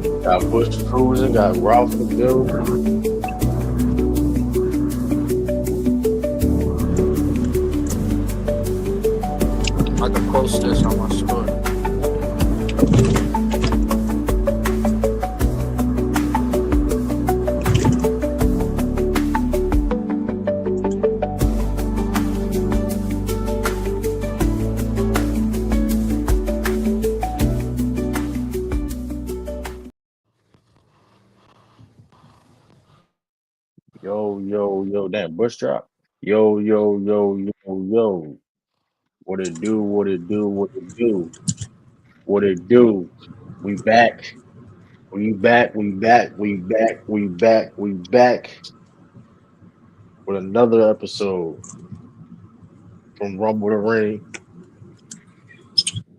Got Bush Cruising, got Ralph in the building. I can post this on my story. Yo, damn, Bush drop. Yo. What it do, what it do, what it do, what it do. We back. We back with another episode from Rumble the Ring.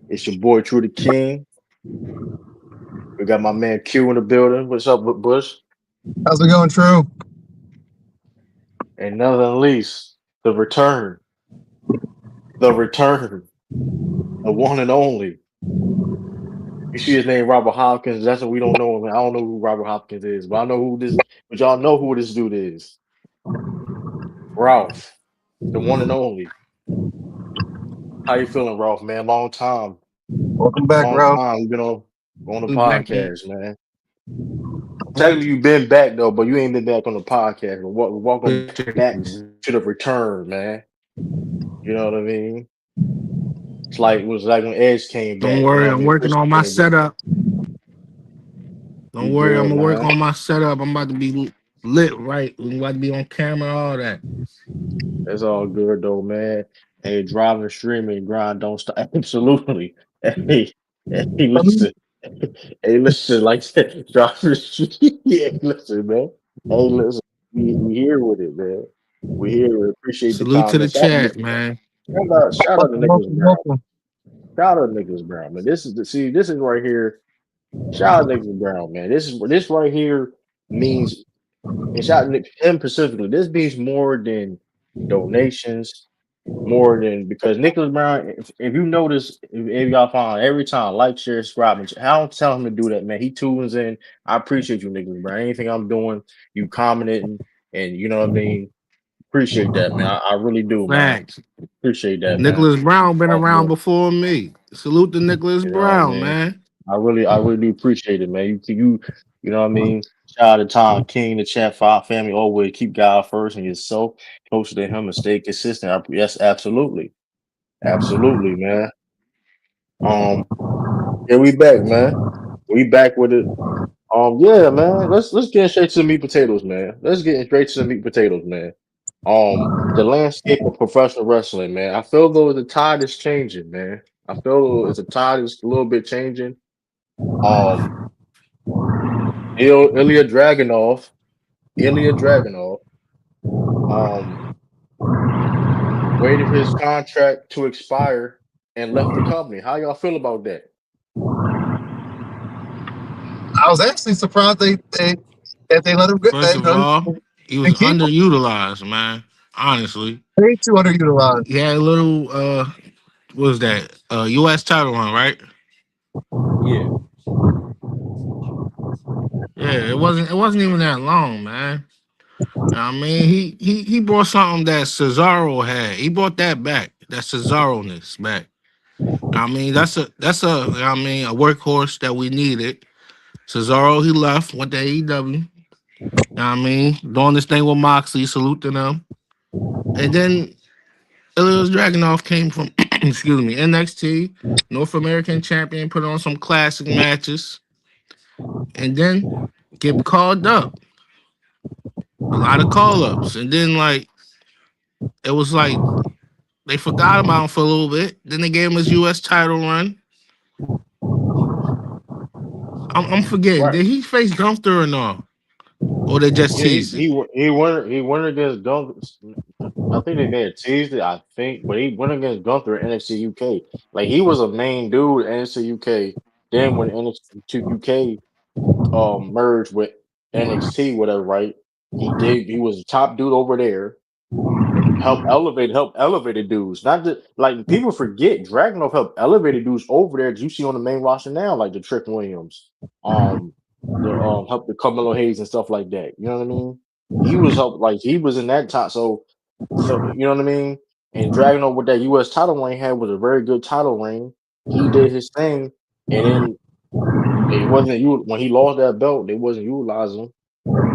It's your boy True the King. We got my man Q in the building. What's up with Bush? How's it going, True? And none than least, the return. The one and only. You see his name, Robert Hopkins. That's what we don't know. I don't know who Robert Hopkins is, but I know who this. But y'all know who this dude is. Ralph, the one and only. How you feeling, Ralph? Man, long time. Welcome back, Long Ralph. time. You've been on the Back. podcast, man. Technically, you've been back though, but you ain't been back on the podcast. But welcome back to the return, man. You know what I mean? It's like it was like when Edge came back. Don't You know worry, what I I'm mean? working Chris on my came back. setup. Don't You worry, I'm good, gonna work man? on my setup. I'm about to be lit right. I'm about to be on camera, all that. It's all good though, man. Hey, driving, streaming, grind, don't stop. Absolutely. Hey, listen. Hey, listen, like driving, yeah, listen, man. Hey, listen, we here with it, man. We here. We appreciate the Salute to the comments. chat, man. Shout out to Welcome, Nicholas welcome, Brown. welcome. Shout out to Nicholas Brown, man. This is right here. Shout out to Nicholas Brown, man. This right here means, and shout out to him specifically. This means more than donations, more than because Nicholas Brown. If you notice, if y'all find every time like, share, subscribe, and I don't tell him to do that, man. He tunes in. I appreciate you, Nicholas Brown. Anything I'm doing, you commenting, and you know what I mean. Appreciate that, man. I really do, man. Facts. Appreciate that, man. Nicholas Brown been Oh, around yeah. before me. Salute to Nicholas You know what I Brown, mean? man. I really do appreciate it, man. You know what I mean? Shout out to Tom King, the Champ Five family. Always keep God first and yourself closer to him and stay consistent. Yes, absolutely, man. Yeah, we back, man. We back with it. Yeah, man. Let's get straight to the meat potatoes, man. Let's get straight to the meat potatoes, man. The landscape of professional wrestling, man. I feel though the tide is changing, man. I feel as the tide is a little bit changing. Um, Ilya Dragunov, um, waited for his contract to expire and left the company. How y'all feel about that? I was actually surprised that they let him go. First of all, he was And keep him. underutilized, man. Honestly. Way too underutilized. He had a little what was that? US title run, right? Yeah, Yeah, it wasn't even that long, man. I mean, he brought something that Cesaro had. He brought that back. That Cesaro-ness back. I mean, that's a workhorse that we needed. Cesaro, he left, went to AEW. I mean, doing this thing with Moxley, salute to them. And then Ilya Dragunov came from excuse me, NXT, North American champion, put on some classic matches, and then get called up. A lot of call-ups. And then like it was like they forgot about him for a little bit. Then they gave him his US title run. I'm forgetting. right. Did he face Gunther or no? Or they just Yeah, teased it? he went against Gunther. I think they may have teased it. I think, but he went against Gunther in NXT UK. Like he was a main dude in NXT UK. Then when NXT UK merged with NXT, whatever, right? He was the top dude over there. Help elevated dudes. Not that like people forget Dragunov helped elevated dudes over there that you see on the main roster now, like the Trick Williams, the help the Carmelo Hayes and stuff like that. You know what I mean? He was help like he was in that top. So you know what I mean. And Dragon over that U.S. title reign had was a very good title reign. He did his thing, and then they wasn't you when he lost that belt. They wasn't utilizing him,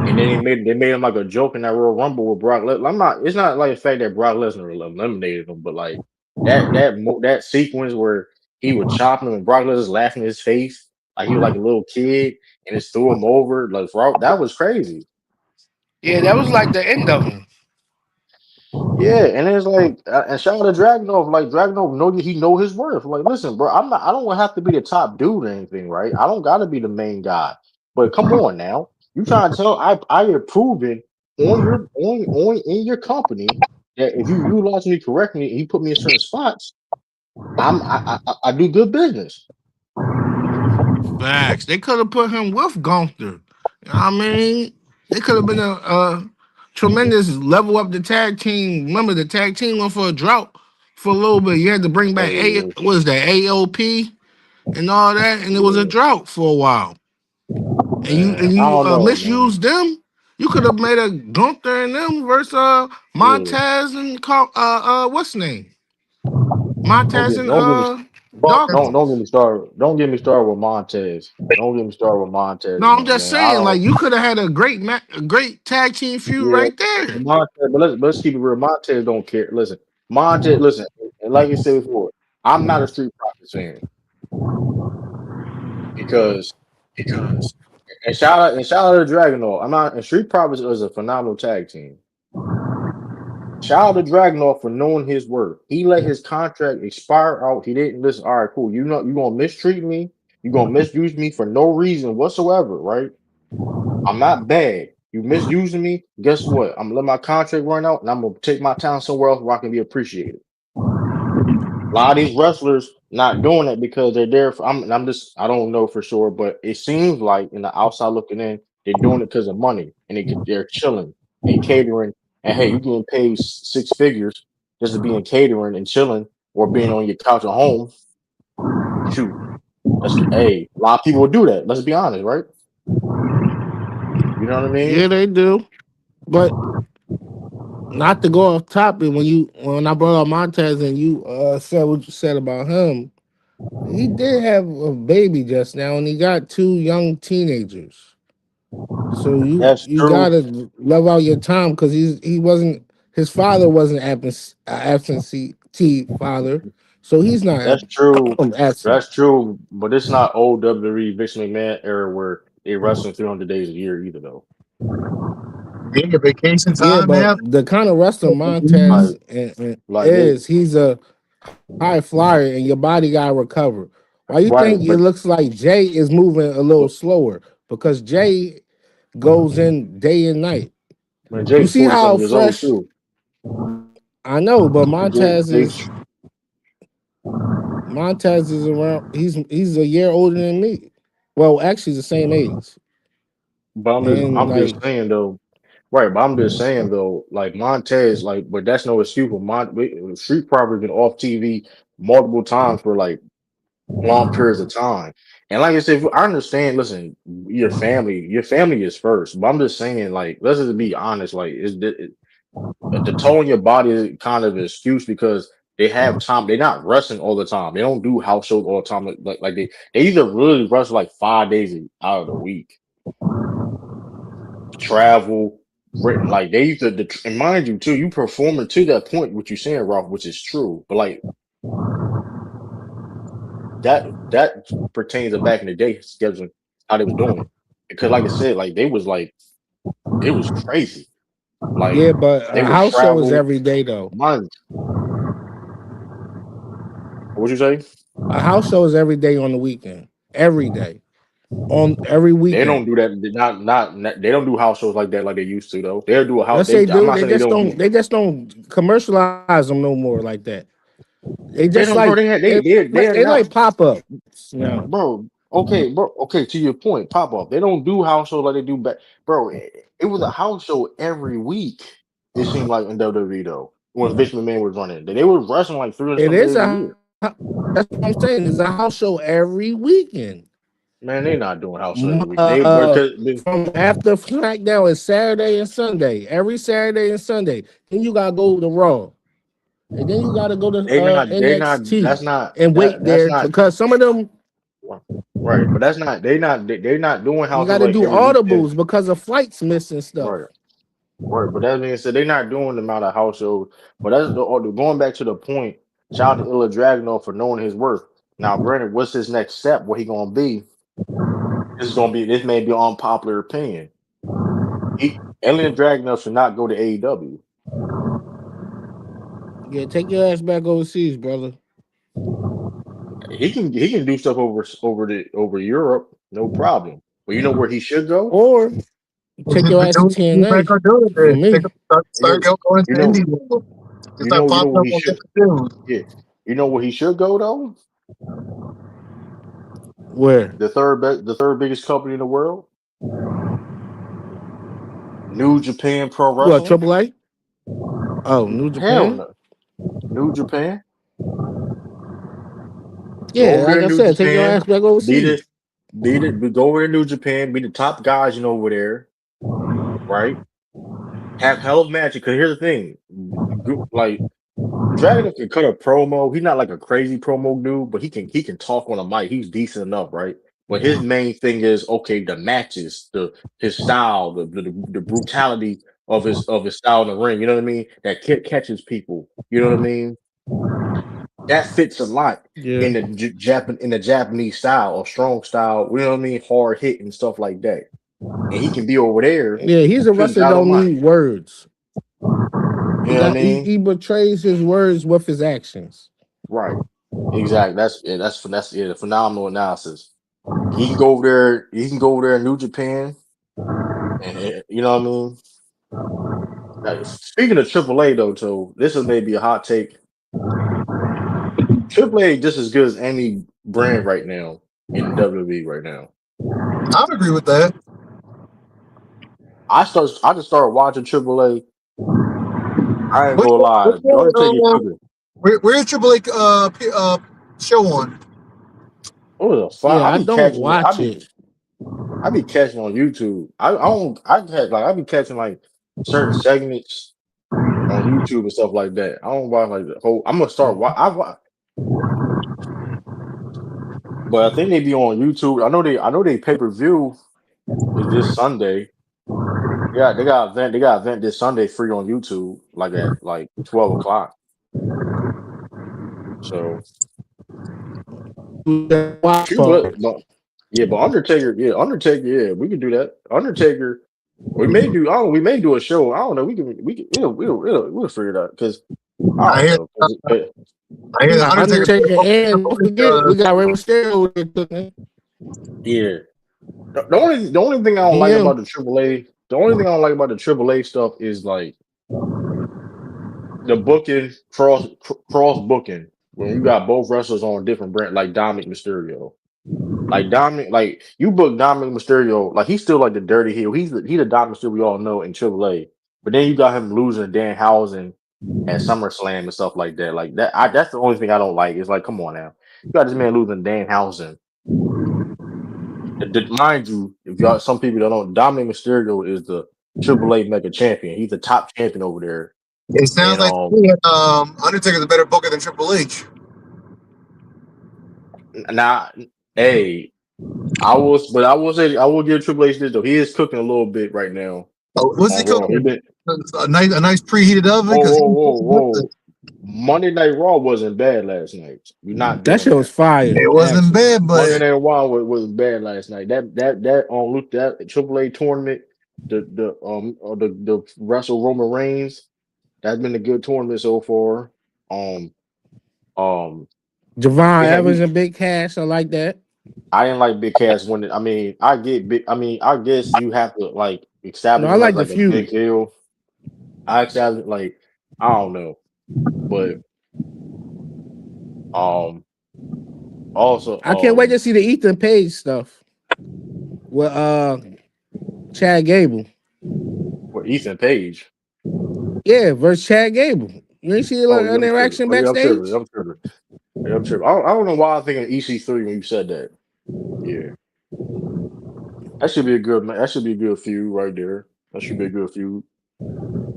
and then they made him like a joke in that Royal Rumble with Brock Lesnar. I'm not. It's not like the fact that Brock Lesnar eliminated him, but like that sequence where he would chop him and Brock Lesnar's laughing in his face like he was like a little kid and just threw him over. Like that was crazy. Yeah, that was like the end of him. Yeah, and it's like, and shout out to Dragunov. Like Dragunov, he know his worth. Like, listen, bro, I'm not. I don't have to be the top dude or anything, right? I don't got to be the main guy. But come on now, you trying to tell I have proven on in your company that if you utilize me correctly and you put me in certain spots, I do good business. Facts. They could have put him with Gunther. You know what I mean, they could have been a tremendous level up the tag team. Remember, the tag team went for a drought for a little bit. You had to bring back Hey, what is that AOP and all that, and it was a yeah, drought for a while. And you man, I don't know, man. misused them. You could have made a Gunther and them versus Yeah, Montez and what's his name? don't Montez get and don't get me Dawkins. don't get me started. Don't get me started with Montez. Don't get me started with Montez No, and I'm them, just man. I saying, don't. like you could have had a great tag team feud Yeah, right there. Montez, but let's keep it real. Montez don't care. Listen, Montez, listen, and like I said before, I'm not a Street Profits fan because and shout out to Dragunov. I'm not and Street Profits is a phenomenal tag team. Shout out to Dragunov for knowing his worth. He let his contract expire out. He didn't listen. All right, cool. You know you're gonna mistreat me. You're gonna misuse me for no reason whatsoever, right? I'm not bad. You misusing me. Guess what? I'm gonna let my contract run out, and I'm gonna take my time somewhere else where I can be appreciated. A lot of these wrestlers not doing it because they're there for. I'm just. I don't know for sure, but it seems like in the outside looking in, they're doing it because of money, and they're chilling and catering. And hey, you getting paid six figures just to be in catering and chilling, or being on your couch at home. Shoot, that's hey. A lot of people will do that. Let's be honest, right? You know what I Yeah, mean? they do. But not to go off topic, when I brought up Montez and you said what you said about him, he did have a baby just now, and he got two young teenagers. So That's you true. gotta love out your time because he wasn't his father wasn't absentee father, so he's not That's true. absent. That's true. But it's not old WWE Vince McMahon era where they wrestling 300 days a year either, though. Yeah, vacation Yeah, time, but man. the kind of wrestler Like, Montez like they he's a high flyer, and your body gotta recover. Why you right, think it but looks like Jay is moving a little but, slower? Because Jay goes in day and night. when You Jay's see 40 how something years old fresh too. I know, but Jay, Montez is around. He's a year older than me. Well, actually, the same age. but And I'm just like, saying though, right? But I'm just saying though, like Montez, like, but that's no excuse for Street Profits been off TV multiple times for like long periods of time. And like I said, I understand. Listen, your family is first. But I'm just saying, like, let's just be honest. Like, the toll on your body is kind of an excuse because they have time. They're not wrestling all the time. They don't do house shows all the time. Like they either really wrestle like 5 days out of the week, travel, written like they used to. And mind you, too, you performing to that point, what you're saying, Ralph, which is true. But like that pertains to back in the day scheduling how they was doing it. Because like I said, like it was crazy. Like yeah, but they a would house show is travel. every day though. Mind what you say? A house show is every day on the weekend. Every day on every They don't weekend. do that. They don't do house shows like that like they used to though. They'll do a house. Yes, they I'm do. not saying they don't do. They just don't commercialize them no more like that. They They just don't, bro. like They're they not, like pop ups now. bro. Okay, bro. Okay, to your point, pop up. They don't do house shows like they do back, bro. It was a house show every week. It seemed like in WWE though when Vince McMahon was running, they were wrestling like 300 It some is days a a year. that's what I'm saying. It's a house show every weekend. Man, they not doing house show every week. From after SmackDown is Saturday and Sunday. Every Saturday and Sunday. Then you gotta go to Raw. And then you gotta go to NXT that's not and wait that's there not because some of them right, but that's not they're not doing you house show gotta like do every weekend. audibles because of flights missing stuff. Right. Right, but that being said, they're not doing the amount of house shows. But that's going back to the point. Shout out to Illa Dragunov for knowing his worth. Now, granted, what's his next step? What he gonna be? This may be an unpopular opinion. Illa Dragunov should not go to AEW. Yeah, take your ass back overseas, brother. He can do stuff over Europe, no problem. But you know where he should go? Or take your ass to TNA. For me. Start going to India. You know where he should. Yeah, you know where he should go though. Where? The third biggest company in the world. New Japan Pro Wrestling. What, Triple A? Oh, New Japan? Hell no. New Japan. Yeah, like I said, take your ass back overseas. Beat it. We go over to New Japan, be the top guys, over there. Right? Have hell of magic. Because here's the thing. Like, Dragon can cut a promo. He's not like a crazy promo dude, but he can talk on a mic. He's decent enough, right? But his main thing is the matches, his style, the brutality of his style in the ring. You know what I mean? That catches people. You know what I mean? That fits a lot in the Japanese style or strong style. You know what I mean? Hard hit and stuff like that. And he can be over there. Yeah, he's a wrestler that don't need words. You know what I mean? He betrays his words with his actions. Right. Exactly. That's a phenomenal analysis. He can go over there. He can go over there in New Japan, and you know what I mean. Now, speaking of AAA though, too, this is maybe a hot take. AAA just as good as any brand right now in WWE right now. I would agree with that. I just started watching AAA. I ain't gonna lie. Where's AAA show on? Oh, the fuck! Yeah, I don't watch it. I be catching on YouTube. I be catching like certain segments on YouTube and stuff like that. I don't watch like the whole. I'm gonna start watch. But I think they be on YouTube. I know they pay-per-view is this Sunday. Yeah, they got event this Sunday free on YouTube, like at 12:00. So but Undertaker, we can do that. Undertaker, we may do a show. I don't know. We'll figure it out because I hear Undertaker and don't forget we got Rey Mysterio cooking. Yeah. The only thing I don't like about the AAA, stuff is like the booking cross booking when you got both wrestlers on different brand, like Dominic Mysterio. Like you book Dominic Mysterio, like he's still like the dirty heel. He's the Dominic Mysterio we all know in AAA. But then you got him losing to Danhausen at SummerSlam and stuff like that. Like that, that's the only thing I don't like. It's like, come on now, you got this man losing Danhausen. Mind you, if y'all some people that don't, Dominic Mysterio is the AAA Mega Champion. He's the top champion over there. It sounds like Undertaker's a better booker than Triple H. Nah, hey, I will give Triple H this though. He is cooking a little bit right now. Oh, what's he cooking? A nice preheated oven. Whoa. Monday Night Raw wasn't bad last night. That shit was fire. It wasn't bad, but Monday Night Raw was bad last night. That Triple A tournament, the Wrestle Roman Reigns, that's been a good tournament so far. Javon Evans and Big Cass, I like that. I didn't like Big Cass winning. I guess you have to like establish. No, I like the feud. Big deal. I established I don't know, but also I can't wait to see the Ethan Page stuff with Chad Gable. With Ethan Page. Yeah, versus Chad Gable. You ain't see an interaction backstage? I'm tripping. I don't know why I'm thinking EC3 when you said that. Yeah. That should be a good man. That should be a good feud right there. That should be a good feud.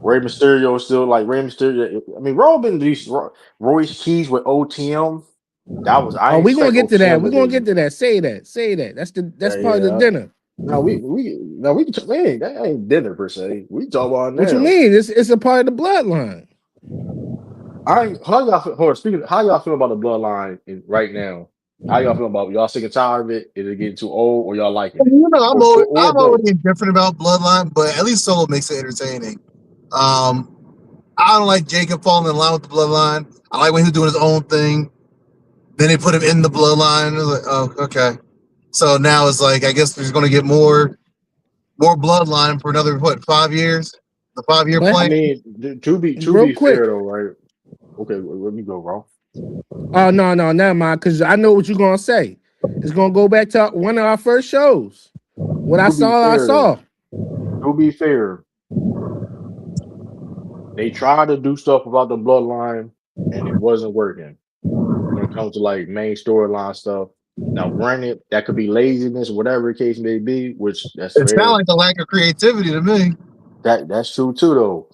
Rey Mysterio is still like Rey Mysterio. I mean, Roman these Royce Keys with OTM. That was I Oh, ain't we gonna expect get to that. OTM We to gonna be. get to that. Say that. Say that. That's Yeah, part of the yeah. dinner. No, we can man, that ain't dinner per se. We talk about What you now. mean? It's a part of the bloodline. How y'all feel, hold on, speaking how y'all feel about the bloodline right now? How y'all feel about y'all sick and tired of it? Is it getting too old or y'all liking it? You know, Or I'm both? already indifferent about Bloodline, but at least Solo makes it entertaining. I don't like Jacob falling in line with the Bloodline. I like when he was doing his own thing. Then they put him in the Bloodline. I was like, oh, okay. So now it's like I guess we're going to get more Bloodline for another 5 years? The 5 year But I plan. mean, to real be fair quick. though, right? Okay, let me go, bro. Oh no, never mind. Cause I know what you're gonna say. It's gonna go back to one of our first shows. What I To be saw, I fair saw. though, to be fair, they tried to do stuff about the bloodline and it wasn't working when it comes to like main storyline stuff. Now, granted, that could be laziness, whatever the case may be, which that's It sounds fair. like a lack of creativity to me. That's true too, though.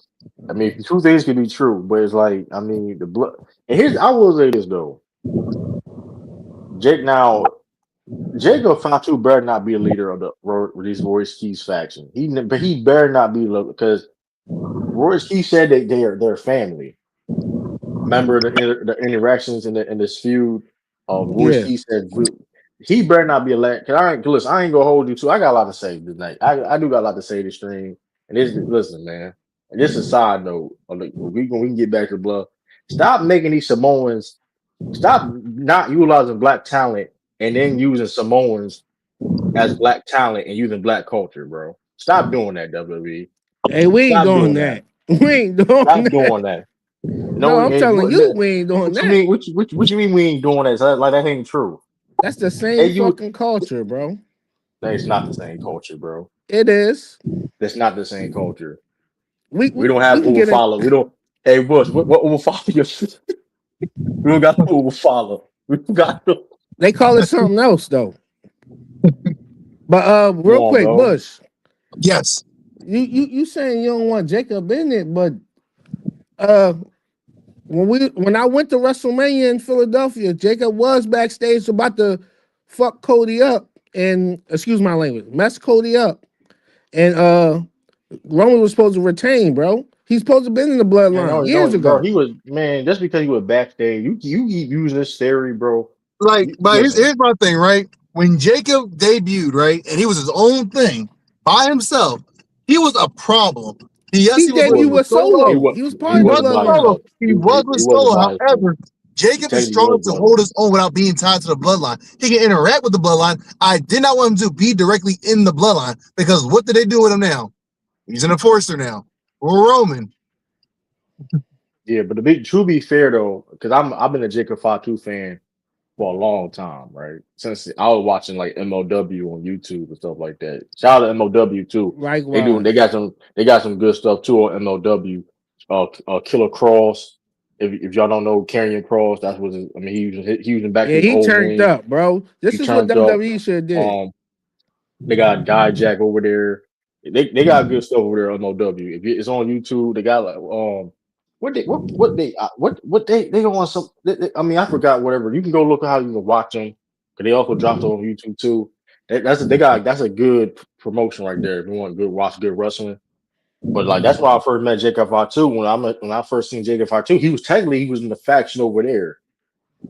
I mean, two things can be true, but it's like I mean the blood. And here's I will say this though, Jake. Now, Jacob Fatu better not be a leader of the these Royce Keys faction. But he better not be because Royce Keys said that they're family. Remember the interactions in this feud. Royce Yeah. Keys said he better not be elected. Cause listen, I ain't gonna hold you to. I got a lot to say tonight. I do got a lot to say this stream. And this listen, man. And this is a side note. We can get back to blood. Stop making these Samoans. Stop not utilizing black talent and then using Samoans as black talent and using black culture, bro. Stop doing that, WWE. Hey, we ain't Stop doing doing that. that. We ain't doing Stop that. doing that. No, No, I'm telling you, we ain't doing what you that. mean? What you mean we ain't doing that? So like that ain't true. That's the Hey, same you. fucking culture, bro. That is not the same culture, bro. It is. That's not the same culture. We We we, don't we have can get it. overfollow. We don't. Hey, Bush, what overfollow? We don't got the overfollow. We don't got the. They call it something else though. But Come real on, quick, bro. Bush, Yes. you saying you don't want Jacob in it, but uh when I went to WrestleMania in Philadelphia, Jacob was backstage about to fuck Cody up and excuse my language, mess Cody up. And Roman was supposed to retain, bro. He's supposed to have been in the Man, bloodline no, years bro. ago. He was man. Just because he was backstage, you keep using this theory, bro. Like, but Listen, here's my thing, right? When Jacob debuted, right, and he was his own thing by himself, he was a problem. Yes, He he was he debuted working wasn't. with with Solo. He Solo. was. He was He He part of the was wasn't with by bloodline. Solo. himself. He was with He wasn't Solo. by himself. However, He Jacob is technically strong was enough to by hold his himself. own without being tied to the bloodline. He can interact with the bloodline. I did not want him to be directly in the bloodline because what did they do with him now? He's an enforcer now. Roman. Yeah, but to be fair though, because I've been a Jacob Fatu fan for a long time, right? Since I was watching like MLW on YouTube and stuff like that. Shout out to MLW too. They Likewise. got some good stuff too on MLW. Killer Cross. If y'all don't know Karrion Cross, that's what I mean. He was back to Yeah, his he old turned name. up, bro. He This is what turned up. WWE should have did. Um, they got Guy Jack over there. They got good stuff over there on MLW. If it's on YouTube, they got like what they don't want some. I mean, I forgot whatever. You can go look at how you can watch them because they also dropped on YouTube too. That's a good promotion right there. If you want good watch good wrestling. But like that's why I first met Jacob Fatu when I first seen Jacob Fatu. He was in the faction over there.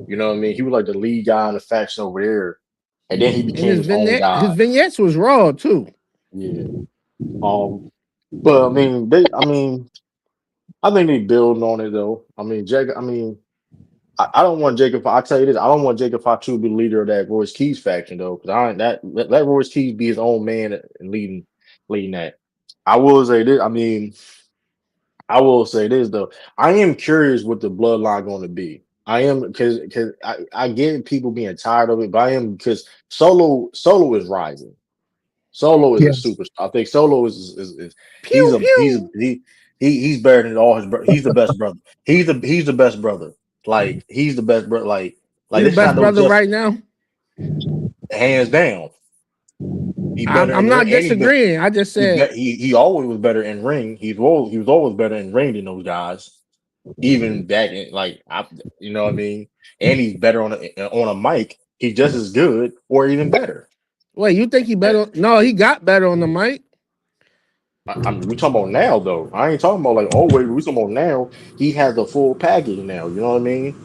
You know what I mean? He was like the lead guy in the faction over there, and then he And became his own his guy. vignettes was raw too. Yeah. But I think they building on it though. I mean, Jacob. I mean, I don't want Jacob. I tell you this, I don't want Jacob Fatu to be the leader of that Royce Keys faction though, because I ain't let Royce Keys be his own man and leading that. I will say this. I mean, I will say this though. I am curious what the bloodline going to be. I am because I get people being tired of it, but I am because Solo is rising. Solo is a Yes. superstar. I think Solo is Pew pew. he's better than all his brothers. He's the best brother. He's the best brother. Like he's the best brother. Like He the this is not best no brother just right now. hands down. He better I'm in not ring, and disagreeing. I just said, he always was better in ring. He was always better in ring than those guys. Even back in you know what I mean. And he's better on a mic. He's just as good or even better. wait, you think he Eh, better? No, he got better on the mic. we talking about now though. I ain't talking about like always. We talking about now. He has the full package now. You know what I mean?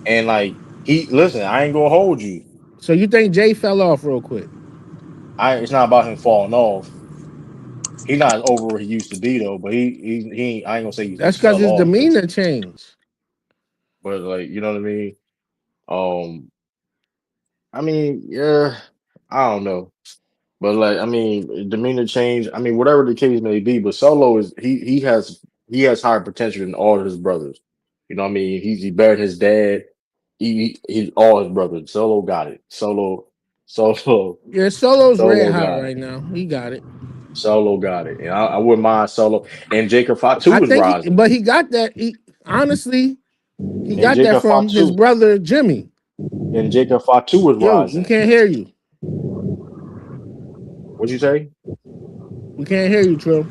And like listen, I ain't gonna hold you. So you think Jay fell off real quick? It's not about him falling off. He's not over where he used to be though. But he I ain't gonna say he That's just because fell his off. demeanor changed. But like you know what I mean. Um, I mean, yeah, I don't know. But like, I mean, demeanor change. I mean, whatever the case may be, but Solo is he has higher potential than all of his brothers. You know what I mean? He better than his dad. He's all his brothers. Solo got it. Solo, Yeah, Solo's red Solo hot got it. right now. He got it. Solo got it. And I wouldn't mind Solo. And Jacob I Fatu is think, rising. but he got that. Honestly, he And got that from his brother Jimmy. Jacob Fatu is Yo, we rising. can't hear you. What'd you say? We can't hear you, Trill.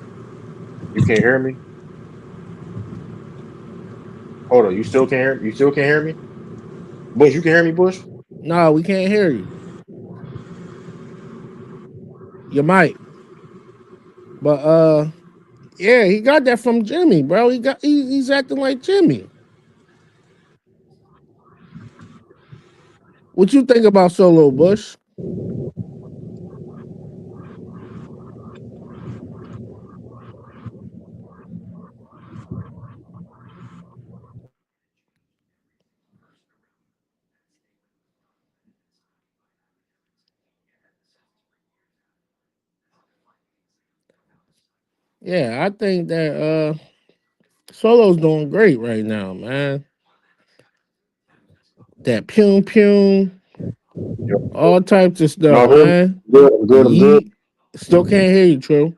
You can't hear me? Hold on. You still can't hear? You still can't hear me? Bush, you can hear me, Bush? No, we can't hear you. You might, but yeah, he got that from Jimmy, bro. He's acting like Jimmy. What you think about Solo, Bush? Yeah, I think that Solo's doing great right now, man. That pew pew, all types of stuff, Y'all hear me? man. Good, I'm good, I'm good. Yeet. Still can't hear you, True.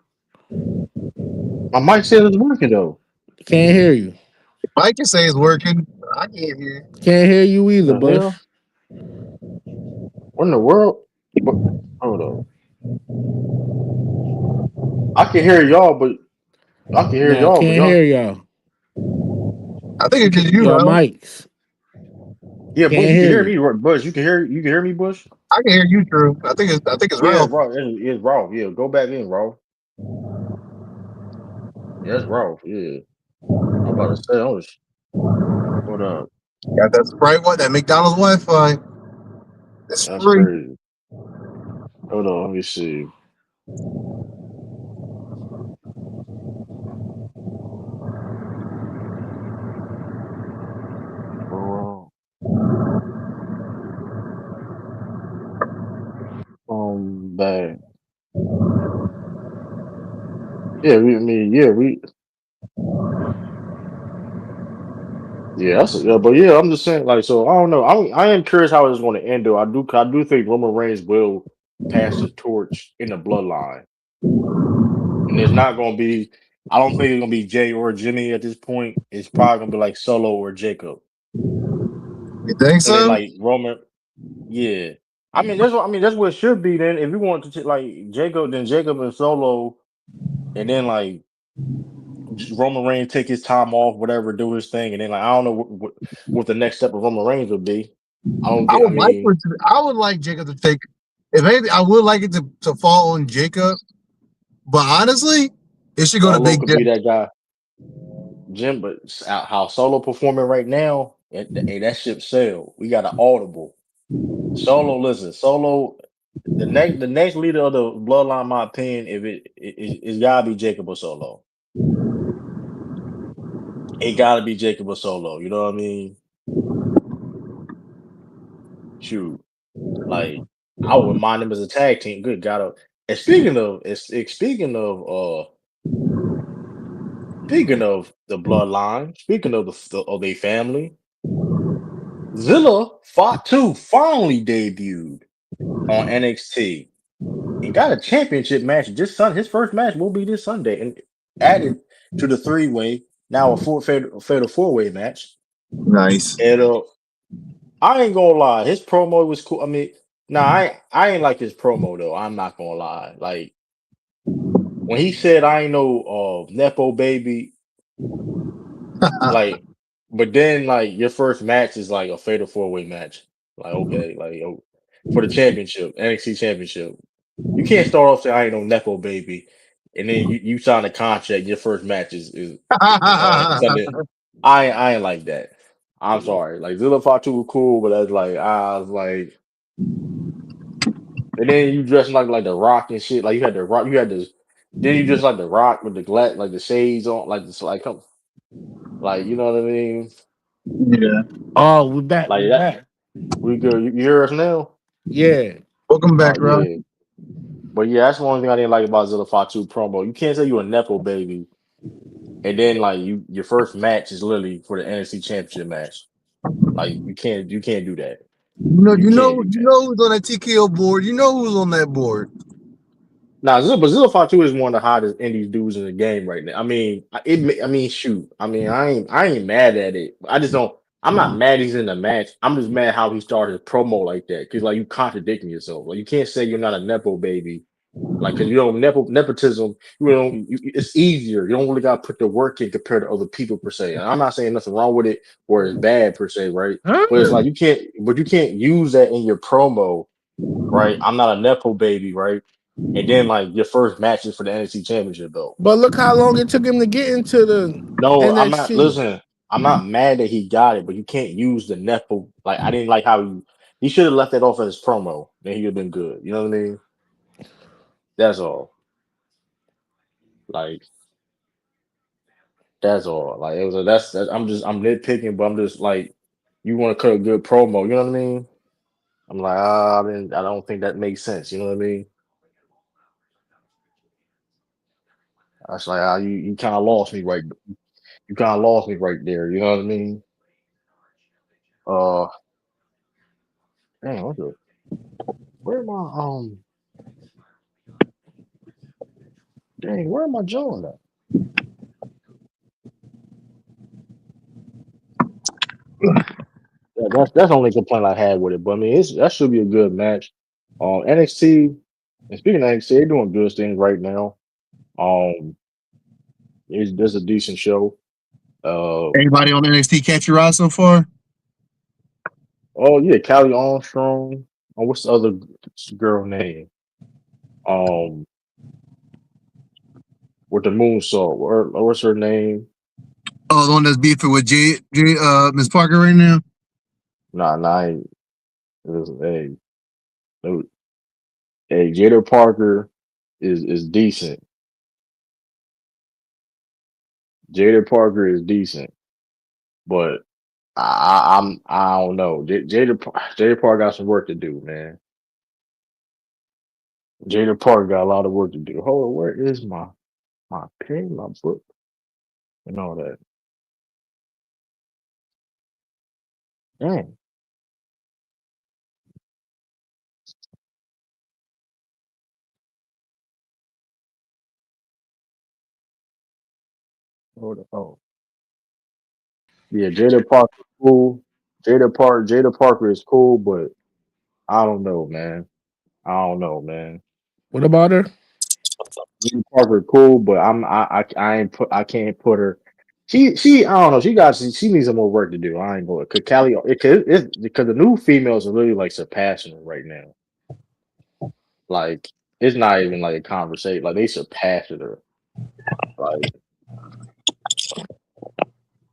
My mic said it's working though. Can't hear you. I can say it's working. I can't hear. Can't hear you either, The Bush. hell? What in the world? What? Hold on. I can hear y'all, but I can hear Nah, y'all, but can't y'all. hear y'all. I think You it's can, just you, Your bro. mics. yeah, Bush, Can't you can hear hear you. me, right? Bush. You can hear me, Bush. I can hear you, Drew. I think it's Yeah, real. raw. It's raw. Yeah, go back in, raw. Yeah, it's raw. Yeah, I'm about to say, what up? Got that Sprite what that McDonald's Wi-Fi. It's That's free. crazy. Hold on, let me see. Raw. Back. Yeah, I mean, yeah, but yeah, I'm just saying, like, so I don't know. I am curious how it's going to end, though. I do think Roman Reigns will pass the torch in the bloodline, and it's not going to be. I don't think it's going to be Jay or Jimmy at this point. It's probably going to be like Solo or Jacob, You think and then so? like Roman. Yeah, that's what it should be. Then if you want to like Jacob, then Jacob and Solo, and then like Roman Reigns take his time off, whatever, do his thing, and then like I don't know what the next step of Roman Reigns would be. I don't I get. I would like mean, for I would like Jacob to take. If anything, I would like it to fall on Jacob. But honestly, it should go to Solo Big could Dick. be that guy, Jim. But how Solo performing right now, that ship sailed. We got an audible. Solo, listen, Solo. The next leader of the bloodline, in my opinion, if it's gotta be Jacob or Solo. It gotta be Jacob or Solo. You know what I mean? Shoot, like I wouldn't mind them as a tag team. Good God. And speaking of the bloodline, speaking of of their family, Zilla Fatu finally debuted on NXT and got a championship match. His first match will be this Sunday, and added to the three-way, now a fatal four-way match. Nice. And I ain't gonna lie, his promo was cool. I mean, Nah, I ain't like his promo though. I'm not gonna lie. Like when he said I ain't no Nepo baby, like, but then like your first match is like a fatal 4-way match. Like okay, like for the championship, NXT championship. You can't start off saying I ain't no Nepo baby, and then you sign a contract. Your first match is on Sunday. I ain't like that. I'm sorry. Like Zilla Fatu was cool, but that's like I was like, and then you dressing like the Rock and shit. Like you had the Rock, you had this. Then you just like the Rock with the like the shades on, like this, like come, like you know what I mean? Yeah. Oh, we back. Like We that. back. We good. You hear us now? Yeah. Welcome Oh back, Rob. yeah. But yeah, that's one thing I didn't like about Zilla Fatu promo. You can't say you a Nepo baby, and then like your first match is literally for the NXT Championship match. Like you can't do that. You can't do You that. know who's on that TKO board. You know who's on that board. Now, but Zilla Fatu is one of the hottest indie dudes in the game right now. I mean, I mean, shoot. I mean, I ain't mad at it. I just don't. I'm not mad he's in the match. I'm just mad how he started his promo like that. Because like you contradicting yourself. Like you can't say you're not a nepo baby. Like because you don't nepotism. You don't. It's easier. You don't really got to put the work in compared to other people per se. And I'm not saying nothing wrong with it or it's bad per se, right? Huh? But it's like you can't. But you can't use that in your promo, right? I'm not a nepo baby, right? And then like your first match is for the NXT Championship belt. But look how long it took him to get into the No, I'm not. NXT. Listen, I'm not mad that he got it, but you can't use the nepo. Like I didn't like how he should have left that off as promo. Then he would have been good. You know what I mean? That's all. Like that's all. Like it was. That's I'm nitpicking, but I'm just like you want to cut a good promo. You know what I mean? I'm like I don't think that makes sense. You know what I mean? I was like you kind of lost me right. You kind of lost me right there. You know what I mean? Uh, dang, what the? Where am I? Dang, where am I John at? Yeah, that's the only complaint I had with it. But I mean, that should be a good match. NXT. And speaking of NXT, they're doing good things right now. Um, there's a decent show. Anybody on NXT catch your eye so far? Oh yeah, Callie Armstrong. Oh, what's the other girl name? Um, with the moonsault. What's her name? Oh, the one that's beefing with Miss Parker right now. Nah, I ain't- it was, no, hey, Jada Parker is decent. Jada Parker is decent, but I don't know. Jada Parker got some work to do, man. Jada Parker got a lot of work to do. Hold on, where is my pen, my book, and all that? Dang, hold on. Oh, yeah, Jada Parker cool. Jada Parker is cool, but I don't know, man. I don't know, man. What about her? Jada Parker cool, but I ain't put I can't put her. I don't know. She needs some more work to do. I ain't going. Cause Callie, because the new females are really like surpassing her right now. Like it's not even like a conversation. Like they surpassing her.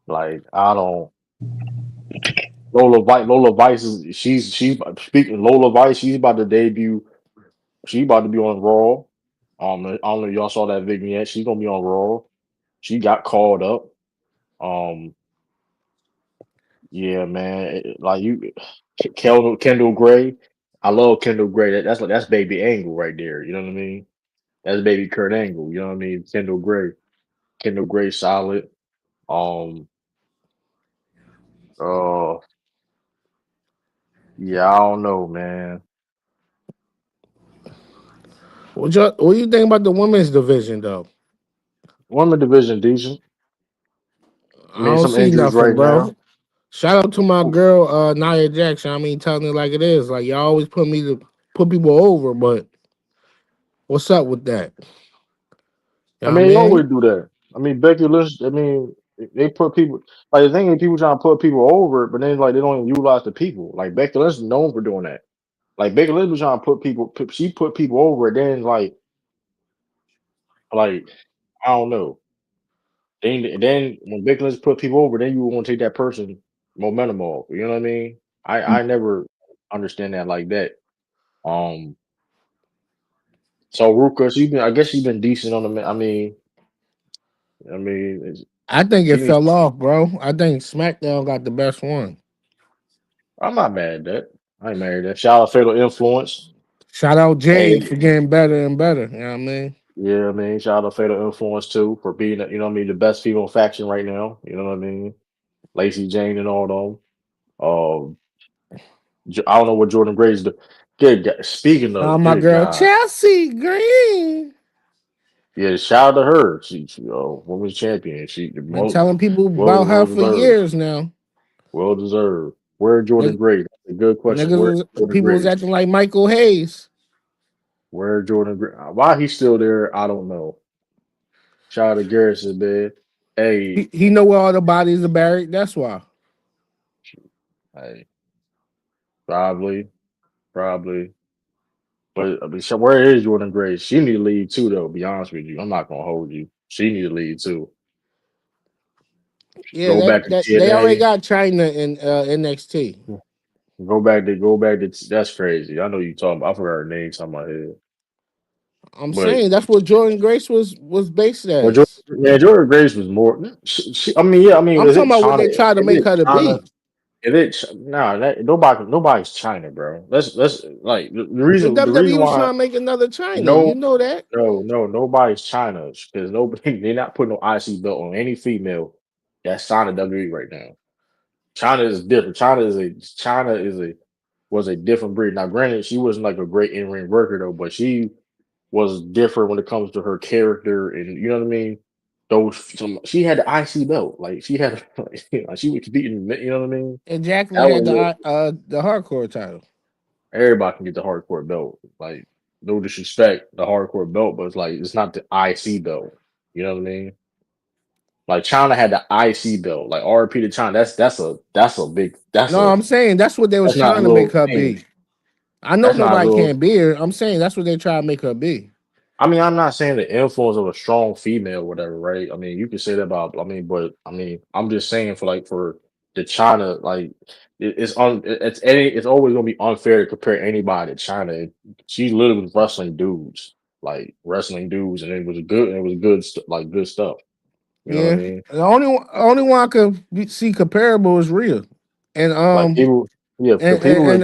Like I don't. Lola Vice is she's speaking Lola Vice. She's about to debut. She about to be on Raw. I don't know if y'all saw that vignette. She's gonna be on Raw. She got called up. Um, yeah, man. Like Kendall Gray. I love Kendall Gray. That's baby Angle right there. You know what I mean? That's baby Kurt Angle. You know what I mean? Kendall Gray. Kendall Gray solid. Um. Uh. Yeah. I don't know, man. What you think about the women's division though? Women division decent. I I mean, don't some see injuries nothing, right bro. now. Shout out to my girl Nia Jackson. I mean, telling it like it is. Like y'all always put people over, but what's up with that? You I know what I mean, they mean? always do that. I mean, Becky Lynch. I mean, they put people like the thing is people trying to put people over, but then like they don't even utilize the people. Like Becky Lynch is known for doing that. Like Becky Lynch was trying to put people. She put people over, and then like I don't know. Then when Becky Lynch put people over, then you want to take that person momentum off. You know what I mean? I never understand that like that. Um. So Ruka, I guess she's been decent on the. I mean, I think it she needs. fell off, bro. I think SmackDown got the best one. I'm not mad at that. I ain't mad at that. Shout out Fatal Influence. Shout out Jade Hey, for getting better and better. You know what I mean? yeah, I mean, shout out Fatal Influence too for being, what I mean, the best female faction right now. You know what I mean? Lacey Jane and all them. Um, I don't know what Jordan Grace do. Good. Speaking Oh, of, my good girl God, Chelsea Green. yeah, shout out to her. She women's champion. She Been telling people well, about her well for deserved. years now. Well deserved. Where Jordan Nigg- Grace? That's a good question. Where Jordan People was Grace? acting like Michael Hayes. Where Jordan Grace? Why he's still there? I don't know. Shout out to Garrison, man. Hey, He know where all the bodies are buried. That's why. hey, probably, probably. But I mean, so where is Jordan Grace? She need to leave too, though. Be honest with you, I'm not gonna hold you. She need to leave too. Yeah, Go back to that they already TNA. got China in NXT. Go back to. That's crazy. I know you talking. I forgot her name. On my head. I'm But saying that's what Jordan Grace was based as. Jordan Grace was more. I mean, yeah. I mean, I'm is talking it about what China? they try to Is make it her to China? be. If it nah, nobody's China, bro. Let's like the The reason WWE was why trying to make another China. no You know that. nobody's China because nobody they're not putting no IC belt on any female that's signed to WWE right now. China is different. China is a was a different breed. Now, granted, she wasn't like a great in ring worker though, but she was different when it comes to her character and you know what I mean. She had the IC belt, like she had, like, she was competing. You know what I mean? And That Jacqueline had was it. the hardcore title. Everybody can get the hardcore belt. Like, no disrespect, the hardcore belt, but it's like it's not the IC belt. You know what I mean? Like China had the IC belt. Like RP to China. That's a big No, I'm saying that's what they was that's not a trying to make little her thing. be. I know That's not a nobody little can't be her. I'm saying that's what they try to make her be. I mean, I'm not saying the influence of a strong female, or whatever, right? I mean, you can say that about. I'm just saying for the China, like it's always gonna be unfair to compare anybody to China. She literally was wrestling dudes, and it was good, like good stuff. You know what I Yeah, mean? the only one I could see comparable is Rhea, and Like people, yeah, the and people and, would,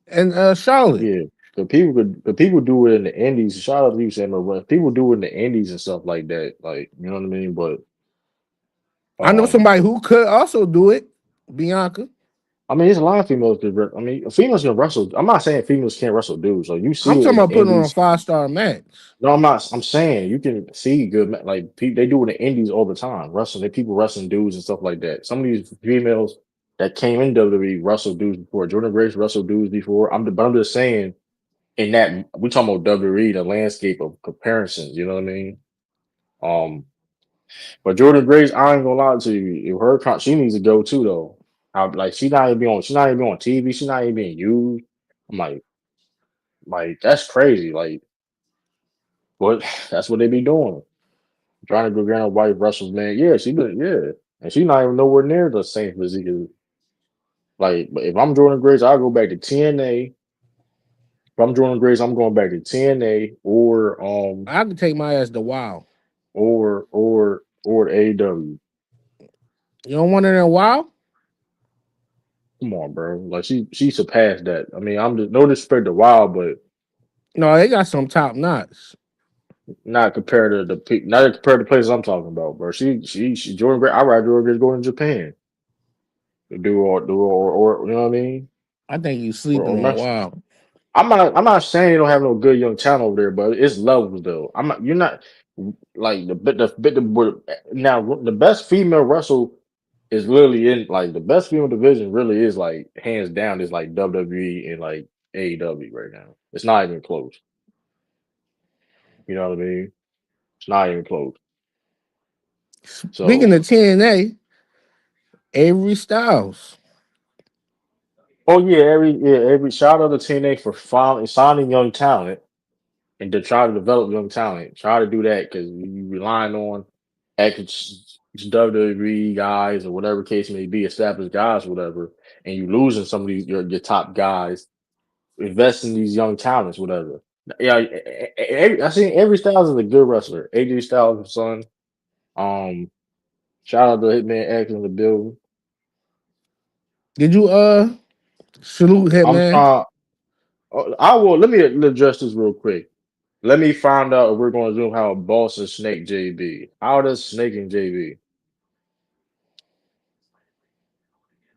and uh Charlotte. yeah, the people do it in the Indies. Shout out to you, Samuel. But people do it in the Indies and stuff like that. Like, you know what I mean? But I know um. somebody who could also do it, Bianca. I mean, there's a lot of females I mean, females can wrestle. I'm not saying females can't wrestle dudes. Like you I'm see it talking in the about putting on a indies. 5-star match. No, I'm not. I'm saying you can see good. Like they do it in the indies all the time. Wrestling, they people wrestling dudes and stuff like that. Some of these females that came in WWE wrestled dudes before. Jordan Grace wrestled dudes before. But I'm just saying in that we talking about WWE, the landscape of comparisons. You know what I mean? Um, but Jordan Grace, I ain't gonna lie to you. She needs to go too though. Like she's not even on TV. She's not even being used. I'm like that's crazy. Like, but that's what they be doing. Trying to go get a white wrestles, man. Yeah, and she's not even nowhere near the same physique. Like, but if I'm Jordan Grace, I'll go back to TNA. If I'm Jordan Grace, I'm going back to TNA I could take my ass to WoW. or to AEW. You don't want it in WoW? Come on, bro. Like she surpassed that. I mean, I'm just no disrespect to Wild, but No, they got some top notch. not compared to not compared to places I'm talking about, bro. She Jordan Gray. I ride Jordan Gray going to Japan to or you know what I mean, I think you or sleeping on Mexico. WoW. I'm not saying you don't have no good young talent over there, but it's levels though. I'm not. You're not like the bit the bit the now the best female wrestle. It's literally in like the best female division. Really is like hands down is like WWE and like AEW right now. It's not even close. You know what I mean? It's not even close. Speaking So, of TNA, Avery Styles. oh yeah, every shout out to TNA for finally signing young talent and to try to develop young talent. Try to do that because you relying on ex WWE guys or whatever case may be, established guys, or whatever, and you losing some of these your top guys. Invest in these young talents, whatever. Yeah, I seen every Styles is a good wrestler. AJ Styles' son. Um, shout out to Hitman X in the building. Did you salute him, I'm man? trying. I will. Let me address this real quick. Let me find out if we're going to do how Boss and Snake JB. How does Snake and JB?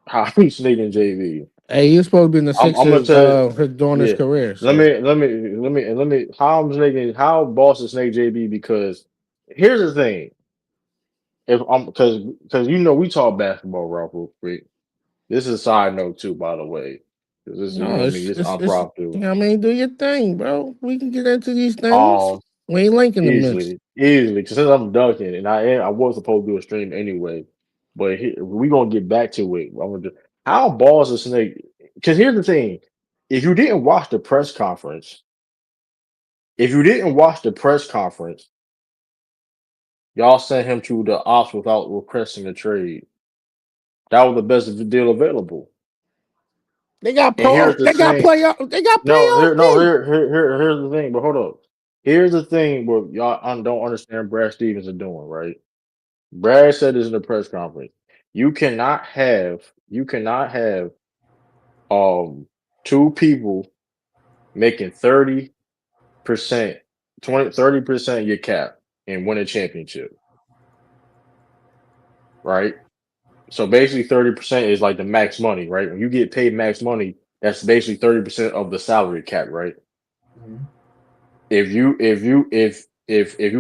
How he Snake and JB? Hey, you're supposed to be in the I'm gonna Sixers tell you. during his Yeah. career, Let so me let me. How I'm Snake and how Boss and Snake JB? Because here's the thing. If I'm because you know we talk basketball, Ralph, real quick. This is a side note too, by the way. 'Cause this is you no, know what I mean. This is it's impromptu. you know what I mean, do your thing, bro. We can get into these things. Um, We ain't linking the mix. easily. 'Cause since I'm dunking, and I was supposed to do a stream anyway, but we gonna get back to it. I'm gonna do, how balls a snake? Because here's the thing: if you didn't watch the press conference, if you didn't watch the press conference, y'all sent him to the ops without requesting a trade. That was the best deal available. They got And here's the they got thing. playoff. They got No, playoff P. here's the thing. But hold up. Here's the thing where y'all don't understand Brad Stevens are doing, right? Brad said this in the press conference. You cannot have um two people making 30%, 30% your cap and win a championship, right? So basically 30% is like the max money, right? When you get paid max money, that's basically 30% of the salary cap, right? If you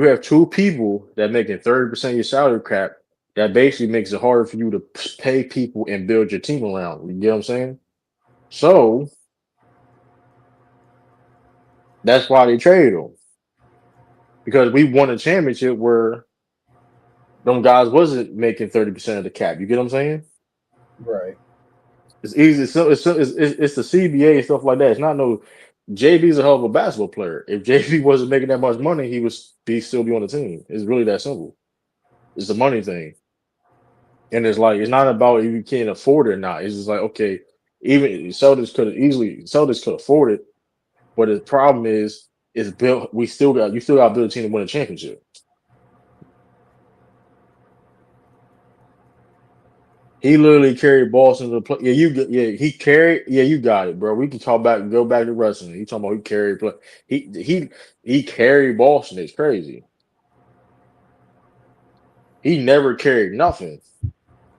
have two people that making 30% of your salary cap, that basically makes it harder for you to pay people and build your team around. You get what I'm saying? So that's why they traded him. Because we won a championship where them guys wasn't making 30% of the cap. You get what I'm saying? Right. It's easy. It's the CBA and stuff like that. It's not no JB's a hell of a basketball player. If JB wasn't making that much money, he would still be on the team. It's really that simple. It's a money thing. And it's like it's not about if you can't afford it or not. It's just like okay, even Celtics could afford it, but the problem is it's built. You still got to build a team to win a championship. He literally carried Boston to the play. He carried. Yeah, you got it, bro. We can go back to wrestling. He talking about he carried play. He carried Boston. It's crazy. He never carried nothing.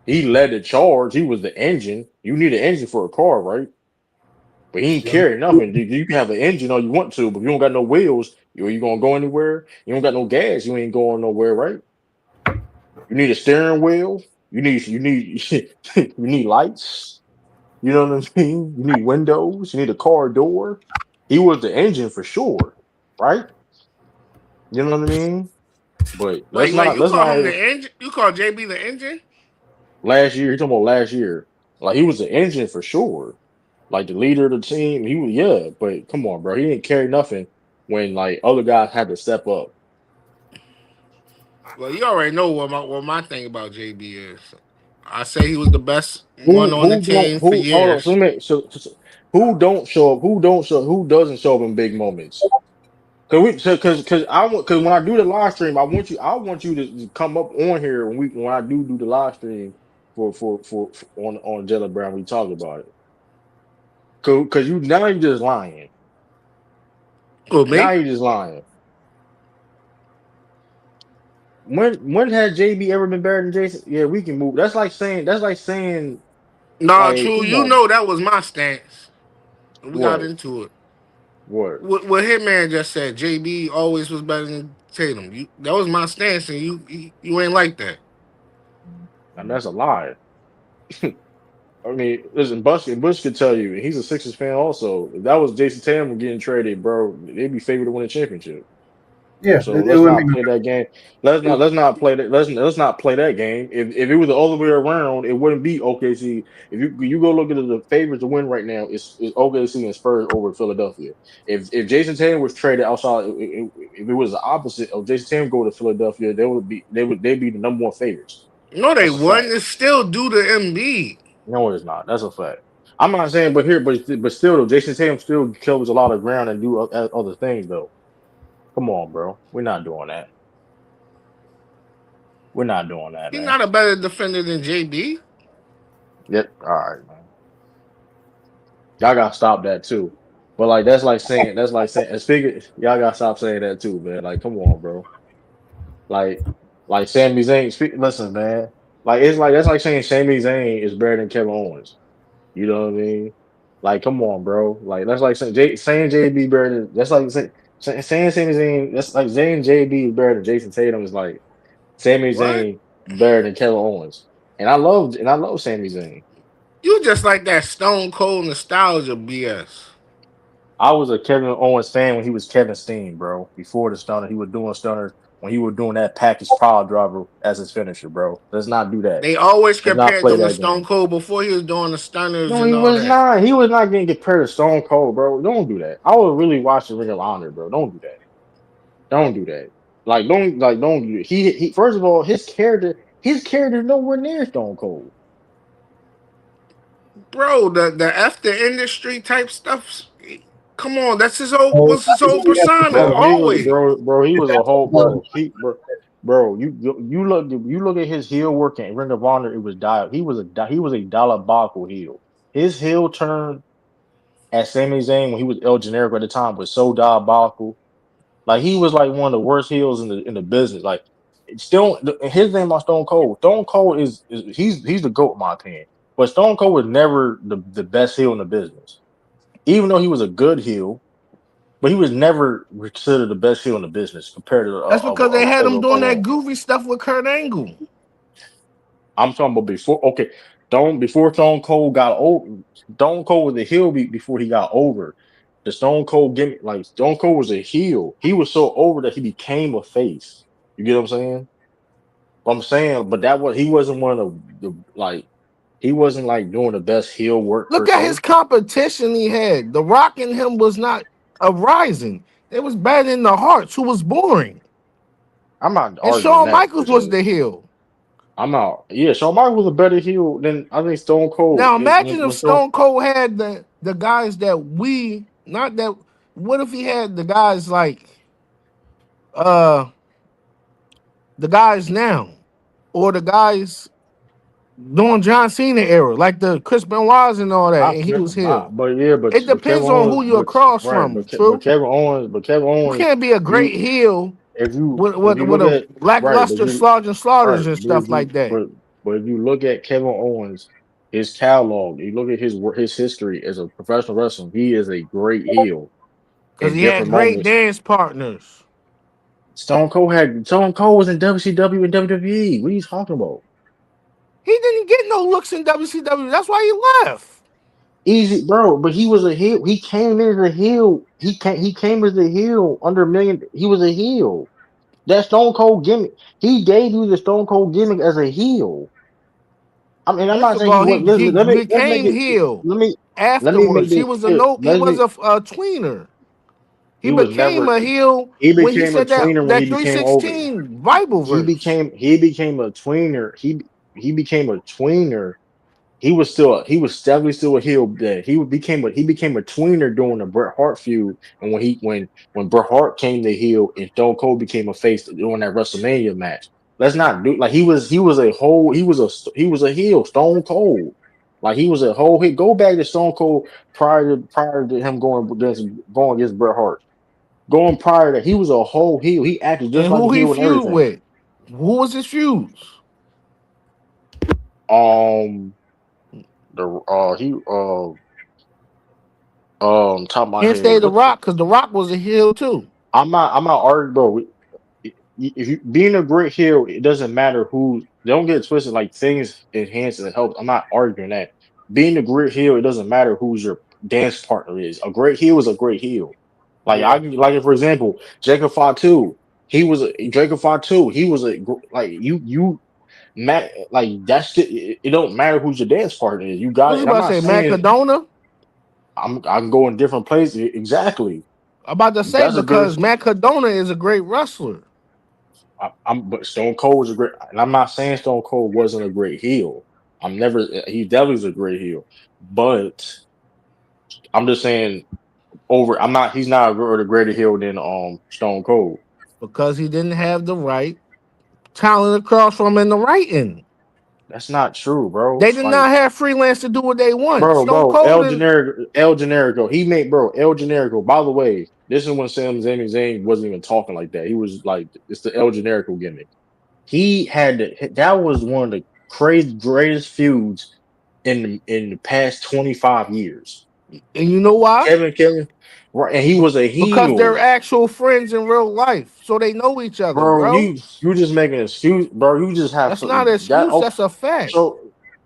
He led the charge. He was the engine. You need an engine for a car, right? But he ain't Yep. carrying nothing. You can have an engine all you want to, but if you don't got no wheels, you gonna go anywhere? You don't got no gas, you ain't going nowhere, right? You need a steering wheel. You need you need lights. You know what I mean? You need windows. You need a car door. He was the engine for sure, right? You know what I mean? But Wait, you let's call not him the engine? You call JB the engine? last year. He talking about last year. Like he was the engine for sure. Like the leader of the team. He was yeah, but come on, bro. He didn't carry nothing when like other guys had to step up. Well, you already know what my thing about JB is. I say he was the best one on the Who don't team for who hold on, years. who doesn't show up in big moments? Cause when I do the live stream, I want you to come up on here when I do the live stream for on Jella Brown. We talk about it. Cause you now you just lying. Who, Now me? you just lying. When has JB ever been better than Jason? Yeah, we can move. That's like saying Nah, like true. come You on, know that was my stance. We got what into it. what? What Hitman just said. JB always was better than Tatum. That was my stance, and you ain't like that. And that's a lie. I mean, listen, Bush could tell you he's a Sixers fan also. If that was Jason Tatum getting traded, bro, they'd be favored to win a championship. Yeah, So it let's wouldn't not be. play that game. Let's not play that. Let's not play that game. If it was the other way around, it wouldn't be OKC. If you go look at the favorites to win right now, it's OKC and Spurs over Philadelphia. If Jason Tatum was traded outside, if it was the opposite of Jason Tatum go to Philadelphia, they'd be the number one favorites. No, they That's a fact. wouldn't. It's still due to Embiid. No, it's not. That's a fact. I'm not saying, but still, though, Jason Tatum still covers a lot of ground and do other things though. Come on, bro. We're not doing that. We're not doing that, He's man. not a better defender than JB. Yep. All right, man. Y'all gotta stop that too. But like that's like saying and speaking, y'all gotta stop saying that too, man. Like, come on, bro. Like like Sami Zayn. Listen, man. Like it's like that's like saying Sami Zayn is better than Kevin Owens. You know what I mean? Like, come on, bro. Like that's like saying JB better than that's like saying Sami Zayn. That's like saying JB is better than Jason Tatum is like Sami What? Zayn better than Kevin Owens. And I love Sami Zayn. You just like that Stone Cold nostalgia BS. I was a Kevin Owens fan when he was Kevin Steen, bro. Before the stunner, he was doing stunners when he was doing that package power driver as his finisher, bro. Let's not do that. They always Let's not compared play him to that Stone game. Cold before he was doing the stunners No, and he all was that. not. He was not getting compared to Stone Cold, bro. Don't do that. I would really watch the Ring of Honor, bro. Don't do that. Don't do that. Don't do it. He first of all, his character is nowhere near Stone Cold. Bro, the after industry type stuff. Come on, that's his whole Oh, what's his I whole think that's the persona blood. Bro, he was always. bro. He was a whole Blood. bro. You look at his heel work in Ring of Honor. It was dial. He was a diabolical heel. His heel turn at Sami Zayn when he was El Generico at the time was so diabolical. Like he was like one of the worst heels in the business. Like still his name on Stone Cold. Stone Cold is he's the GOAT in my opinion. But Stone Cold was never the best heel in the business. Even though he was a good heel, but he was never considered the best heel in the business compared to That's because they had him Kevin doing that Owens. goofy stuff with Kurt Angle. I'm talking about before. Okay, don't before Stone Cold got over. Stone Cold was a heel before he got over. The Stone Cold gimmick, like Stone Cold was a heel. He was so over that he became a face. You get what I'm saying? I'm saying, but he wasn't one of he wasn't like doing the best heel work per Look at his se. competition he had. The Rock and him was not a rising. It was better than the Hearts, who was boring. I'm not And arguing Shawn that per Michaels was se. the heel. I'm not. Yeah, Shawn Michaels was a better heel than I think Stone Cold. Now imagine if When Stone, Stone Cold had the guys that we not that. What if he had the guys like uh the guys now, or the guys during John Cena era, like the Chris Benoit's and all that, and he was heel. but yeah, It but Kevin depends on who Owens, you're across right, from. True, But Kevin you Owens, can't be a great you heel if you with if you with look a at right, lackluster Sergeant right, Slaughters and stuff like that. but if you look at Kevin Owens, his catalog, you look at his history as a professional wrestler, he is a great heel Because in he had different great moments. dance partners. Stone Cold was in WCW and WWE. What are you talking about? He didn't get no looks in WCW. That's why he left. Easy, bro. But he was a heel. He came in as a heel. He came as a heel under a million. He was a heel. That Stone Cold gimmick. He debuted the Stone Cold gimmick as a heel. I mean, I'm First not of saying he all, was. he Let's make became it. heel Let me let me make afterwards. He this was a clear. no. He was a tweener. He He was became never. a heel He when he became a said that tweener when he that became over. 316 Bible verse. He became a tweener. He became a tweener. He was definitely still a heel. That he became a tweener during the Bret Hart feud, and when Bret Hart came to heel and Stone Cold became a face during that WrestleMania match. Let's not do like he was a heel Stone Cold. Like he was a whole hit. Go back to Stone Cold prior to him going against Bret Hart. Going prior to he was a whole heel. He acted just And like a who he heel and feud everything. with? Who was his feuds? Um the he top of my Can't head. say The What Rock because The Rock was a heel too. I'm not arguing, bro. If you being a great heel, it doesn't matter who. don't get it twisted. Like things enhance and help. I'm not arguing that. Being a great heel, it doesn't matter who's your dance partner is. A great heel is a great heel. Like Yeah. for example, Jacob Fatu. He was a Jacob Fatu. He was like like that's it don't matter who's your dance partner is. You got What it. you And I'm about to not say, saying Macadona? I can go in different places. Exactly. I'm about to say That's a good. because Macadona is a great wrestler. I'm but Stone Cold was a great, and I'm not saying Stone Cold wasn't a great heel. I'm never. He definitely is a great heel, but I'm just saying over. I'm not. He's not a greater heel than Stone Cold. Because he didn't have the right talent across from him in the writing. That's not true, bro. They did Like, not have freelance to do what they want. Stone bro, Cold and El Generico. He made El Generico. By the way, this is when Sami Zayn wasn't even talking like that. He was like, it's the El Generico gimmick. He had that was one of the crazy greatest feuds in the past 25 years. you know why? Kevin, right? And he was a Because they're heel, actual friends in real life, so they know each other, bro. bro. You just making an excuse, bro. You just have That's not an that. excuse. Oh, That's a fact. so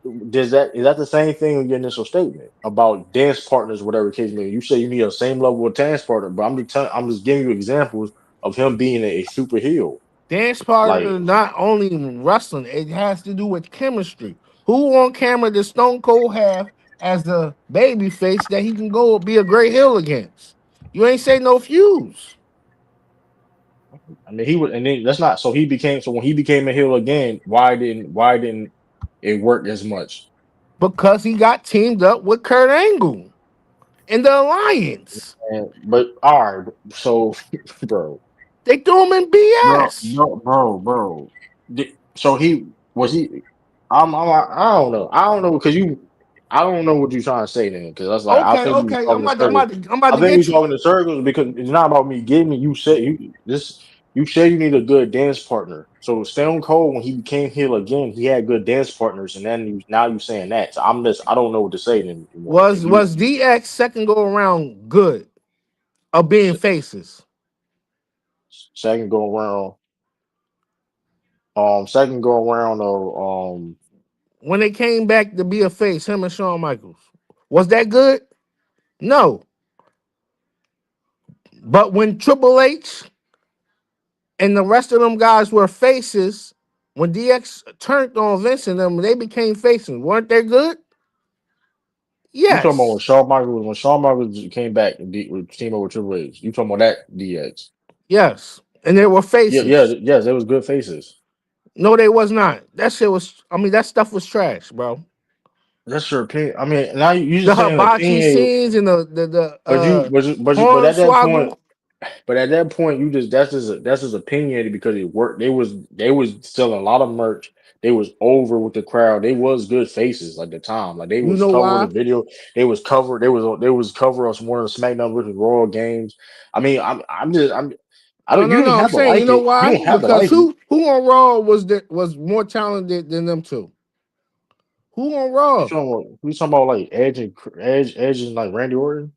is that the same thing in your initial statement about dance partners, whatever the case may be? You say you need a same level of dance partner, but I'm just giving you examples of him being a super heel. Dance partner Like, is not only wrestling; it has to do with chemistry. Who on camera does Stone Cold have as the baby face that he can go be a great heel against? You ain't say no fuse I mean, he would, and then that's not. So he became. So when he became a heel again, why didn't it work as much? because he got teamed up with Kurt Angle in the alliance. And but all right, so bro, They threw him in BS. bro. So he was he. I don't know. I don't know because you. I don't know what you're trying to say then because that's like I Okay, think you okay. talking in circles. I'm about I to think get you're you. talking in circles because it's not about me getting me. You said you this. You said you need a good dance partner. So Stone Cold, when he became heel again, he had good dance partners, and then now you saying that. So I don't know what to say anymore. Like Was DX second go around good of being faces? second go around. Second go around of When they came back to be a face, him and Shawn Michaels. Was that good? No. But when Triple H and the rest of them guys were faces, when DX turned on Vince and them, they became faces. Weren't they good? you talking about Yes. When Shawn Michaels came back and with team over Triple H. You talking about that DX? Yes. And they were faces. Yes. They was good faces. No, they was not. That shit was, I mean, that stuff was trash, bro. That's your opinion. I mean, now you The just saying hibachi opinion, scenes and the but horn at that point, swoggle. you just that's just opinionated because it worked. They was selling a lot of merch. They was over with the crowd. They was good faces like the time. Like they You was know covered why? the video. They was covered. They was cover us one of the SmackDown versus Royal games. I mean, I No, don't. You no, don't no. I'm have to saying, you like know it. You why? don't have to Because like it. who on Raw was more talented than them two? Who on Raw? You talking about like Edge and like Randy Orton?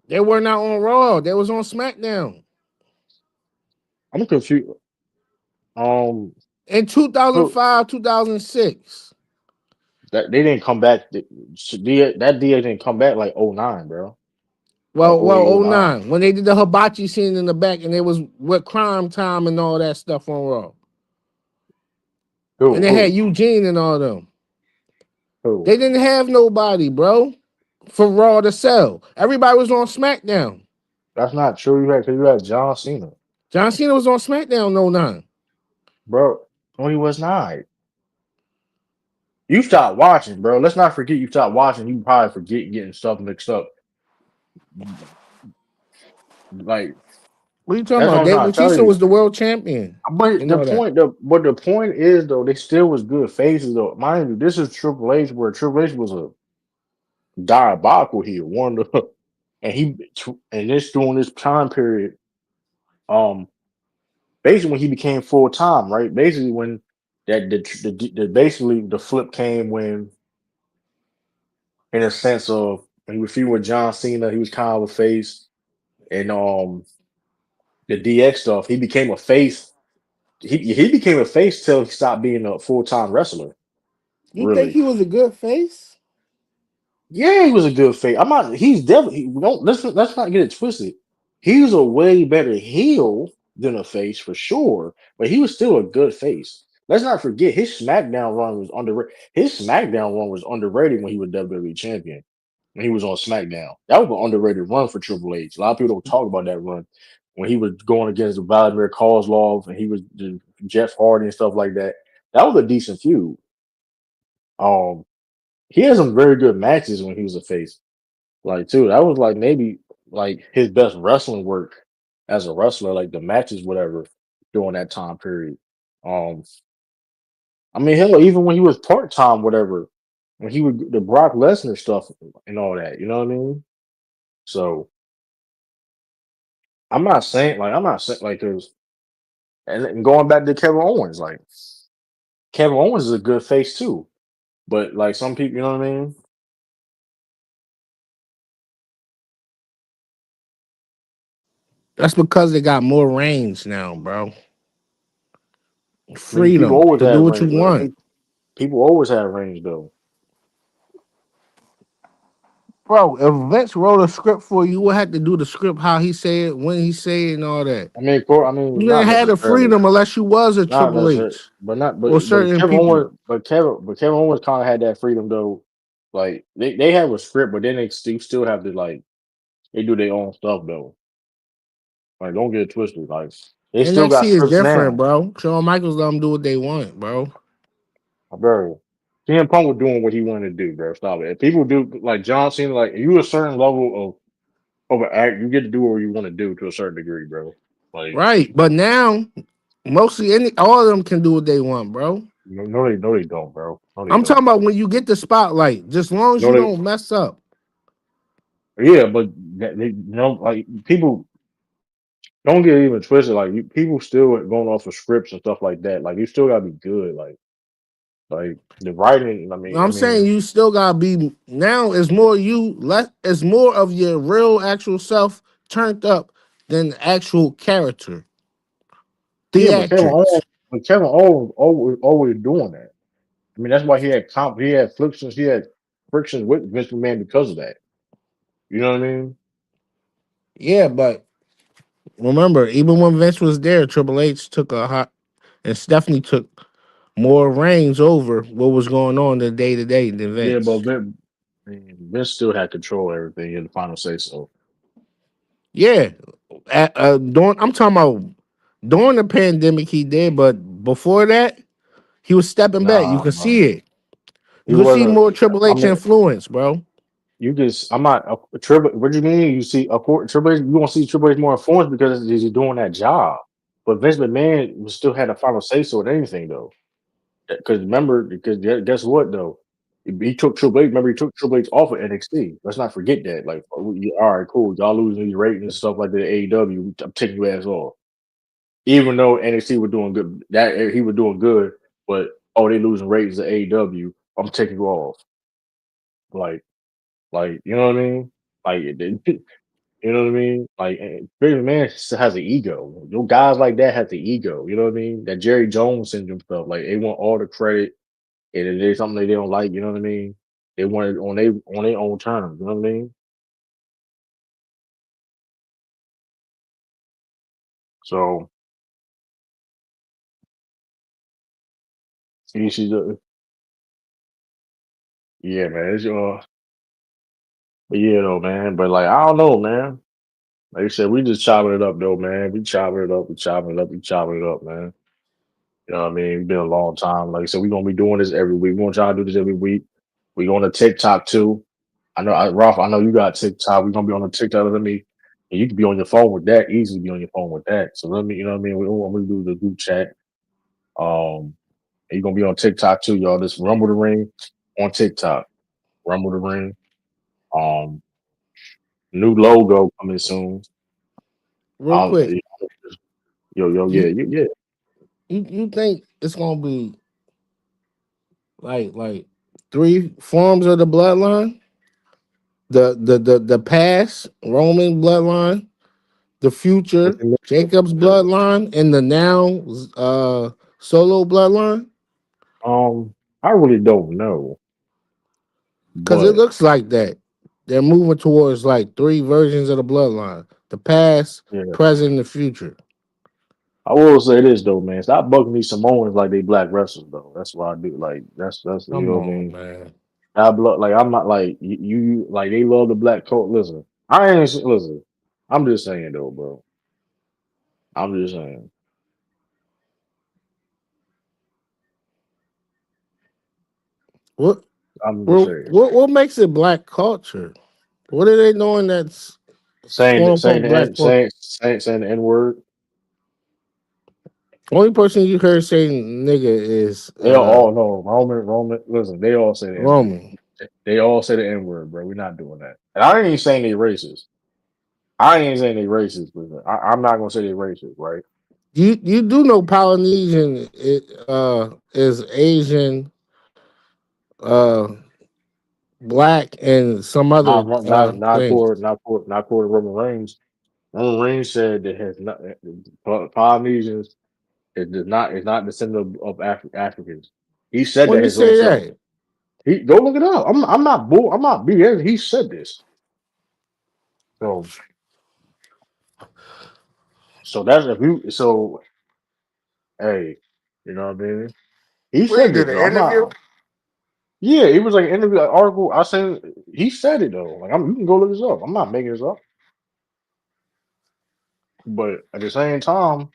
They were not on Raw. They was on SmackDown I'm confused. Um, in who 2005, 2006. that they didn't come back. That DA didn't come back like '09, bro. Like Well, '08, oh '09. nine when they did the hibachi scene in the back, and it was with Crime Time and all that stuff on Raw, and Who they had who Eugene and all them. who? They didn't have nobody, bro, for Raw to sell. Everybody was on SmackDown. That's not true. You had John Cena, John Cena was on SmackDown in '09. bro. No, he was not. You stopped watching, bro. Let's not forget you stopped watching. You probably forget getting stuff mixed up. Like What are you talking that's what about? I'm Dave trying to tell Bautista you. was the world champion But and all that. the point is though, they still was good faces though. Mind you, this is Triple H where Triple H was a diabolical heel. One of the and this during this time period, um, basically when he became full time, right? Basically when basically the flip came when, in a sense of when he was feuding with John Cena, he was kind of a face, and the DX stuff, he became a face he became a face till he stopped being a full-time wrestler. You think Really. he was a good face? Yeah, he was a good face. I'm not. He's definitely. Don't let's not get it twisted. He was a way better heel than a face for sure, but he was still a good face. Let's not forget his SmackDown run was underrated. His SmackDown run was underrated when he was WWE champion. When he was on SmackDown, that was an underrated run for Triple H. A lot of people don't talk about that run when he was going against Vladimir Kozlov and he was Jeff Hardy and stuff like that. That was a decent feud. Um, he had some very good matches when he was a face. Like, too, that was like maybe like his best wrestling work as a wrestler, like the matches, whatever, during that time period. Um, I mean, hell, even when he was part time, whatever, when he would the Brock Lesnar stuff and all that, you know what I mean? So I'm not saying like there's and going back to Kevin Owens, like Kevin Owens is a good face too, but like some people, you know what I mean? That's because they got more range now, bro. I mean, people Freedom always to do have what you range. I want. mean, people always have range though. Bro, if Vince wrote a script for you, you would have to do the script how he say it, when he say it, and all that. I mean, You not didn't have the necessarily. freedom unless you was a Not Triple necessarily, H but not or but certain people. Kevin Owens kind of had that freedom though. Like they have a script, but then they still have to like they do their own stuff though. Like don't get it twisted. Like they still got NXT is scripts different, now. bro. Shawn Michaels let them do what they want, bro. Bro, CM Punk was doing what he wanted to do, bro. Stop it. If people do like John Cena, like you a certain level of an act, you get to do what you want to do to a certain degree, bro. Like Right. But now, mostly all of them can do what they want, bro. no, they don't, bro. No, they I'm don't. talking about when you get the spotlight, just as long as No, you they don't mess up. yeah, but they like people don't get even twisted. Like people still going off of scripts and stuff like that. Like you still gotta be good. Like the writing. I'm saying you still gotta be now it's more you less it's more of your real actual self turned up than the actual character. yeah, Theatrics. But Kevin Owens always doing that. I mean that's why he had frictions with Vince McMahon because of that. You know what I mean? Yeah, but remember, even when Vince was there, Triple H took a hot and Stephanie took more reigns over what was going on the day to day than Yeah, but Vince. Vince still had control of everything in the final say so. Yeah, I'm talking about during the pandemic he did, but before that he was stepping back. You Nah, could see bro. it. He You could see wasn't. more Triple I H mean, influence, bro. you just. I'm not a Triple. What do you mean? You see Triple H? You won't see Triple H more influence because he's doing that job. But Vince McMahon still had a final say so with anything though. Because remember, guess what though? He took Triple H. Remember, he took Triple H off of NXT. Let's not forget that. Like, all right, cool. Y'all losing these ratings and stuff like that. AEW, I'm taking your ass off. Even though NXT were doing good, that he was doing good, but oh, they losing ratings to AEW. I'm taking you off. Like, you know what I mean? Like, you know what I mean? Like, Vince McMahon has an ego. You know, guys like that have the ego. You know what I mean? That Jerry Jones syndrome stuff. Like, they want all the credit. And if there's something that they don't like, you know what I mean? They want it on their own terms. You know what I mean? So you should, yeah, man. But yeah, though, man. But like, I don't know, man. Like I said, we just chopping it up, though, man. We chopping it up, we chopping it up, we chopping it up, man. You know what I mean? It's been a long time. Like I said, we're gonna be doing this every week. We're gonna try to do this every week. We going to TikTok too. Ralph, I know you got TikTok. We're gonna be on the TikTok. Let me, and you can be on your phone with that. Easily be on your phone with that. So let me, you know what I mean? We do the group chat. And you're gonna be on TikTok too, y'all. This Rumble the Ring on TikTok. Rumble the Ring. Um, New logo coming soon. Real quick, Yeah, you yeah. you think it's gonna be like three forms of the bloodline? The past Roman bloodline, the future, It's Jacob's bloodline, and the now solo bloodline? I really don't know, Because it but looks like that. They're moving towards like three versions of the bloodline: the past, yeah, present, and the future. I will say this though, man. Stop bugging these Samoans like they black wrestlers though. That's what I do. Like that's you Come know what I on, mean. man. I blood like I'm not like you like they love the black coat. Listen, I ain't listen. I'm just saying though, bro. I'm just saying. What I'm just saying. what makes it black culture? What are they doing that's quote Saying unquote the black N culture? saying the N word. Only person you heard saying nigga is They all know Roman. Listen, they all say the N word. Roman. They all say the N word, bro. We're not doing that. And I ain't saying they racist. I ain't saying they racist. Listen, I'm not gonna say they racist, right? You do know Polynesian is Asian, uh, black, and some other things. Not for Roman Reigns. Roman Reigns said that has not Polynesians is not descendant of Africans. He said When that you his own say self. that, He go look it up. I'm not BS. He said this. So that's if you so hey, you know what I mean? He we said this did though. an I'm interview. not. Yeah, it was like an interview, like article. I said he said it though. Like you can go look this up. I'm not making this up. But at the same time,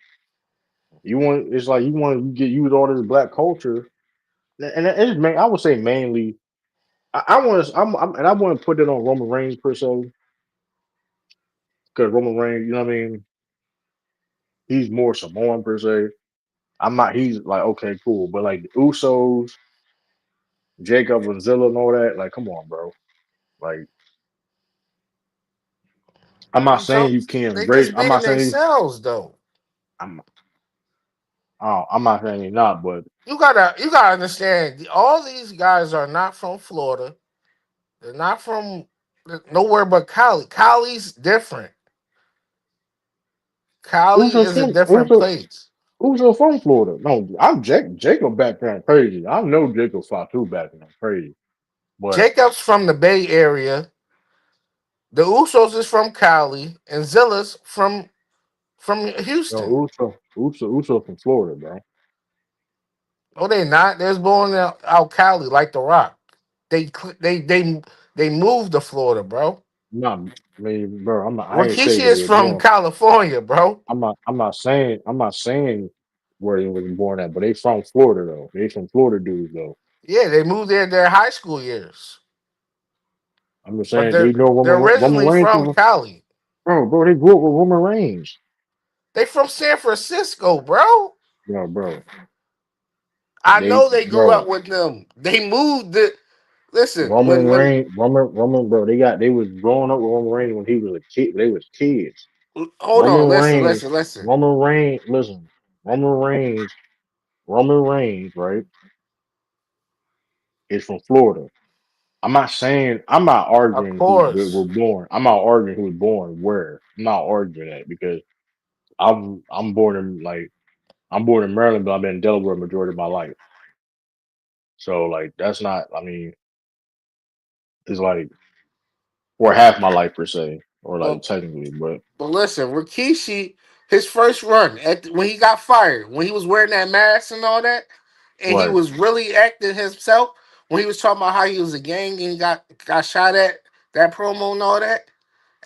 you want it's like you want to get use all this black culture, and it's main. I would say mainly. I want to. And I want to put it on Roman Reigns per se because Roman Reigns, you know what I mean. He's more Samoan per se. I'm not. He's like okay, cool, but like the Usos, Jacob and Zilla and all that. Like, come on, bro. Like, I'm not You saying don't. you can't They embrace. just I'm being not saying themselves though. I'm. I'm not saying you're not, but You gotta understand. All these guys are not from Florida. They're not from nowhere but Cali. Cali's different. Cali Uso is a from different place. Uso from Florida. No, I'm Jacob background crazy. I know Jacob Fatu background crazy, but Jacob's from the Bay Area. The Usos is from Cali, and Zilla's from no Houston. Uso from Florida, bro. Oh, they not. They're born out Cali like The Rock. They moved to Florida, bro. Not, I mean, bro. I'm not. I ain't say Rikishi where they is were from born. California, bro. I'm not saying. I'm not saying where they was born at, but they from Florida though. They from Florida dudes though. Yeah, they moved there their high school years, I'm just but saying they know they're Roman originally Reigns from from Cali. bro. They grew up with Roman Reigns. They from San Francisco, bro. Bro. I They know they grew up bro. with them. They moved. Listen, when Roman, bro, they was growing up with Roman Reigns when he was a kid. They was kids. hold Roman on, listen, Reigns, listen, listen. Listen, Roman Reigns, Roman Reigns, right, is from Florida. I'm not Of arguing who course. were born. I'm not arguing who was born where. I'm not arguing that because I'm born in like I'm born in Maryland, but I've been in Delaware majority of my life. So like that's not. I mean, it's like or half my life per se, or like But technically, but but listen, Rikishi, his first run when he got fired, when he was wearing that mask and all that, and he right, was really acting himself when he was talking about how he was a gang and he got shot at that promo and all that.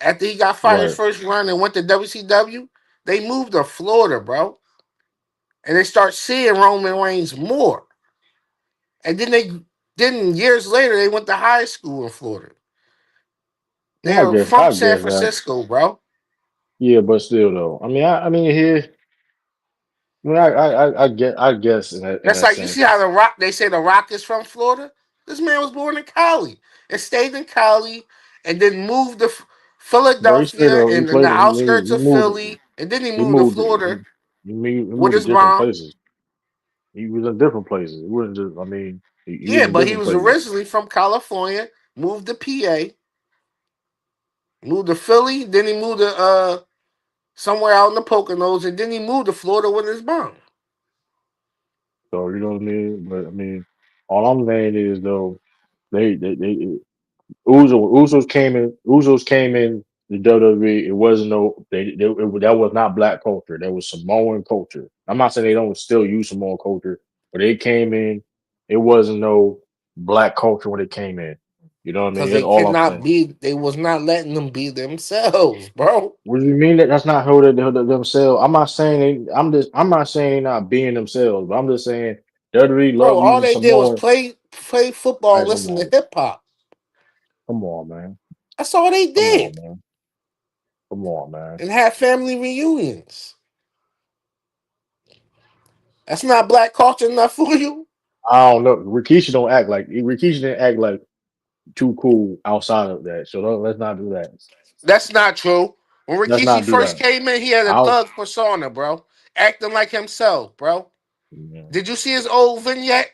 After he got fired his right. first run and went to WCW, they moved to Florida, bro. And they start seeing Roman Reigns more. And then years later they went to high school in Florida. Yeah, They're I from San guess that. Francisco, bro. Yeah, but still though. I mean here. I mean, I guess in That's that like you see how sense. the Rock. They say the Rock is from Florida. This man was born in Cali and stayed in Cali, and then moved to Bro, he stayed. Philadelphia He and in played. the outskirts of Philly, and then he He moved to moved. Florida He with moved to his different mom. places. He was in different places. He wasn't just. I mean, he was Yeah, in but he different was places. originally from California, moved to PA, moved to Philly, then he moved to somewhere out in the Poconos, and then he moved to Florida with his mom. So you know what I mean. But I mean, all I'm saying is though, they Usos came in the WWE. It wasn't no that was not black culture. That was Samoan culture. I'm not saying they don't still use Samoan culture, but they came in. It wasn't no black culture when it came in. You know what I mean? Because That's they all I'm cannot saying. be, they was not letting them be themselves, bro. What do you mean that that's not who they themselves? I'm not saying I'm not saying they not being themselves, but I'm just saying WWE Bro, love all using they did was Samoan. play football and Hey, listen to hip hop. come on, man, That's all they come on, did. man, come on, man. And have family reunions. That's not black culture enough for you? I don't know. Rikishi didn't act like too cool outside of that. So let's not do that. That's not true. When Let's Rikishi not do first that. came in, he had a I thug persona, bro. Acting like himself, bro. man, Did you see his old vignette?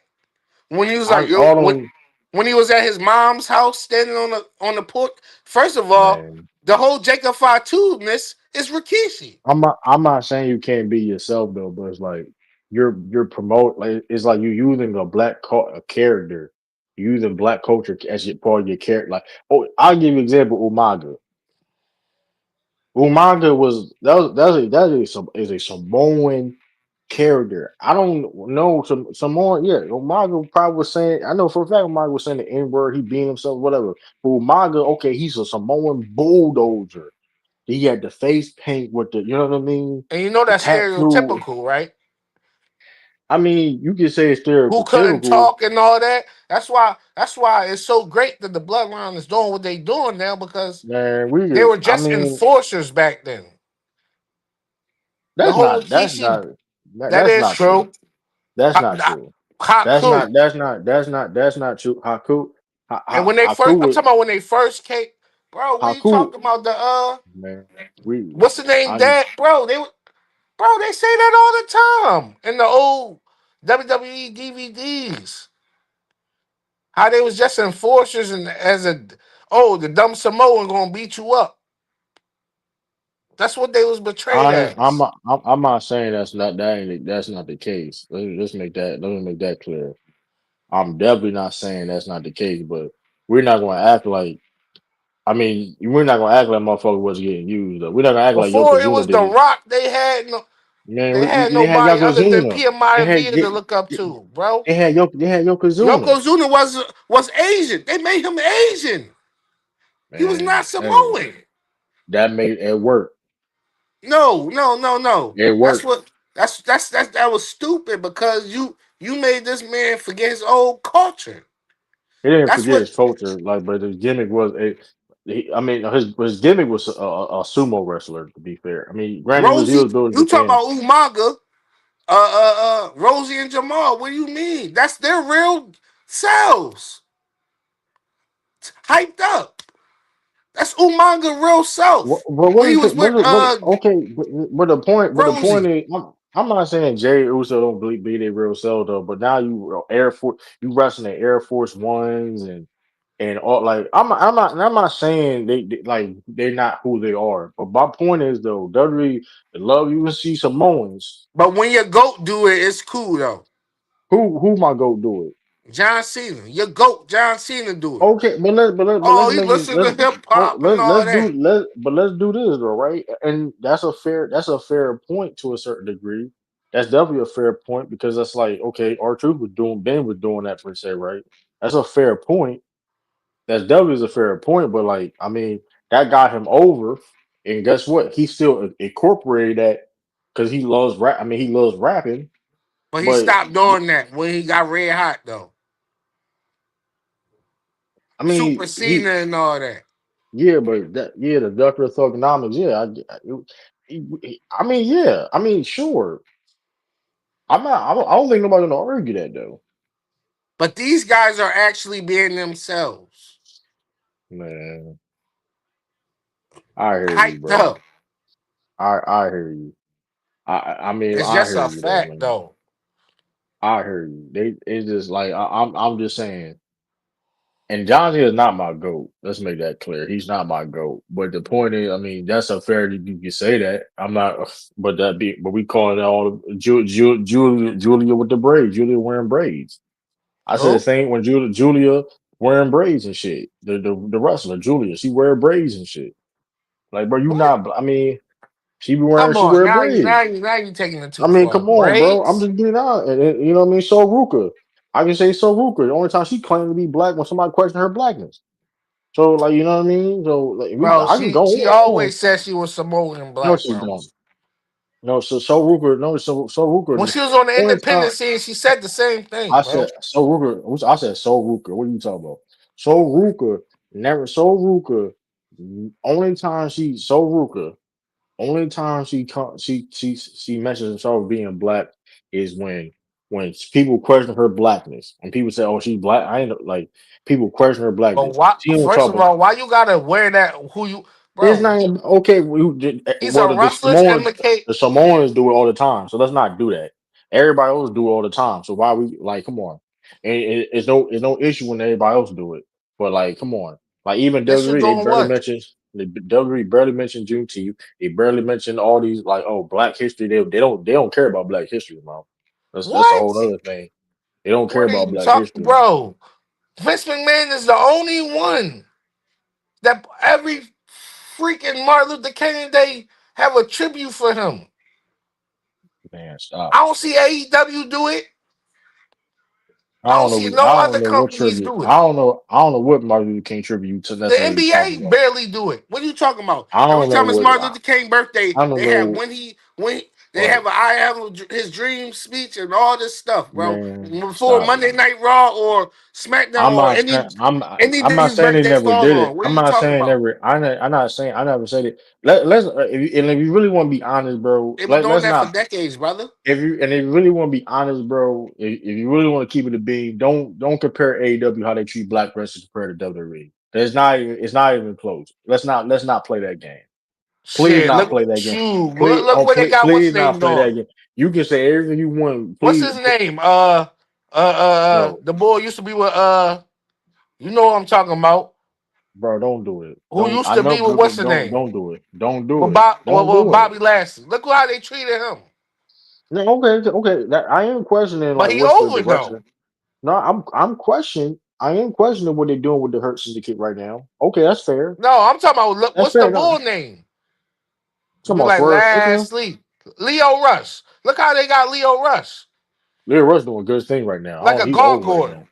When he was I like, yo, all them when he was at his mom's house standing on the porch. First of all, man. the whole Jacob Fatu-ness is Rikishi. I'm not saying you can't be yourself though, but it's like you're promote like it's like you're using a character, you're using black culture as your part of your character. Like, oh, I'll give you an example. Umaga. Umaga was that is a Samoan character. I don't know some Samoan. Yeah, Umaga probably was saying. I know for a fact Umaga was saying the N word. He being himself, whatever. But Umaga, okay, he's a Samoan bulldozer. He had the face paint with the, you know what I mean, And you know the that's tattoo. stereotypical, right? I mean, you can say it's Who couldn't stereotypical, talk and all that. That's why it's so great that the bloodline is doing what they doing now because man. they were I just mean, enforcers back then. The that's whole not, that's Rikishi, not, that, that that's is not true. true. That's Ha- not ha- true. Haku. That's not true. And when they first, I'm Haku, talking about when they first came, bro. What are you Haku, talking about? man. We, What's the name? I, That bro, bro, they say that all the time in the old WWE DVDs. How they was just enforcers and as a the dumb Samoan gonna beat you up. That's what they was betrayed I, I'm, as. not- I'm not saying that's not the case. Let me make that clear. I'm definitely not saying that's not the case, but we're not going to act like. I mean, we're not gonna act like motherfucker was getting used. Though. We're not gonna act like Before it Yokozuna was The did. Rock, Man, they had they had nobody other than Yokozuna. Pia They had Maravilla to they, look up to, bro. they had Yokozuna. Yokozuna was Asian. They made him Asian. He was Man, not hey, Samoan. that made it work. No, no, no, no. It That's worked. what that was stupid because you made this man forget his old culture. He didn't That's forget what his culture, like, but his gimmick was a. I mean, his gimmick was a sumo wrestler. To be fair, I mean, granted, he Rosie. was built in You talk Japan. about Umaga, Rosie and Jamal. What do you mean? That's their real selves, hyped up. That's Umaga real self What when he is the was with okay? But the point Rosie. is, I'm not saying Jey Uso don't be their real self though. But now Air Force, you wrestling the Air Force Ones and all like I'm not saying like they're not who they are. But my point is though, WWE they love you and see Samoans. But when your goat do it, it's cool though. Who my go do it? John Cena, your goat, John Cena do it. Okay, Oh, let's he make it listen to hip oh, hop and all that. let's do this though, right? And that's a fair point to a certain degree. That's definitely a fair point because that's like okay, R Truth was doing Ben was doing that per se, right? That's a fair point. That's definitely is a fair point, but like I mean that got him over, and guess what? He still incorporated that because he loves rap. I mean he loves rapping, But he but stopped doing that when he got red hot though. I Super mean Cena and all that. yeah, but the Doctor of Thugonomics, yeah, I mean, yeah, I mean, sure. I'm not. I don't think nobody's gonna argue that though. But these guys are actually being themselves. Man, I hear you, Hyped bro. up. I hear you. I mean, It's I just hear a you though, fact man. though. I hear you. It's just like I'm just saying. And John Cena is not my goat. Let's make that clear. He's not my goat. But the point is, I mean, that's a fair. You can say that. I'm not. But we calling it all Julia with the braids. Julia wearing braids. I said the Who? same when Julia wearing braids and shit. The wrestler Julia, she wear braids and shit. Like, bro, you What? not. I mean, Come she on, wear braids. now you taking it I too mean, far. come on, bro. I'm Braids? just being honest. And you know what I mean? So Ruka. I can say so Ruka. The only time she claimed to be black when somebody questioned her blackness. So like you know what I mean? So like Bro, I can go she on. always said she was Samoan No, black, she bro. don't. No, so Ruger, no, so When Ruger. she was on the Only time independent scene, she said the same thing, I bro. said so Ruger, I said so Ruger. What are you talking about? So Ruger, never so Ruger. Only time she so Ruger. Only time she mentions herself being black is when people question her blackness. When people say, "Oh, she's black," I ain't like people question her But blackness. why? She don't First talk of about. all, why you gotta wear that? Who you, It's bro? not okay. He's a The wrestler to Samoans, indicate. do it all the time. So let's not do that. Everybody else do it all the time. So why we like? Come on, it's no issue when everybody else do it. But like, come on, like even Issue WWE, doing what? the WWE barely mentions Juneteenth. They barely mention all these like Black History. They don't care about Black History, man. That's a whole What? other thing. They don't care What are about you Black talking, History. bro? Vince McMahon is the only one that every freaking Martin Luther King Day have a tribute for him. Man, stop. I don't see AEW do it. I I don't don't see know. no I don't other know what companies tribute. do it. I don't know what Martin Luther King tribute to The necessarily talking NBA about. barely do it. What are you talking about? I Every don't know time it's what. Martin Luther King birthday, I don't they have know. they Right, have a I have his dream speech and all this stuff, bro. man. Before Stop. Monday Night Raw or SmackDown I'm or not saying any I'm day not his saying they birthday never falls did it. on. What are I'm you not talking saying about? never. I'm not saying I never said it. Let's if you really want to be honest, bro. They've been doing Let's that for not. decades, brother. If you really want to be honest, bro. If you really want to keep it a being, don't compare AEW how they treat black wrestlers compared to WWE. It's not even close. Let's not play that game. Please Shit, not look, play that game. shoot, look what they got. What's Please his not name play that on? game. You can say everything you want. What's Please, his name? yo, The boy used to be with you know what I'm talking about. bro, don't do it. Who Don't used I to know be with what's the name? don't do it. Don't do With it. Don't do it. Bobby Lashley. Look how they treated him. No, okay. That I am questioning But like he what's the over though. direction. No, I'm questioning. I am questioning what they're doing with the Hurt Syndicate right now. Okay, that's fair. No, I'm talking about look, That's what's the fair. No, bull name? come Be on, like Swerve. Okay, last sleep. Leo Rush. Look how they got Leo Rush. Lil Rush doing a good thing right now. Like a He's over right gargoyle. now.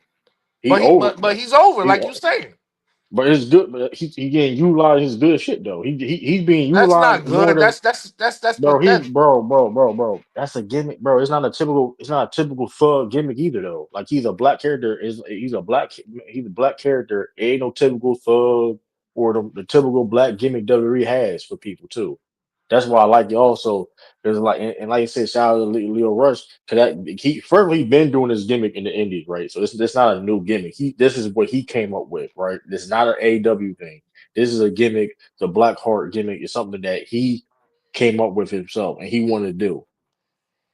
He over. But he's over, He like you saying. But it's good. But he getting utilized his good shit though. He's being That's utilized not more good. than That's bro. pathetic. Bro. That's a gimmick, bro. It's not a typical thug gimmick either though. Like he's a black character. He's a black character. It ain't no typical thug or the typical black gimmick WWE has for people too. That's why I like it also. Because like and like you said, shout out to Leo Rush. Cause he been doing this gimmick in the indies, right? So this not a new gimmick. This is what he came up with, right? This is not an AW thing. This is a gimmick. The Black Heart gimmick is something that he came up with himself and he wanted to do.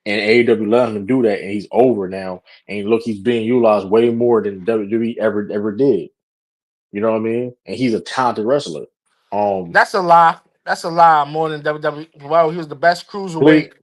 And AEW let him do that, and he's over now. And look, he's being utilized way more than WWE ever did. You know what I mean? And he's a talented wrestler. Um, That's a lie. That's a lie more than WWE. Well, he was the best please, cruiserweight.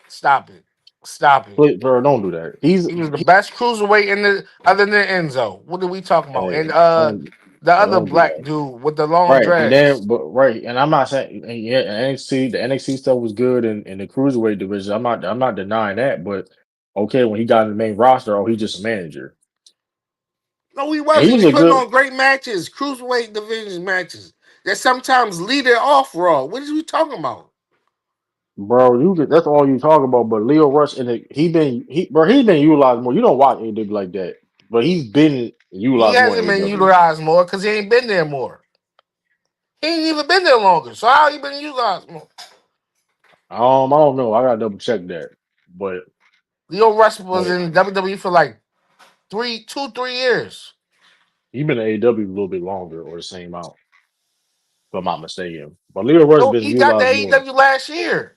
Stop it. Stop it. bro, don't do that. He was the best cruiserweight in the other than Enzo. What are we talking about? Hey, And don't, the other don't do black that. dude with the long Right, and dreads. then, but right, and I'm not saying, and yeah, the NXT stuff was good in the cruiserweight division. I'm not denying that, but okay, when he got in the main roster, oh, he's just a manager, No, he and he wasn't. was He a putting good on great matches, cruiserweight division matches that sometimes lead it off Raw. What are we talking about? bro. That's all you talk about. But Leo Rush and he's been utilized more. You don't watch AEW like that, but he's been He utilized more in hasn't been AEW. utilized more because he ain't been there more. He ain't even been there longer. So how he been utilized more? I don't know. I gotta double check that, but Leo Rush was like in WWE for like 3 years. he's been in AEW a little bit longer or the same amount, if I'm not mistaken. But Leo Rush No, been he got the utilized more. AEW last year.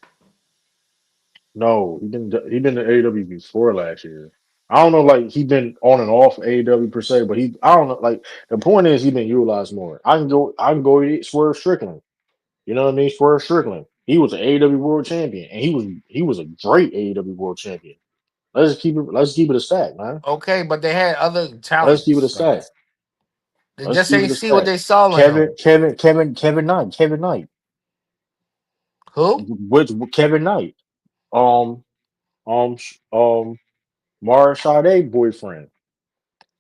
No, he been in AEW before last year. I don't know, like he been on and off AEW per se, but I don't know. Like the point is, he been utilized more. I can go eat Swerve Strickland. You know what I mean? Swerve Strickland. He was an AEW World Champion, and he was a great AEW World Champion. Let's keep it a stack, man. Okay, but they had other Let's keep it a talents. stack. They Let's just keep ain't it a see what stack. they saw in him. Kevin Knight, Who? which Kevin Knight, um, Mara Sade boyfriend,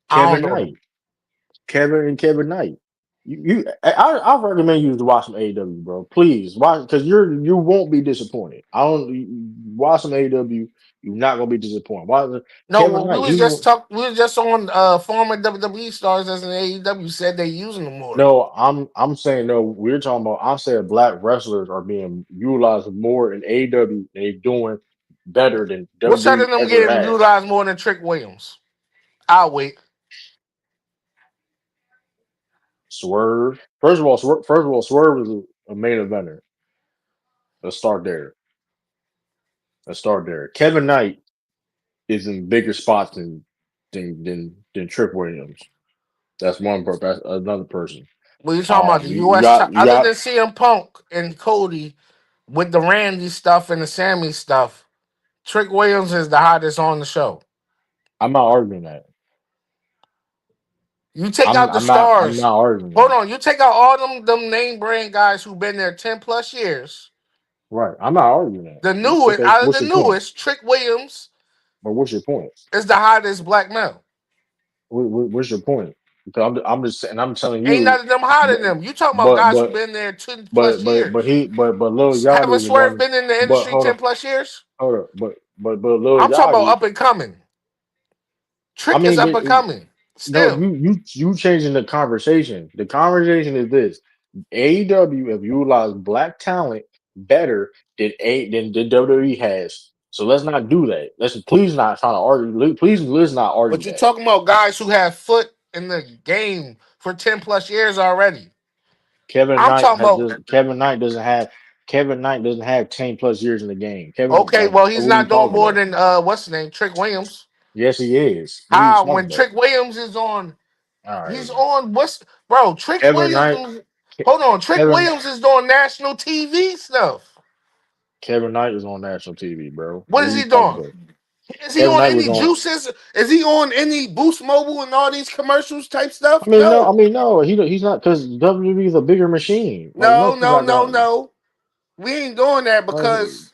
I don't Kevin know them. Knight, Kevin Knight. I recommend you to watch some AEW, bro. Please watch because you won't be disappointed. I don't watch some AEW. You're not gonna be disappointed. Watch No, Kevin well, we Knight. was just talk. We was just on former WWE stars as an AEW said they using them more. No, I'm saying no. We're talking about. I'm saying black wrestlers are being utilized more in AEW. And they're doing better than Which other WWE of them ever getting has. utilized more than Trick Williams? I'll wait. Swerve. First of all, Swerve is a main eventer. Let's start there. Let's start there. Kevin Knight is in bigger spots than Trick Williams. That's That's another person. What you talking about? The You U.S. got Other than CM Punk and Cody with the Randy stuff and the Sammy stuff, Trick Williams is the hottest on the show. I'm not arguing that. You take out the I'm stars. not arguing Hold that. on. You take out all them name brand guys who've been there 10 plus years. Right. I'm not arguing that. The newest, Okay. out of What's the your point? newest, Trick Williams But what's your point? is the hottest black male. What's your point? Because I'm just saying. I'm telling Ain't you. none of them hotter But than them. You talking about but guys who've but been there 10 plus years. but Lil Haven't Yachty is the Swerve one. been in the But industry 10 plus years? hold up. But Lil I'm talking about Yachty. up and coming. I Trick is mean, up and coming. no, Still. you changing the conversation. The conversation is this: AEW have utilized black talent better than WWE has. So let's not do that. Let's please not try to argue. Please let's not argue But you're that. talking about guys who have foot in the game for 10 plus years already. I'm talking about, Kevin Knight doesn't have 10 plus years in the game. Kevin, okay, like, well, he's what are you not doing talking more about? than what's his name? Trick Williams. Yes, he is. What are you How talking when about? Trick Williams is on, All right, he's on what's bro, Trick Kevin Knight. Williams. Hold on, Trick Kevin Williams is doing national TV stuff. Kevin Knight is on national TV, bro. What What are is you he talking doing? about? Is he Kevin on Knight was any on. juices? Is he on any Boost Mobile and all these commercials type stuff? I mean, no. I No. mean, no. He's not because WWE is a bigger machine. Like, no, No, he's no, not no, going. no. We ain't doing that Like, because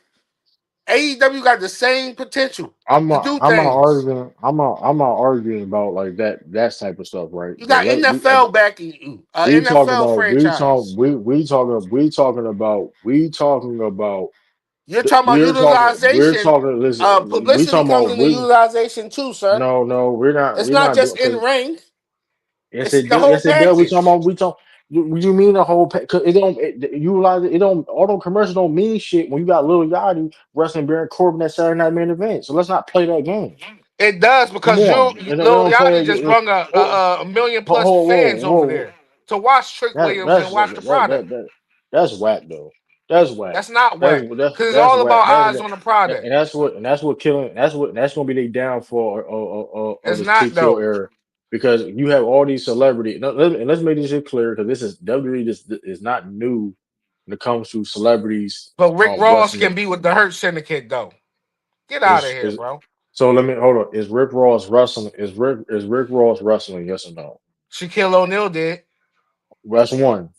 AEW got the same potential to do I'm not things. arguing. I'm not arguing about like that type of stuff, right? You But got NFL backing you, we talking NFL about franchise. we talking about You're talking about we're utilization. talking listen we Publicity talking comes about into we utilization too, sir. no It's we're not not doing just in because ring; yes it's it the do whole yes it does package. we talk you mean the whole cause it don't you realize it don't all those commercials don't mean shit when you got Lil Yachty wrestling Baron Corbin at Saturday Night Main Event, so let's not play that game. It does Come because on, they Lil don't play Yachty that just game. brung Oh, a million plus whoa, fans over whoa. there to watch Trick That Williams that's and watch the product. that's whack though. That's whack. That's not whack because it's That's all whack. about eyes on the product. And that's what killing. That's gonna be the downfall of It's this not TKO though. era because you have all these celebrities. And let's make this shit clear because this is WWE. This is not new when it comes to celebrities But Rick Ross can wrestling. be with the Hurt Syndicate though. Get out of here, Is bro. so let me hold on. Is Rick Ross wrestling? Is Rick Ross wrestling? Yes or no? Shaquille O'Neal did. That's one.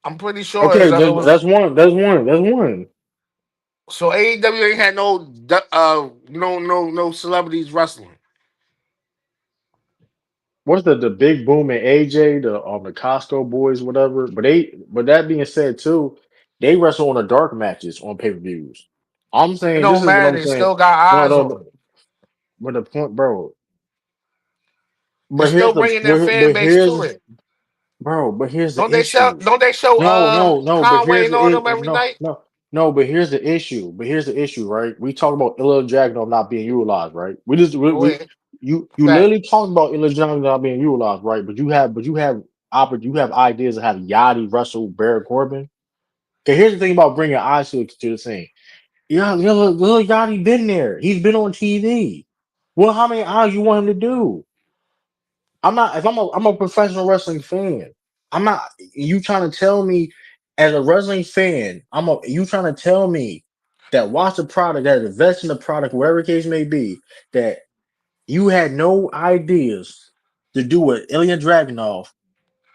I'm pretty sure Okay, it was. that's one. That's one. So AEW ain't had no celebrities wrestling. What's the big boom in AJ, the Costco boys, whatever. But that being said too, they wrestle on the dark matches on pay-per-views. I'm It saying this don't is what matter. I'm They saying. still got No, eyes on no, them. but the point, bro. They're But still bringing their fan base to it. but here's the Don't they sell? issue. Don't they show No, but Conway here's and all the them every night? no, but here's the issue. But here's the issue, right? We talk about Illa Dragunov not being utilized, right? Go ahead. You Fact. literally talk about Illa Dragunov not being utilized, right? You have ideas of how Yachty wrestle Baron Corbin. Okay, here's the thing about bringing eyes to the scene. Yeah, Lil Yachty been there. He's been on TV. Well, how many hours you want him to do? I'm not. If I'm a professional wrestling fan. I'm not. You trying to tell me as a wrestling fan? You trying to tell me that watch the product, that invest in the product, whatever the case may be, that you had no ideas to do with Ilya Dragunov,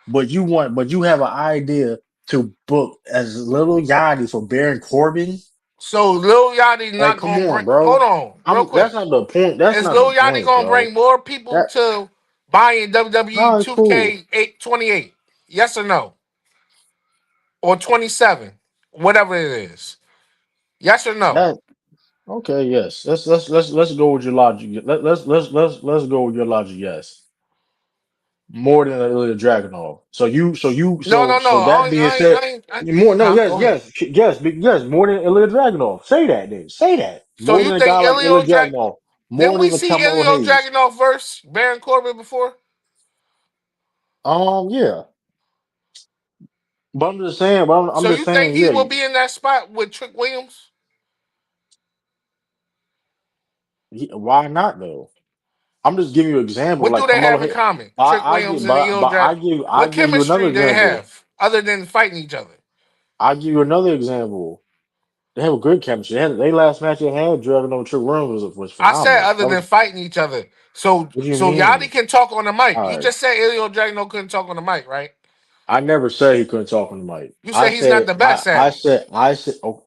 but you have an idea to book as Little Yachty for Baron Corbin. So Lil Yachty Like, not come gonna on, bring. Hold bro. on, real That's quick. not the point. That's Is not the Lil Yachty point, gonna bro. bring more people That to buying WWE all right, cool. 2K28? Yes or no? Or 27? Whatever it is. Yes or no? That okay, yes. Let's go with your logic. Let's go with your logic. Yes, more than Ilya Dragunov. No, no, no. So that being said, more no, yes, Go ahead. yes, more than Ilya Dragunov. Say that then. Say that So more you than a think guy like Ilya Ilya Drag? Dragunov. More Didn't than we the see Camaro Ilya Hayes. Dragunov versus Baron Corbin before? Yeah, but I'm just saying. I'm So just you think saying. he Yeah, will be in that spot with Trick Williams? why not though? I'm just giving you an example. What do Like they Carmelo have in Hayes. common? Trick Williams and Ilya Drag. I What give you another chemistry they example. have other than fighting each other? I give you another example. They have a good chemistry. They last match they had, Dragon over Trick Williams was I said phenomenal. other That than was fighting each other. So what do you so Yachty mean? can talk on the mic. All You right. just said Ilya Dragno couldn't talk on the mic, right? I never said he couldn't talk on the mic. You said he's not the best at it. I said oh,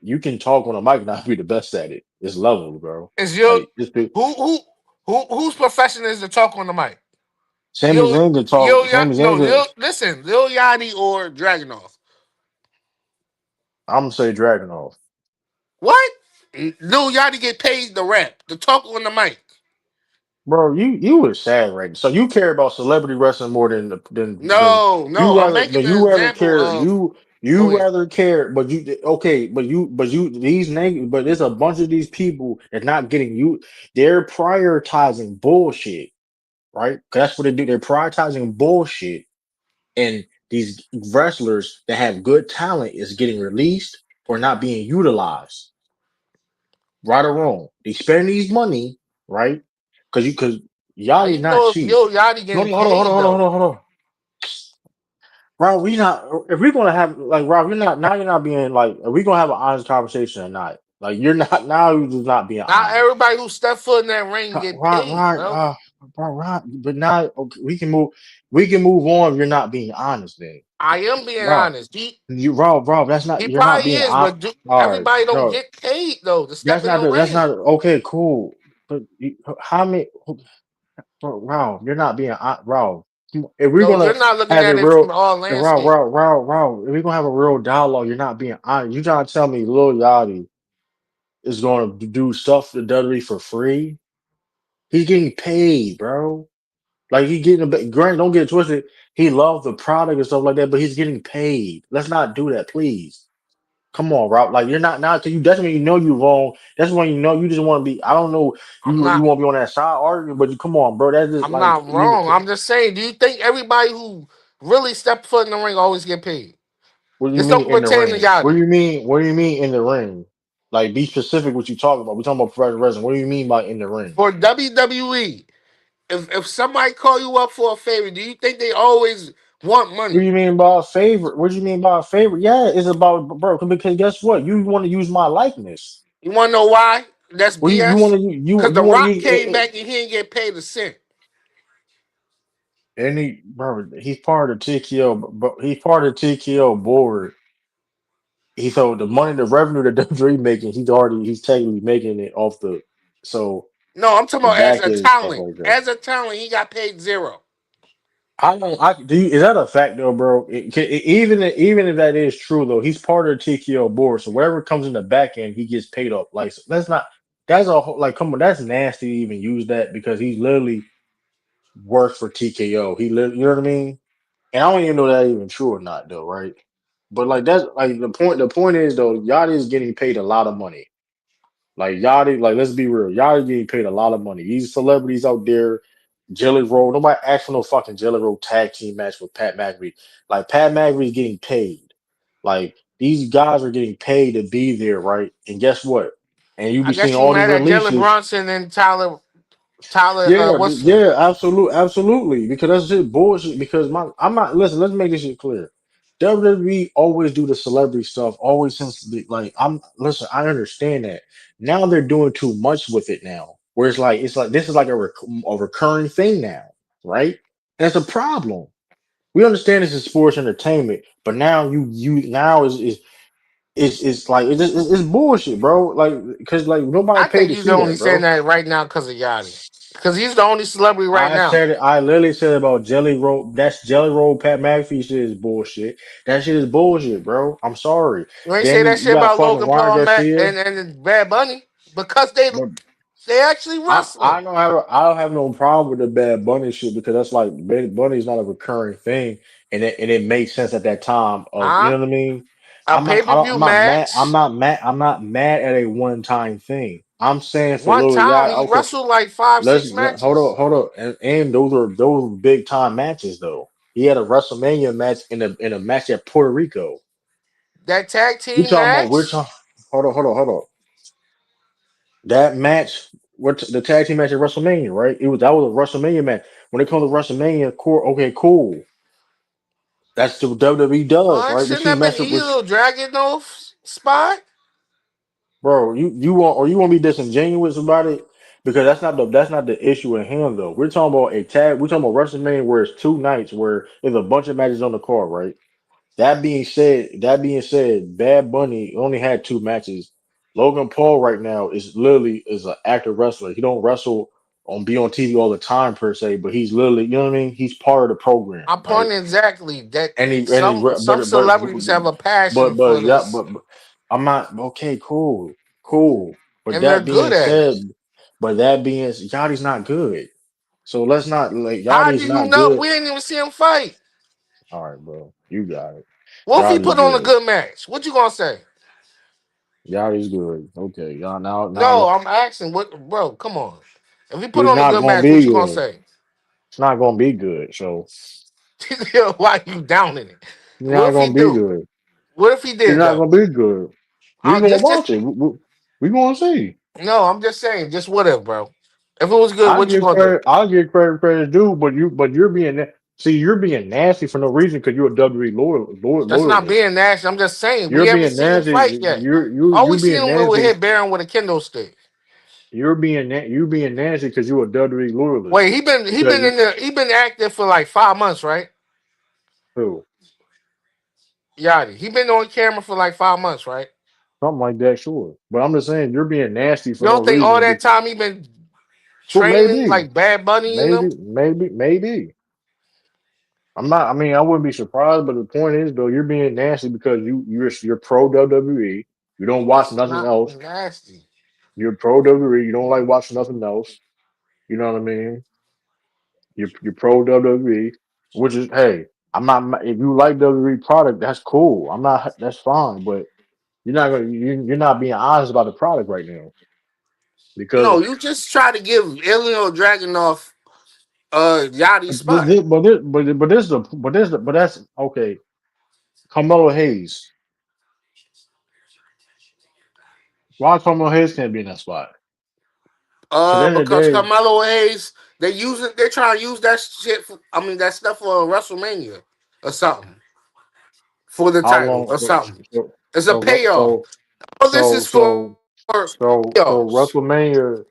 you can talk on the mic and not be the best at it. It's levels, bro. Is your Like just be, whose profession is to talk on the mic? Sami Lil Zayn can talk. Sami No, Zayn can. Lil Yachty or Dragunov. I'm gonna say Dragon off, What? Lil Yachty get paid the rap, to talk on the mic. bro. You was sad, right? So you care about celebrity wrestling more than No, you no, I'm rather making than an you rather example care of. Go you ahead. rather care, but you okay, but you these name, but there's a bunch of these people that not getting you. They're prioritizing bullshit, right? 'Cause that's what they do. They're prioritizing bullshit, and these wrestlers that have good talent is getting released or not being utilized, right or wrong. They spend these money, right? Because How Yachty's you not know if cheap. Lil Yachty getting paid though? Hold on. Rob, we not if we're gonna have like Rob, you're not now you're not being like are we gonna have an honest conversation or not? Like you're not now you're just not being Not honest. everybody who step foot in that ring get paid, bro. But now okay, we can move on. You're not being honest then. I am being Rob, honest. Rob, that's not He you're not probably being is, honest. but All right, everybody don't no, get paid though to step in the that's ring. not okay, cool. But how many Rob, you're not being Rob. If we're No, gonna you're not looking have a at it real from all landscape. If we're gonna have a real dialogue, you're not being honest. You trying to tell me Lil Yachty is gonna do stuff to WWE for free? He's getting paid, bro. Like he getting Grant, don't get it twisted. He loves the product and stuff like that, but he's getting paid. Let's not do that, please. Come on, Rob. Like you're not now because you that's when you know you're wrong. That's when you know you just want to be. I don't know. I'm You not want to be on that side arguing, but you come on, bro. That's just I'm like not you. wrong. I'm just saying, do you think everybody who really step foot in the ring always get paid? What do you This mean don't in the pertain to ring? What do Yachty. you mean? What do you mean in the ring? Like, be specific. What you talking about? We talking about professional wrestling. What do you mean by in the ring? For WWE, if somebody call you up for a favor, do you think they always want What do money? you mean by a favorite? What do you mean by a favorite? Yeah, it's about bro. Because guess what? You want to use my likeness. You want to know why? That's What do you want BS. to Because The you want to Rock use came back and he didn't get paid a cent. any bro? He's part of TKO, but he's part of TKO board. He so the money, the revenue that WWE making, he's technically making it off the so No, I'm talking the about as back a end and stuff talent. like that. As a talent, he got paid zero. I don't. I do. Is that a fact though, bro? Even if that is true though, he's part of the TKO board. So whatever comes in the back end, he gets paid up. Like so that's not. That's a like. Come on, that's nasty to even use that because he literally works for TKO. You know what I mean? And I don't even know that even true or not though, right? But like that's like the point. The point is though, Yachty is getting paid a lot of money. Like Yachty, like let's be real, Yachty getting paid a lot of money. These celebrities out there, Jelly Roll, nobody asked for no fucking Jelly Roll tag team match with Pat McAfee. Like Pat McAfee's getting paid. Like These guys are getting paid to be there, right? And guess what? And you I be seeing guess you all these mad at Jalen releases. Brunson and Tyler. Yeah, What's the yeah, absolutely. Because that's just bullshit. Because I'm not. Listen, let's make this shit clear. WWE always do the celebrity stuff. Always since like I'm. Listen, I understand that. Now they're doing too much with it now. Where it's like this is like a recurring thing now, right? And it's a problem. We understand this is sports entertainment, but now you now is like it's bullshit, bro. Like because like nobody I paid think to he's see only that, saying bro. that right now because of Yachty. Because he's the only celebrity right I now. said it. I literally said about Jelly Roll. That's Jelly Roll. Pat McAfee shit is bullshit. That shit is bullshit, bro. I'm sorry. You ain't say Then that you shit got about fucking Logan Ryan Paul Garcia. and Bad Bunny because But they actually wrestling. I don't have no problem with the Bad Bunny shit because that's like Bad Bunny is not a recurring thing, and it made sense at that time of you Huh? know what I mean. A pay per view I'm not mad. match. I'm not mad at a one time thing. I'm saying for One little time y'all. he Okay, wrestled like five, six matches. hold on, and those were big time matches though. He had a WrestleMania match in a match at Puerto Rico. That tag We team talking about we're match. talking. Hold on. That match, what the tag team match at WrestleMania, right? That was a WrestleMania match. When it comes to WrestleMania, core, okay, cool. That's the WWE does, right? We Shouldn't see have been matchup with Evil Dragon spot. bro. You want or you want to be disingenuous about it because that's not the issue at hand though. We're talking about a tag. We're talking about WrestleMania where it's two nights where there's a bunch of matches on the card, right? That being said, Bad Bunny only had two matches. Logan Paul right now is literally is an active wrestler. He don't wrestle on be on TV all the time per se, but he's literally you know what I mean. He's part of the program, I'm right? pointing exactly that And he some celebrities have a passion for yeah, this, but I'm not okay. Cool. But and they're that being good at it. said, Yachty's not good. So let's not like How do Yachty's you not know? good. We ain't even see him fight. All right, bro, you got it. What if he Yachty's put on a good. good match? What you gonna say? Yachty's good. Okay, y'all No, I'm asking. What, bro? Come on. If he put he's on a not good gonna match, be what you gonna good. say? It's not gonna be good. So Why you down in it? he's What not if he gonna be do? good. What if he He's did not though? gonna be good. We gonna Just watch it. We gonna see. no. I'm just saying. Just what if, bro? If it was good, what you gonna do? I'll give credit due, but you're being see you're being nasty for no reason because you're a WWE That's not loyalist. being nasty. I'm just saying we You're haven't being seen him fight nasty. yet. All You we seen being him with was nasty. hit Baron with a kendo stick. You being nasty because you're a WWE loyalist. Wait, he Because been in there. He been active for like 5 months, right? who Yachty. He been on camera for like 5 months, right? something like that, sure. But I'm just saying you're being nasty You for no don't think all reason. that time he been Well, training like Bad Bunny and them? maybe. I'm not. I mean, I wouldn't be surprised, but the point is, though, you're being nasty because you're pro WWE. You don't watch That's nothing not else. nasty. You're pro WWE. You don't like watching nothing else. You know what I mean? You're pro WWE, which is hey. I'm not. If you like WWE product, that's cool. I'm not. That's fine. But you're not being honest about the product right now because No, you just try to give Ilio Dragunov Yachty spot. but that's okay. Carmelo Hayes. Why Carmelo Hayes can't be in that spot? Because at the end of the Because day, Carmelo Hayes, they trying to use that shit for, I mean that stuff for WrestleMania or something. For the how title long? or something. It's a payoff. So Oh, this is for payoffs.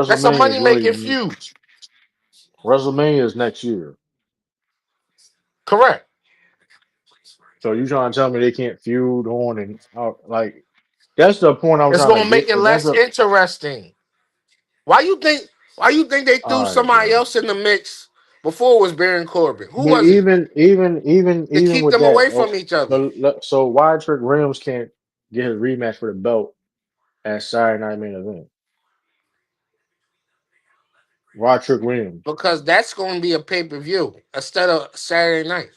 That's a WrestleMania is money making really feud. WrestleMania is next year. Correct. So you trying to tell me they can't feud on and like that's the point I'm It's trying to gonna make get. it That's less a interesting. Why you think they threw all right, somebody bro. else in the mix before it was Baron Corbin? Who But was it? To even keep with them that, away from each other. so why Trick Williams can't get his rematch for the belt at Saturday Night Main Event? Why Trick Williams? Because that's gonna be a pay-per-view instead of Saturday night.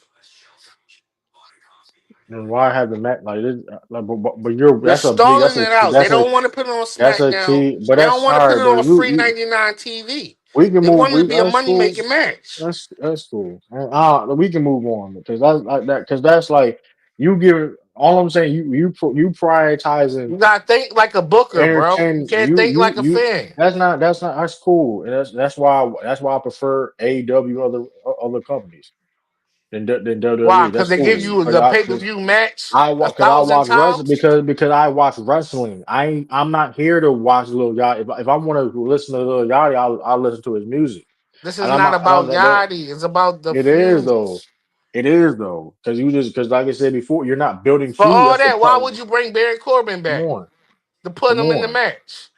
And why have the match like this? Like, but you're They're stalling it out. They don't want to put it on that's a SmackDown. key. But They don't that's want to all put right. it But on free 99 TV. we can They move. want it to We be a that's money cool. making match. That's cool. And, we can move on because that's like that because that's like you give. all I'm saying, you prioritizing You gotta think like a booker, bro. You entertainment. can't think like a You. fan. That's cool, and that's why I prefer AEW other companies than Why? WWE. Because That's they give cool you the pay per view match a because I thousand watch wrestling times. because I watch wrestling. I'm not here to watch Lil Yachty. If I want to listen to Lil Yachty, I'll listen to his music. This And is I'm not not. And about Yachty. It's about the it is feud. though. It is though because like I said before, you're not building For feud. all That's the that, why part. would you bring Barry Corbin Come back on, to put come him in the on, match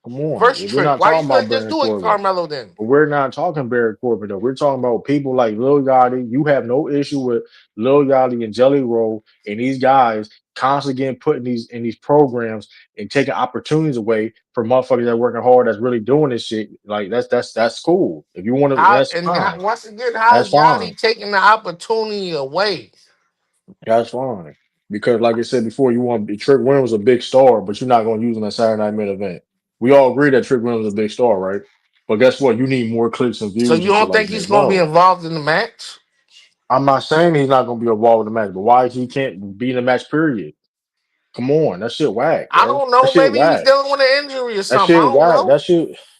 come on. versus We're Trick? not Why talking you about couldn't just Baron do it, Corbin. Carmelo? Then But we're not talking Barry Corbin though. We're talking about people like Lil Yachty. You have no issue with Lil Yachty and Jelly Roll and these guys constantly getting put in these programs and taking opportunities away from motherfuckers that are working hard that's really doing this shit. Like that's cool. If you want to, that's fine. once again, how That's is fine. Yachty taking the opportunity away? That's fine. Because like I said before, you want Trick Williams a big star, but you're not going to use him at Saturday Night Main Event. We all agree that Trick Williams is a big star, right? But guess what? You need more clicks and So views you and shit don't like think he's that. gonna be No. involved in the match? I'm not saying he's not gonna be involved in the match, but why he can't be in the match? Period. Come on, that shit whack, I bro. don't That know. shit Maybe he's whack. dealing with an injury or That something. I shit don't whack. know.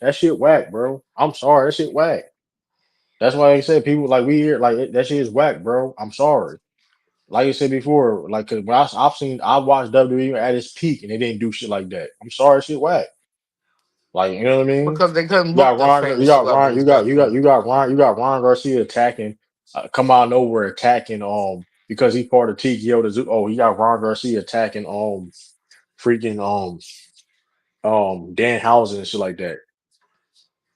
That shit whack, bro. I'm sorry, that shit whack. That's why I said people like we hear like that shit is whack, bro. I'm sorry. Like you said before, like 'cause when I watched WWE at its peak and they didn't do shit like that. I'm sorry, shit whack. Like you know what I mean? Because they couldn't You book got the Ron, famous celebrities back then. you got Ron Garcia attacking, come out of nowhere attacking because he's part of TKO. Oh, he got Ron Garcia attacking freaking Dan Housen and shit like that.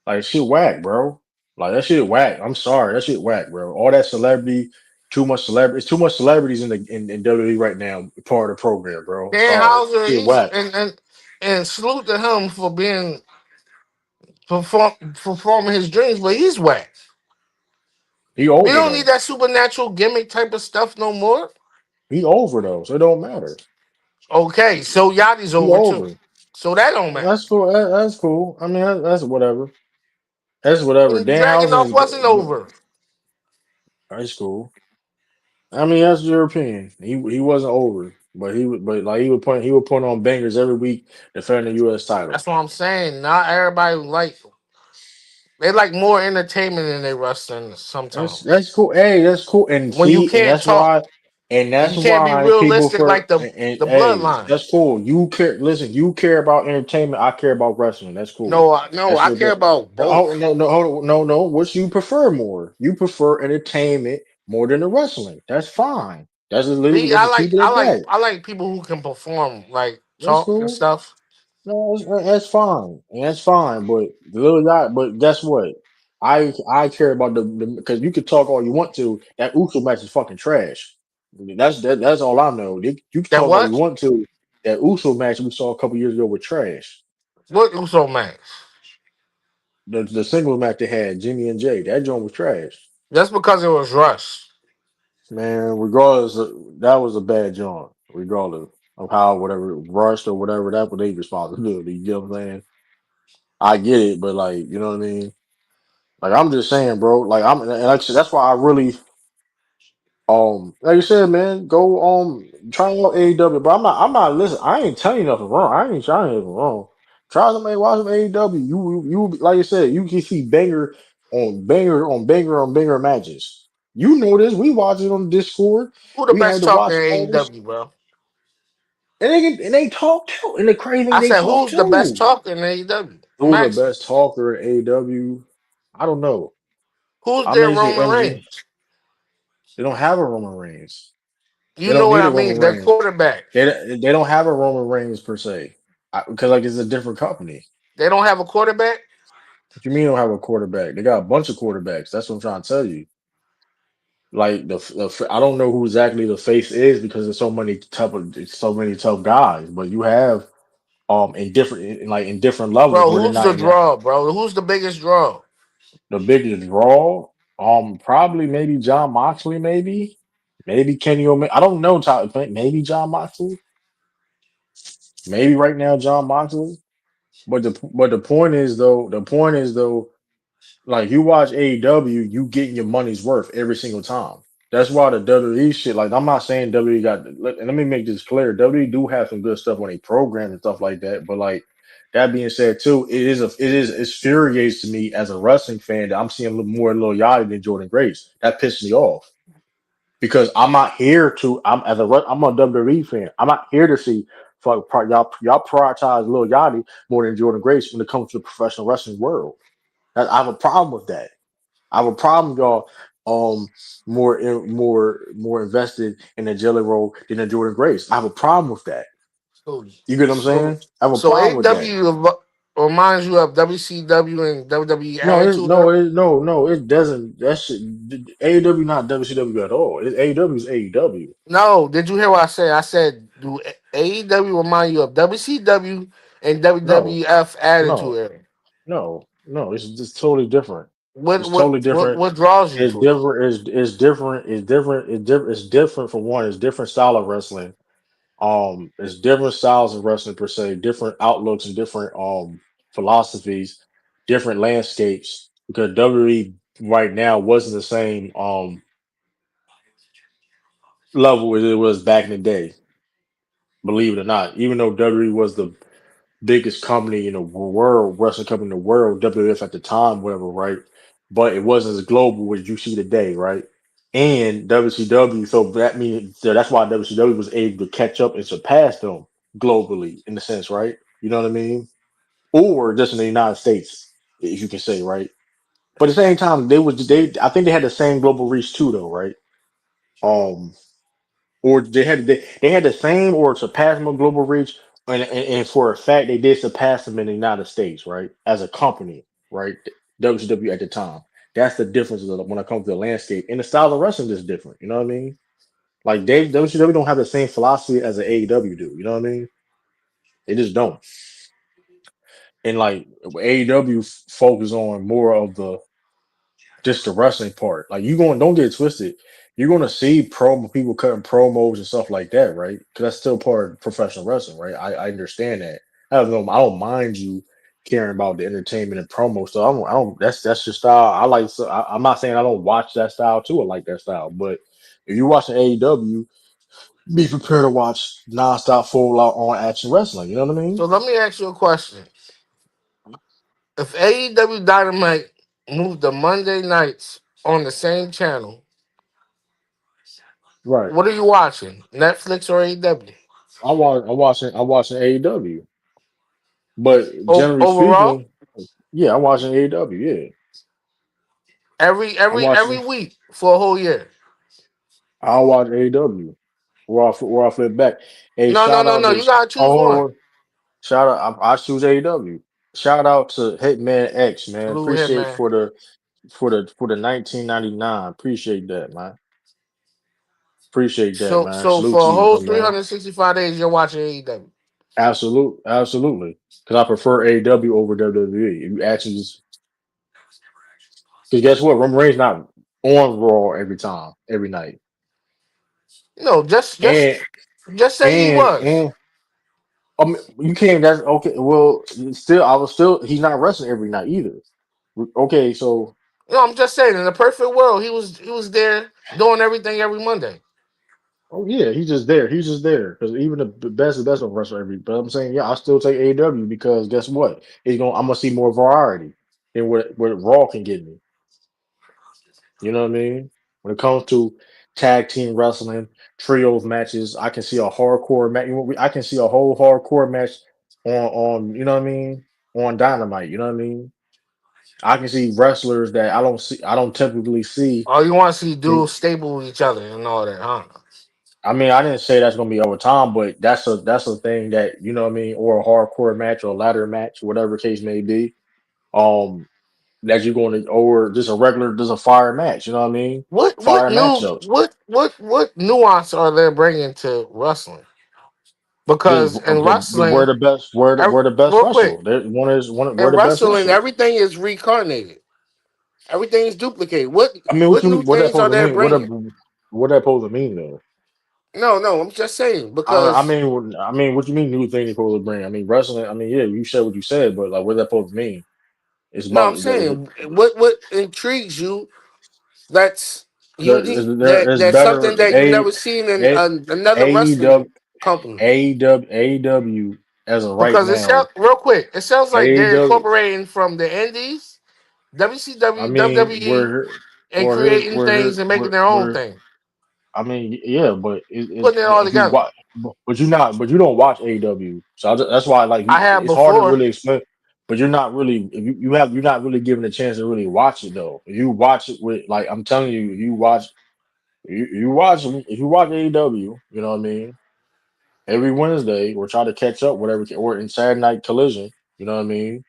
Like shit whack, bro. Like that shit whack. I'm sorry, that shit whack, bro. All that celebrity, too much celebrity. It's too much celebrities in WWE right now. Part of the program, bro. Dan Sorry, Houser, shit he's whack. and salute to him for being performing his dreams, but he's whack. He We over don't need though. that supernatural gimmick type of stuff no more. He over though, so it don't matter. Okay, so Yachty's He over too. over. So that don't matter. That's cool. That's cool. I mean, that's whatever. That's whatever. And Dan Dragonoff Housen wasn't is over. that's cool. I mean, that's your opinion. He wasn't over, but he would put on bangers every week defending the U.S. That's title. what I'm saying. Not everybody they like more entertainment than they wrestling sometimes. That's cool. Hey, that's cool. And When you see, can't talk, that's you can't be why people realistic for like the and hey, bloodline. that's cool. You care. Listen, you care about entertainment. I care about wrestling. That's cool. No, That's I your care bit. about Oh both. no, no, hold on, no. What you prefer more? You prefer entertainment more than the wrestling. That's fine. That's just Me, let's just keep it at that. I like people who can perform, like That's talk and cool. stuff. No, that's fine. And that's fine. But the little guy, but guess what? I care about the because you can talk all you want to. That Uso match is fucking trash. That's all I know. You can That talk all you what? want to. That Uso match we saw a couple years ago was trash. What Uso match? The singles match they had, Jimmy and Jay, that joint was trash. Just because it was rushed. Man, regardless, that was a bad joint. Regardless of how whatever rushed or whatever, that was their responsibility. You know what I'm saying? I get it, but like, you know what I mean? Like I'm just saying, bro. Like and like I said, that's why I really like you said, man, go try out AEW. But I'm not listen. I ain't telling you nothing wrong. I ain't trying anything wrong. Try something, watch some AEW. You like you said, you can see banger on banger on banger on banger matches. You know this. We watch it on Discord. Who the We had best to talker watch in all this, AEW, bro? and they talk too. And the crazy thing, I they said, talk who's the best too. talker in AEW? I'm Who's the asking. best talker in AEW? I don't know. Who's I their may say Roman MJ. Reigns? They don't have a Roman Reigns. They You know don't what need I a Roman mean? Their Reigns. quarterback. They don't have a Roman Reigns per se, because like it's a different company. They don't have a quarterback. What you mean they don't have a quarterback? They got a bunch of quarterbacks. That's what I'm trying to tell you. Like I don't know who exactly the face is because there's so many tough guys. But you have in different levels Bro, where they're who's not the in that draw, bro? Who's the biggest draw? the biggest draw. Probably maybe John Moxley, maybe Kenny Omega. I don't know. Maybe John Moxley. Maybe right now John Moxley. But the point is though, like you watch AEW, you getting your money's worth every single time. That's why the WWE shit. Like, I'm not saying WWE got. And let me make this clear. WWE do have some good stuff on a program and stuff like that. But like that being said, too, it infuriates to me as a wrestling fan that I'm seeing a little more loyalty than Jordan Grace. That pissed me off because I'm not here to. I'm a WWE fan. I'm not here to see y'all prioritize Lil Yachty more than Jordan Grace when it comes to the professional wrestling world. I have a problem with that. I have a problem, y'all. More invested in the Jelly Roll than the Jordan Grace. I have a problem with that. So, You get what I'm so, saying? I have a so problem with that. AEW reminds you of WCW and WWE Attitude Era. No, it doesn't. That shit, AEW not WCW at all. AEW is AEW. No, did you hear what I said? I said, do AEW remind you of WCW and No, WWF Attitude no, Era? no. It's just totally different. What It's what totally what different. what draws you It's to it? different. It's different. It's different. It's different. It's different for one. It's different style of wrestling. It's different styles of wrestling per se, different outlooks and different philosophies, different landscapes. Because WWE right now wasn't the same level as it was back in the day. Believe it or not, even though WWE was the biggest company in the world, wrestling company in the world, WWF at the time, whatever, right? But it wasn't as global as you see today, right? And WCW, so that's why WCW was able to catch up and surpass them globally in a sense, right? You know what I mean? Or just in the United States, if you can say, right? But at the same time, they I think they had the same global reach too, though, right? Um, or they had the same or surpassed them global reach, and for a fact they did surpass them in the United States, right? As a company, right? WCW at the time. That's the difference when it comes to the landscape and the style of wrestling is different. You know what I mean? Like WCW don't have the same philosophy as an AEW do. You know what I mean? They just don't. And like AEW focus on more of the just the wrestling part. Like you going, don't get it twisted. You're going to see promo people cutting promos and stuff like that, right? Because that's still part of professional wrestling, right? I understand that. I don't mind you caring about the entertainment and promo stuff. I don't. That's your style. I like. So I'm not saying I don't watch that style too. I like that style, but if you're watching AEW, be prepared to watch nonstop, full out on action wrestling. You know what I So mean? let me ask you a question. If AEW Dynamite moved to Monday nights on the same channel, Right. what are you watching? Netflix or AEW? I'm watching AEW. But generally Overall, speaking, yeah, I'm watching AEW. Yeah, I'm every watching. week for a whole year. I'll watch AEW. Where I flip back. Hey, No, no, shout no, out no. to You gotta choose one. shout out. I choose AEW. Shout out to Hitman X, man. Blue hit, Appreciate man. for the 1999. Appreciate that, man. Appreciate that, man. So Salute for to a you, whole though, man. 365 days, you're watching AEW. Absolutely. Because I prefer AEW over WWE. If you actually just because guess what, Roman Reigns not on Raw every time, every night, No, and just say he and was. and you can't. That's okay. Well, still, I was still. He's not wrestling every night either. Okay, so No, I'm just saying. In a perfect world, he was there doing everything every Monday. oh yeah, he's just there. He's just there because even the best of wrestler every. But I'm saying, yeah, I still take AEW because guess what? I'm gonna see more variety than what Raw can give me. You know what I mean? When it comes to tag team wrestling, trios matches, I can see a hardcore match. I can see a whole hardcore match on you know what I mean on Dynamite. You know what I mean? I can see wrestlers that I don't typically see. All you want to see In, dudes stable with each other and all that, huh? I mean, I didn't say that's gonna be over time, but that's a thing that you know what I mean, or a hardcore match or a ladder match, whatever case may be. Um, that you're going to, or just a regular, just a fire match. You know what I mean? What Fire new matchups. what nuance are they bringing to wrestling? Just Because in we're wrestling, the best. We're the best real quick, wrestler. One is one. We're in the best wrestling, wrestler. everything is reincarnated. Everything is duplicated. What I mean, what new what that things are supposed to they mean? bringing? What that supposed to mean though? No, no, I'm just saying I because mean, what you mean new thing they supposed to bring? I mean, wrestling. I mean, yeah, you said what you said, but like, what that supposed to mean? It's no, I'm about saying what intrigues you. That's unique. There's That's something better that you never seen in another wrestling AEW company. AEW as of right Because it now. sounds real quick. It sounds like they're AEW. incorporating from the Indies, I WCW, mean, WWE, and creating we're here, things and making their own thing, I mean, yeah, but putting it all if you together. watch, but you don't watch AEW, so that's why like I have it's hard to before. really explain. But you're not really if you're not really given a chance to really watch it though. If you watch it with like I'm telling you, if you watch AEW, you know what I mean. Every Wednesday, or try to catch up, whatever, or in Saturday Night Collision, you know what I mean.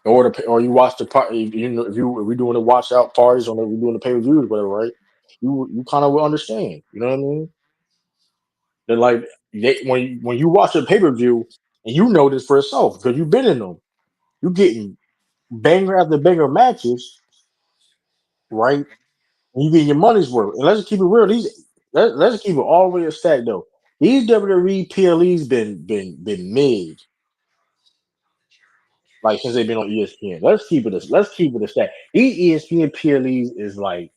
Or you watch the part, you know, if we doing the watch out parties or we doing the pay per views, whatever, right? You kind of will understand, you know what I mean. That like when you watch a pay per view and you know this for yourself because you've been in them, you getting banger after banger matches, right? And you getting your money's worth. And let's keep it real. Let's keep it all the way a stack though. These WWE PLEs been mid like since they've been on ESPN. Let's keep it a stack. These ESPN PLEs is like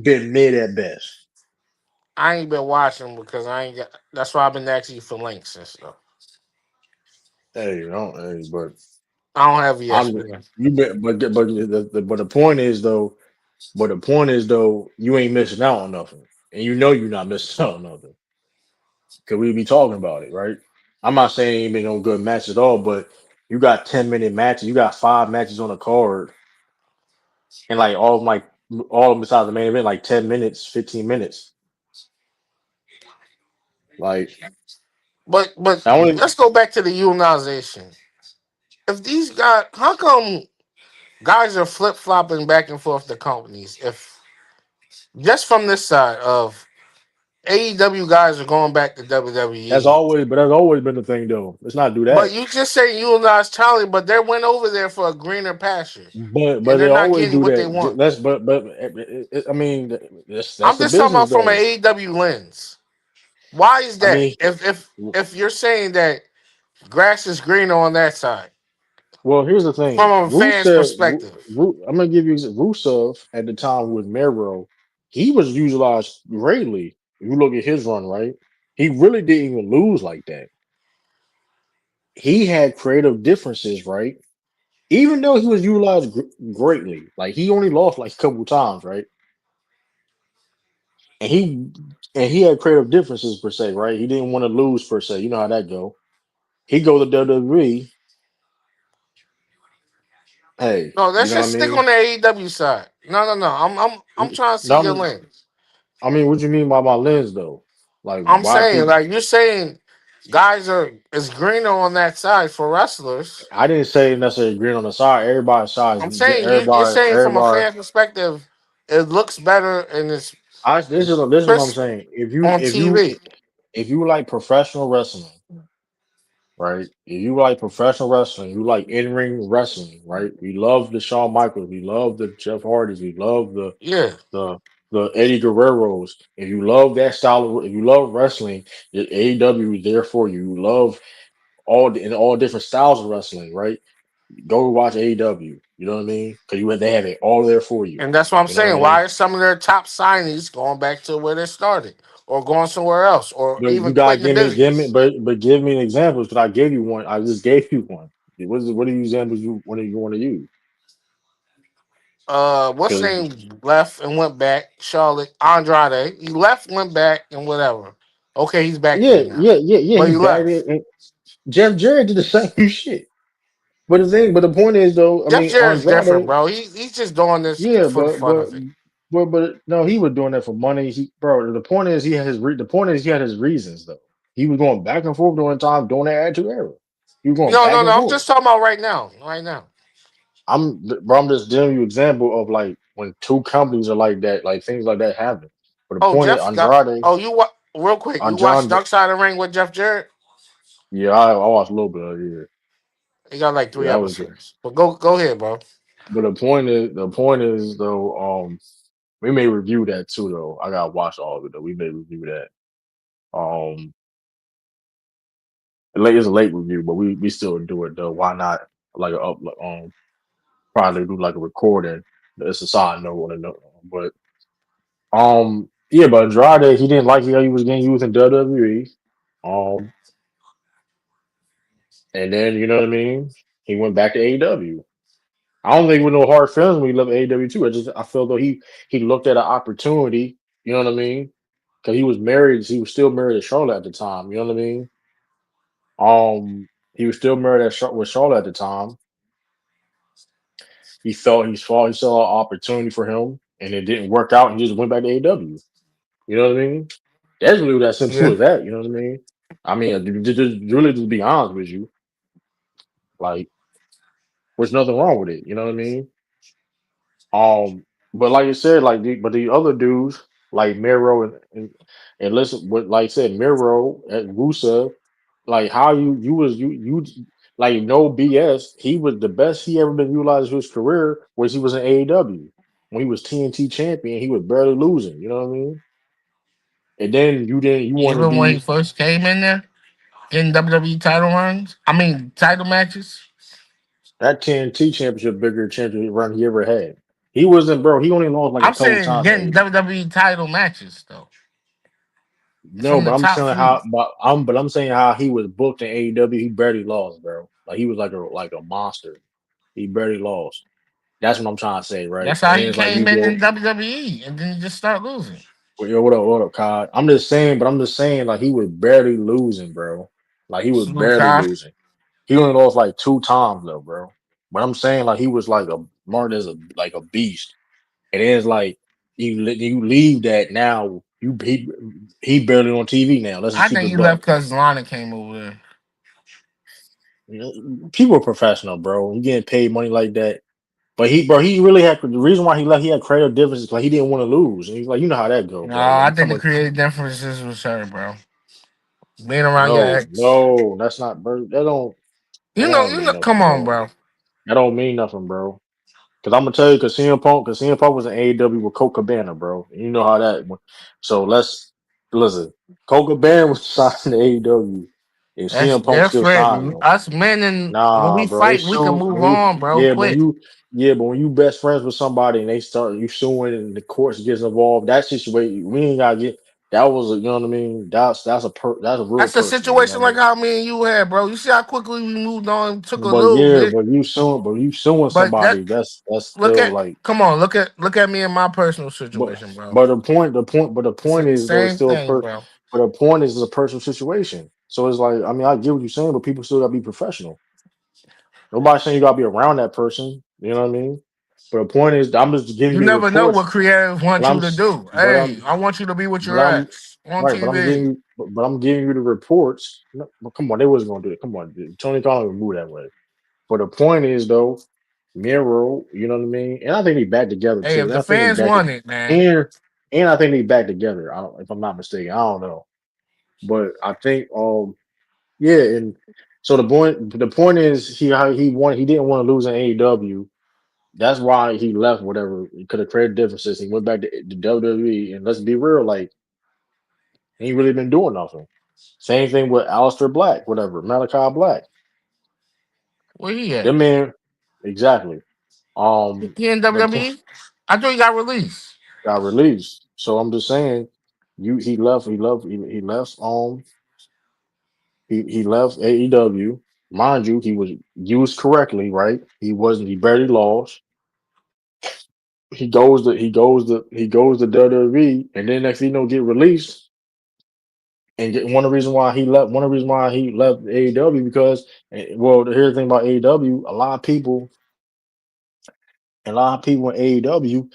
been mid at best. I ain't been watching because I ain't got. That's why I've been asking you for links and stuff. Hey, you know, hey, but I don't have I'm ESPN. you bet, but the point is though. But the point is though, you ain't missing out on nothing, and you know you're not missing out on nothing because we be talking about it, right? I'm not saying it ain't been no good match at all, but you got 10-minute matches, you got 5 matches on the card, and like all of them besides the main event, like 10 minutes, 15 minutes. Like But I only let's go back to the unionization. If these guys, how come guys are flip flopping back and forth to companies? If just from this side of AEW guys are going back to WWE, that's always been the thing though. Let's not do but that. you just say unionize Charlie, but they went over there for a greener pasture, But and they're they not always getting do what they that. want. That's but I mean that's I'm the just talking business about from an though. AEW lens. Why is I that? mean, If you're saying that grass is greener on that side, well, here's the thing. from a fan's perspective. I'm gonna give you Rusev at the time with Mero. He was utilized greatly. If you look at his run, right? He really didn't even lose like that. He had creative differences, right? Even though he was utilized greatly, like he only lost like a couple times, right? And he had creative differences per se, right? He didn't want to lose per se. You know how that go. He go to WWE. Hey, No, you let's know what I just stick on mean? the AEW side. No. I'm trying to see your No, lane. I mean, what you mean by my lens though? Like, I'm why saying, people? like you're saying, guys are is greener on that side for wrestlers. I didn't say necessarily green on the side. Everybody's side I'm is saying you're saying from a everybody. fan perspective, it looks better and This is it's this is what I'm crisp saying. on TV. If you like professional wrestling, right? If you like professional wrestling, you like in ring wrestling, right? We love the Shawn Michaels, we love the Jeff Hardys, we love Yeah, the the Eddie Guerreros. If you love that style, if you love wrestling, the AEW is there for you. You love all different styles of wrestling, right? Go watch AEW. You know what I mean? Because they have it all there for you. and that's what I'm You know what I saying. mean? Why are some of their top signings going back to where they started, or going somewhere else, or But you even gotta quitting the give me, business? but give me an example because I gave you one. I just gave you one. What are the examples you want to use? What's his Because name left and went back? Charlotte Andrade. He left, went back, and whatever. Okay, he's back there now, but he he back left. there. And Jeff Jarrett did the same shit. But the point is though, I Jeff mean Jarrett's different, Andrade, bro. He's just doing this yeah, for the fun of it. but no, he was doing that for money. Bro, the point is the point is he had his reasons though. He was going back and forth during time during that attitude era. He was going back and No. I'm forth. just talking about right now. Right now. I'm just giving you example of like when two companies are like that, like things like that happen. But the Oh, point is Jeff got. Andrade, Oh, real quick. You watched Andrade, Dark Side of the Ring with Jeff Jarrett? yeah, I watched a little bit of it. Yeah, He got like yeah, three that was good. episodes. But go ahead, bro. But the point is though, we may review that too though. I gotta watch all of it though. We may review that. Um, it's a late review, but we still do it though. Why not? Like a up, probably do like a recording. It's a side note, but yeah, but Andrade he didn't like how he was getting used in WWE. Um, and then you know what I mean. He went back to AEW. I don't think with no hard feelings when he left AEW too. I felt though he looked at an opportunity. You know what I mean? Because he was married. He was still married to Charlotte at the time. You know what I mean? He was still married with Charlotte at the time. He saw an opportunity for him, and it didn't work out. And he just went back to AEW. You know what I mean? That's really that simple Yeah. as that. You know what I mean? I mean, really, just be honest with you, like, there's nothing wrong with it. You know what I mean? But like you said, but the other dudes like Miro and listen, what like I said, Miro and Rusev, like how you like no BS. He was the best he ever been utilized in his career was he was in AEW when he was TNT champion. He was barely losing. You know what I mean? And then you want to Even when he be first came in there in WWE title runs, I mean title matches. that TNT championship bigger championship run he ever had. He wasn't, bro. He only lost like a I'm couple saying times in getting AEW. WWE title matches though No, from the but I'm top saying few. I'm saying how he was booked in AEW. He barely lost, bro. Like he was like a monster. He barely lost. That's what I'm trying to say, right? That's And how then he it's like came you in go, WWE, and then he just start losing. well, yo, what up, Cod? I'm just saying, like he was barely losing, bro. Like he was Salute, barely Kai. losing. He only lost like two times though, bro. But I'm saying like he was like a marked as a beast. And then it's like you leave that now. He barely on TV now. Let's just I keep think it he left buck. because Lana came over there. You know, people are professional, bro. You getting paid money like that. But he really had the reason why he left. He had creative differences. Like he didn't want to lose, and he's like, you know how that go, No, bro. Like I you think come the with creative differences was her, bro. Being around your no, ex. no, that's not, bro. That don't You mean know. nothing, Come on, bro. bro. That don't mean nothing, bro. Because I'm gonna tell you, because CM Punk was in AEW with Colt Cabana, bro. And you know how that went. So let's listen. Colt Cabana was signed to AEW, and That's CM Punk still signed different. him. Us men, and when Nah, we bro, they fight, we can sue move when you on, bro. yeah, but Quick. when you best friends with somebody and they start you suing and the courts gets involved, that situation we ain't gotta get that was you know what I mean. That's a real That's a personal, you know situation what I like mean. how me and you had, bro. You see how quickly we moved on. Took a But little yeah, bit, but you suing but that somebody, that's look still at. like Come on, look at me in my personal but situation, bro. the It's point the is though it's same still thing, bro. but the point is it's a personal situation. So it's like I mean I get what you're saying, but people still gotta be professional. Nobody's saying you gotta be around that person. You know what I mean? But the point is, I'm just giving You you the never know reports. what creative But wants I'm, you to do. but Hey, I'm, I want you to be with but your I'm ex on right. But I'm giving TV. you, but I'm giving you the reports. No, but come on, they wasn't gonna do it. Come on, dude. Tony Khan would move that way. But the point is though, Miro, you know what I mean? And I think they back together Hey, too. if And the I think they fans back to, want it, man. and and I think they back together. I don't, if I'm not mistaken. I don't know, but I think yeah. And so the point is he didn't want to lose in AEW. That's why he left. Whatever he could have created differences. He went back to WWE, and let's be real, like he ain't really been doing nothing. Same thing with Aleister Black, whatever Malachi Black. Where he at? Them man, exactly. He in The point WWE? I thought he got released. got released. So I'm just saying, he left. He left. He left AEW. Mind you, he was used correctly, right? He wasn't. He barely lost. He goes to WWE, and then next thing you know, get released. And one of the reasons why he left, one of the reasons why he left AEW because, well, here's the thing about AEW, a lot of people in AEW,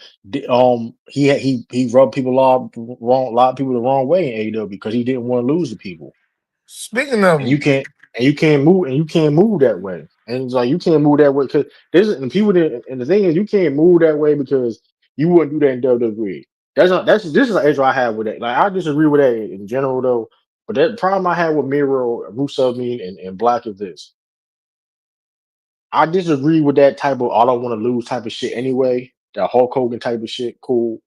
he rubbed people a lot of people the wrong way in AEW because he didn't want to lose to people, Speaking and of, you can't move that way, and it's like you can't move that way because there's and people didn't, and the thing is you can't move that way because you wouldn't do that in WWE. This is an issue I have with that. Like I disagree with that in general though, but that problem I had with Miro, Rusev, and Black is this. I disagree with that type of I don't want to lose type of shit anyway. That Hulk Hogan type of shit, cool.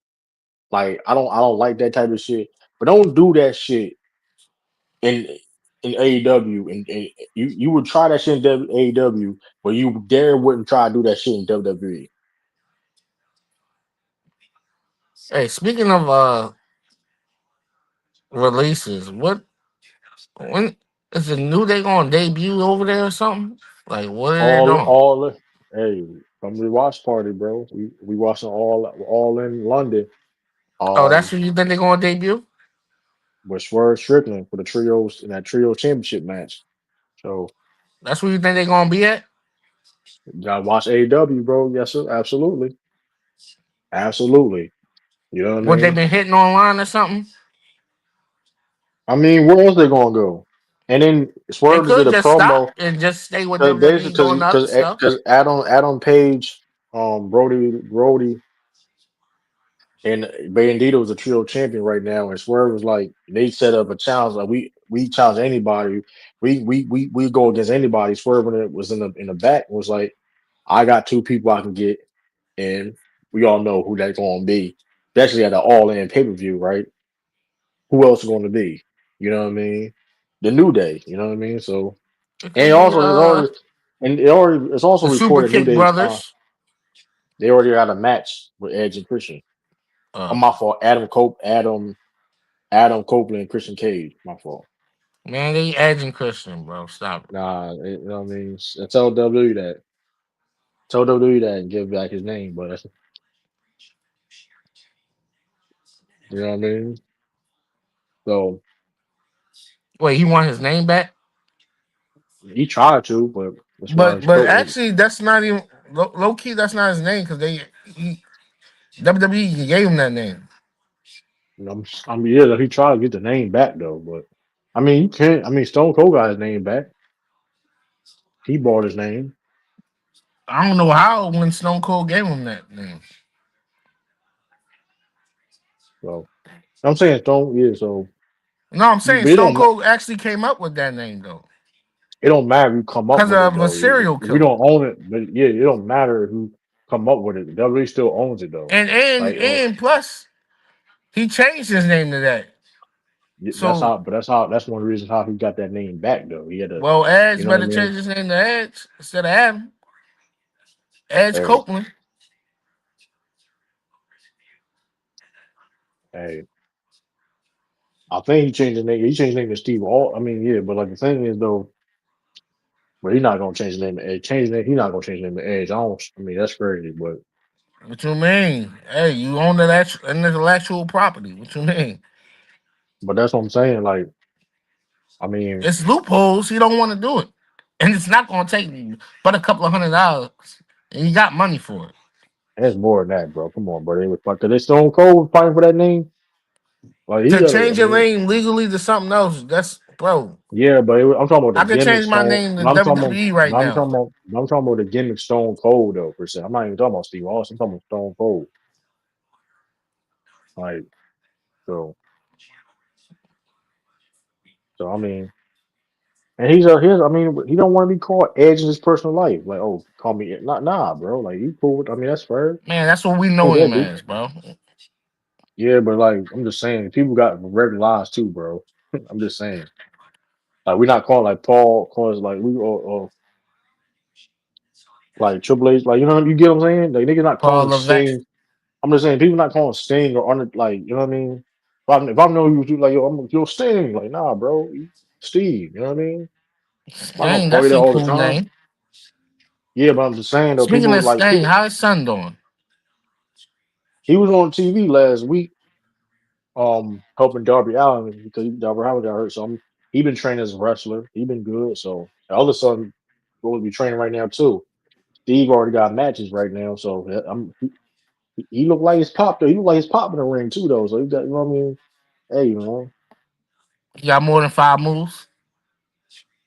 Like I don't like that type of shit. But don't do that shit in AEW. And you would try that shit in AEW, but you dare wouldn't try to do that shit in WWE. Hey, speaking of releases, when is the New Day gonna debut over there or something? Like, what are they doing? All. Hey, come to the watch party, bro. We watching all in London. Oh, that's Um, who you think they're gonna debut? with Swerve Strickland for the trios in that trio championship match. So That's who you think they're gonna be at? you gotta watch AEW, bro. Yes, sir. Absolutely, absolutely. You know what I What they mean? been hitting online or something? I mean, where else they gonna go? And then They Swerve did could a just promo stop and just stay with because WWE basically doing the other stuff. because Adam Page, Brody, and Bandito was a trio champion right now, and Swerve was like they set up a challenge like we challenge anybody, we go against anybody. Swerve when it was in the back was like I got two people I can get, and we all know who that's going to be, especially at the All In pay per view, right? Who else is going to be? You know what I mean? The New Day. You know what I mean? So It and could be also it's also the Super reported New Kick Day brothers. they already had a match with Edge and Christian. Uh, I'm my fault. Adam Copeland and Christian Cage. My fault. man, they Edge and Christian, bro. Stop it. Nah, you know what I mean? Tell W that. Tell W that and give back his name, but you know what I mean? So Wait, he want his name back? he tried to, but that's why But he's still. actually, that's not even low key. That's not his name because WWE gave him that name. I mean, yeah, he tried to get the name back though, but I mean, you can't. I mean, Stone Cold got his name back. He bought his name, I don't know how when Stone Cold gave him that name. so I'm saying Stone. Yeah, so No, I'm saying but it Stone don't. Cold actually came up with that name though, It don't matter if you come up because with it of a though. serial We killer. don't own it, but yeah, it don't matter who come up with it. WWE still owns it though. And and Like, oh, and plus, he changed his name to that. yeah, that's So, how. But that's one of the reasons how he got that name back though. He had to, well, you Edge know what I better mean? change his name to Edge instead of Adam. Edge Hey, Copeland. hey, I think he changed his name. He changed his name to Steve. All I mean, yeah, but like the thing is though, but he's not gonna change the name of Edge. Change the name. He's not gonna change the name of Edge. I don't. I mean, that's crazy, but What you mean? Hey, you own that intellectual property. What you mean? that's what I'm saying. Like, I mean, It's loopholes. He don't want to do it, and it's not going to take you but a couple of $100, and you got money for it. it's more than that, bro. Come on, bro. They was because they Stone Cold was fighting for that name. Like he To got. I change your mean, name legally to something else, that's bro. yeah, but I'm talking about I the could gimmick change my Stone. name to But I'm talking about. WWE right now. I'm talking about the gimmick Stone Cold though. Per se, I'm not even talking about Steve Austin. I'm talking about Stone Cold. Like so. So I mean, and he's. I mean, he don't want to be called Edge in his personal life. Like, oh, call me. Not nah, bro. Like you cool. I mean, that's fair. Man, that's what we Cool know with that, him dude. as, bro. Yeah, but like I'm just saying, people got regular lives too, bro. I'm just saying. Like we're not calling like Paul calls like we or like Triple H, like you know you get what I'm saying? Like niggas not Paul calling Levesque. Sting. I'm just saying people not calling Sting or under like you know what I mean. If I know you like yo, I'm yo Sting, like nah, bro, Steve. You know what I mean? I'm not gonna Dang, call you that's that a all the cool time. name. Yeah, but I'm just saying though, Speaking people of like Sting, people. how his son doing? He was on TV last week, helping Darby Allin because Darby Allin got hurt. So he been training as a wrestler. He been good. So the other son will be training right now too. Steve already got matches right now, so he looked like his pop though. He looked like his pop in the ring too though. So he got you know what I mean. Hey, you know, He got more than 5 moves.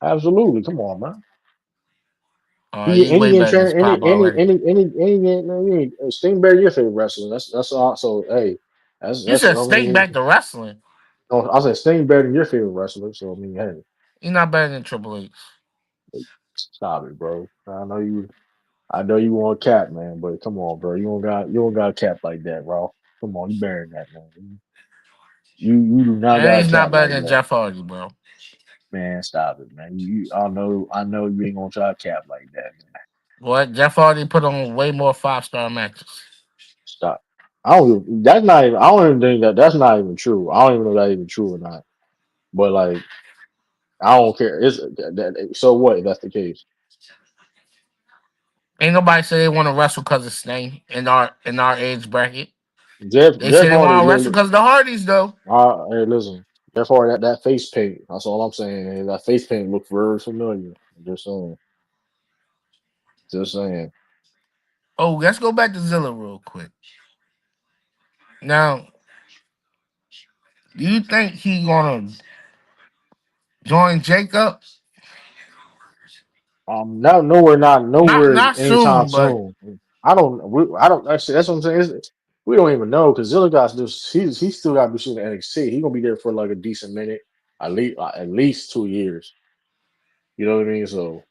absolutely. Come on, man. He way He ain't better than his training pop already. Sting Bear your favorite wrestler. That's all. So hey, You that's said I Sting mean, back to wrestling. no, I said Sting better than your favorite wrestler. So I mean, hey, He not better than Triple H. stop it, bro. I know you want cap, man, but come on, bro. You don't got a cap like that, bro. Come on, you better than that, man. You do not And got a he's not cap better like than that. Jeff Hardy, bro. Man, stop it, man. I know you ain't gonna try to cap like that, man. What? Jeff Hardy put on way more 5-star matches. Stop. I don't. That's not even. I don't even think that that's not even true. I don't even know if that's even true or not. But like, I don't care. So what if that's the case? Ain't nobody say they want to wrestle because of Sting in our age bracket. They Jeff say they Hardy. want to wrestle because of the Hardys though. Hey, listen, Jeff Hardy. That face paint. That's all I'm saying. That face paint looks very familiar. Just saying. Just saying. Oh, let's go back to Zilla real quick. Now, do you think he gonna join Jacob? Not nowhere. Not nowhere. Not Anytime soon, but soon. I don't. Actually, that's what I'm saying. We don't even know because Zilla got this. He still got to be shooting NXT. He gonna be there for like a decent minute. At least 2 years. You know what I mean? So,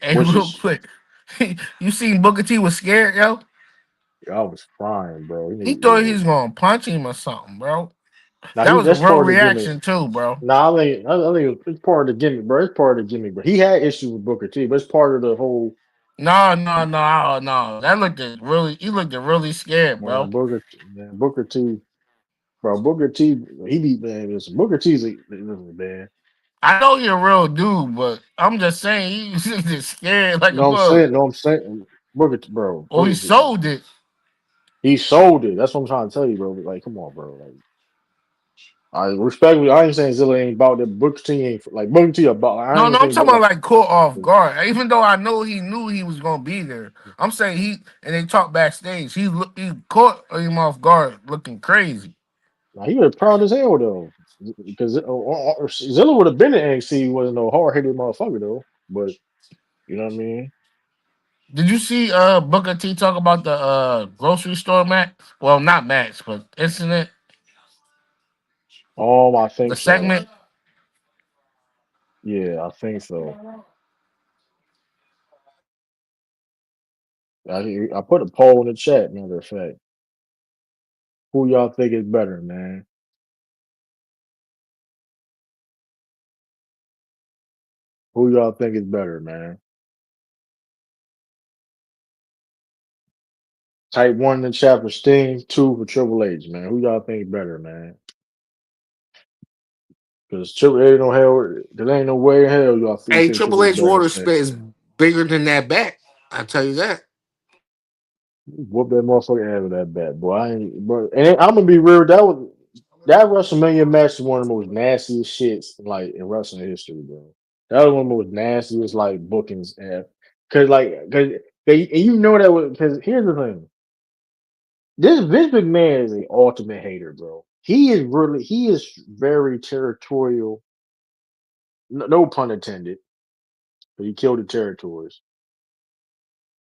hey, which real is quick, you seen Booker T was scared, yo. I was crying, bro. He thought he was gonna punch him or something, bro. Now That he was a that's real part of the gimmick. reaction too, bro. Nah, I think it's part of the gimmick, bro. It's part of the gimmick, bro. He had issues with Booker T, but it's part of the whole No. That looked at really. He looked at really scared, bro. Booker T, bro. Booker T, he be man. Listen, Booker T's listen, man. I know you're a real dude, but I'm just saying he was just scared like a bug. No, I'm saying, Or he sold it. He sold it. That's what I'm trying to tell you, bro. Like, come on, bro. Like, I respectfully, I ain't saying Zilla ain't about that. Booker T ain't like Booker T about. I No, ain't no, I'm think talking Booker. about like caught off guard. Even though I know he knew he was gonna be there, I'm saying and they talked backstage. He caught him off guard, looking crazy. Nah, he was proud as hell though, because Zilla would have been in NXT. He wasn't no hard headed motherfucker though. But you know what I mean? Did you see Booker T talk about the grocery store match? Well, not match, but incident, I the think so. segment. Yeah, I think so. I put a poll in the chat. Matter of fact, who y'all think is better, man? Who y'all think is better, man? Type one in the chat for Sting, two for Triple H, man. Who y'all think better, man? Because Triple H no hell, there ain't no way in hell you Hey, think Triple Triple H H better than water Sting. spit is bigger than that back. I tell you that. Whoop that motherfucker ass with that bat, boy. I ain't, bro. And I'm gonna be real. That WrestleMania match is one of the most nastiest shits like in wrestling history, bro. That was one of the most nastiest like bookings ever. And you know that was because here's the thing. This Vince McMahon is an ultimate hater, bro. He is very territorial. No pun intended, but he killed the territories.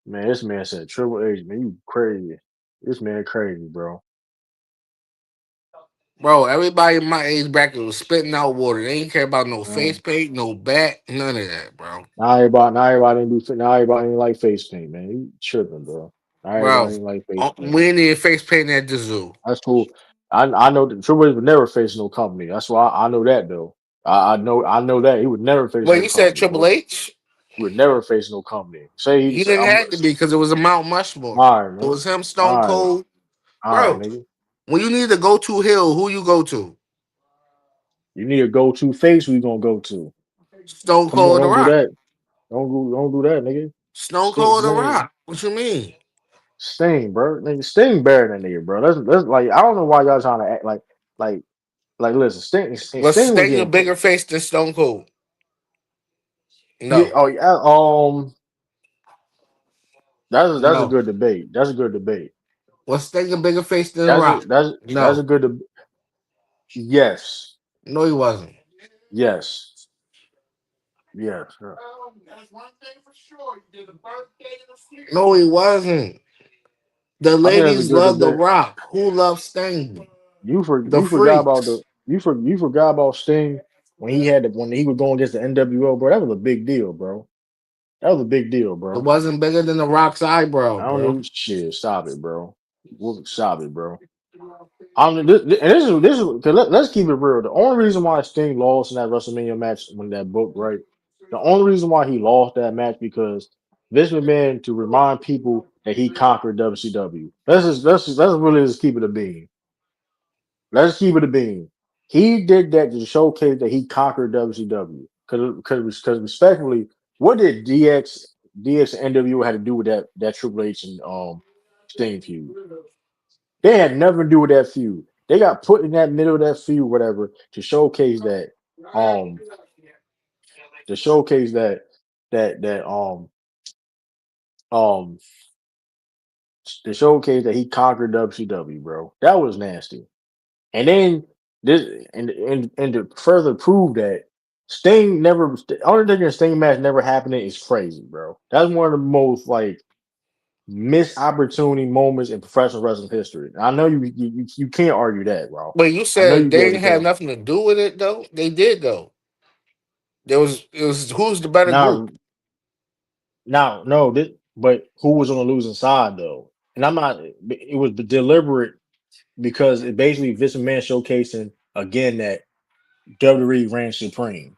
Man, this man said Triple H, man, you crazy. This man crazy, bro. Bro, everybody in my age bracket was spitting out water. They didn't care about no face Man. paint, no back, none of that, bro. Now everybody ain't like face paint, man. You tripping, bro. Now Bro, everybody ain't like face paint. we need face paint at the zoo. That's cool. I know that Triple H would never face no company. That's why I know that though. I know that he would never face Wait, no you said company, Triple bro. H? He would never face no company. He didn't I'm have to be because it was a Mount Mushmore. all right, It man. was him, Stone All right, Cold. all right, Bro, nigga. when you need to go to Hill, who you go to? You need a go to face. We gonna go to. Stone Come on, Cold or The don't do Rock. that. Don't do that, nigga. Stone Sting, Cold or The Sting, Rock. What you mean? Sting, bro. Nigga, Sting better than nigga, bro. That's like I don't know why y'all trying to act like listen, Was Sting was Sting a getting bigger face than Stone Cold? yeah, No. oh yeah, that's a No. good debate. That's a good debate. Was Sting a bigger face than The Rock? That's a No. good yes. No, he wasn't. Yes. Yes. No, he wasn't. The I think that's a ladies good love The debate. Rock. Who loves Sting? The You forgot about freaks. you forgot about Sting when he was going against the NWO, bro. That was a big deal, bro. That was a big deal, It bro. wasn't bigger than The Rock's eyebrow, I don't bro. know shit. Stop it, bro. Stop it, bro. I'm this is 'cause let's keep it real. The only reason why Sting lost in that WrestleMania match when that book, right? The only reason why he lost that match because Vince McMahon to remind people that he conquered WCW. Let's really just keep it a bean. Let's keep it a bean. He did that to showcase that he conquered WCW. Because respectfully, what did DX and NWO had to do with that Triple H and Sting feud? They had nothing to do with that feud. They got put in that middle of that feud, whatever, to showcase that um to showcase that um to showcase that he conquered WCW, bro. That was nasty. And then this and to further prove that Sting never the only thing in Sting match never happening is crazy, bro. That's one of the most like missed opportunity moments in professional wrestling history. I know you can't argue that, bro. But you I know said you they gave didn't it have that. nothing to do with it though. They did though. It was who's the better Now group? now no this, but who was on the losing side though? And I'm not it was deliberate because it basically Vince McMahon showcasing again that WWE ran supreme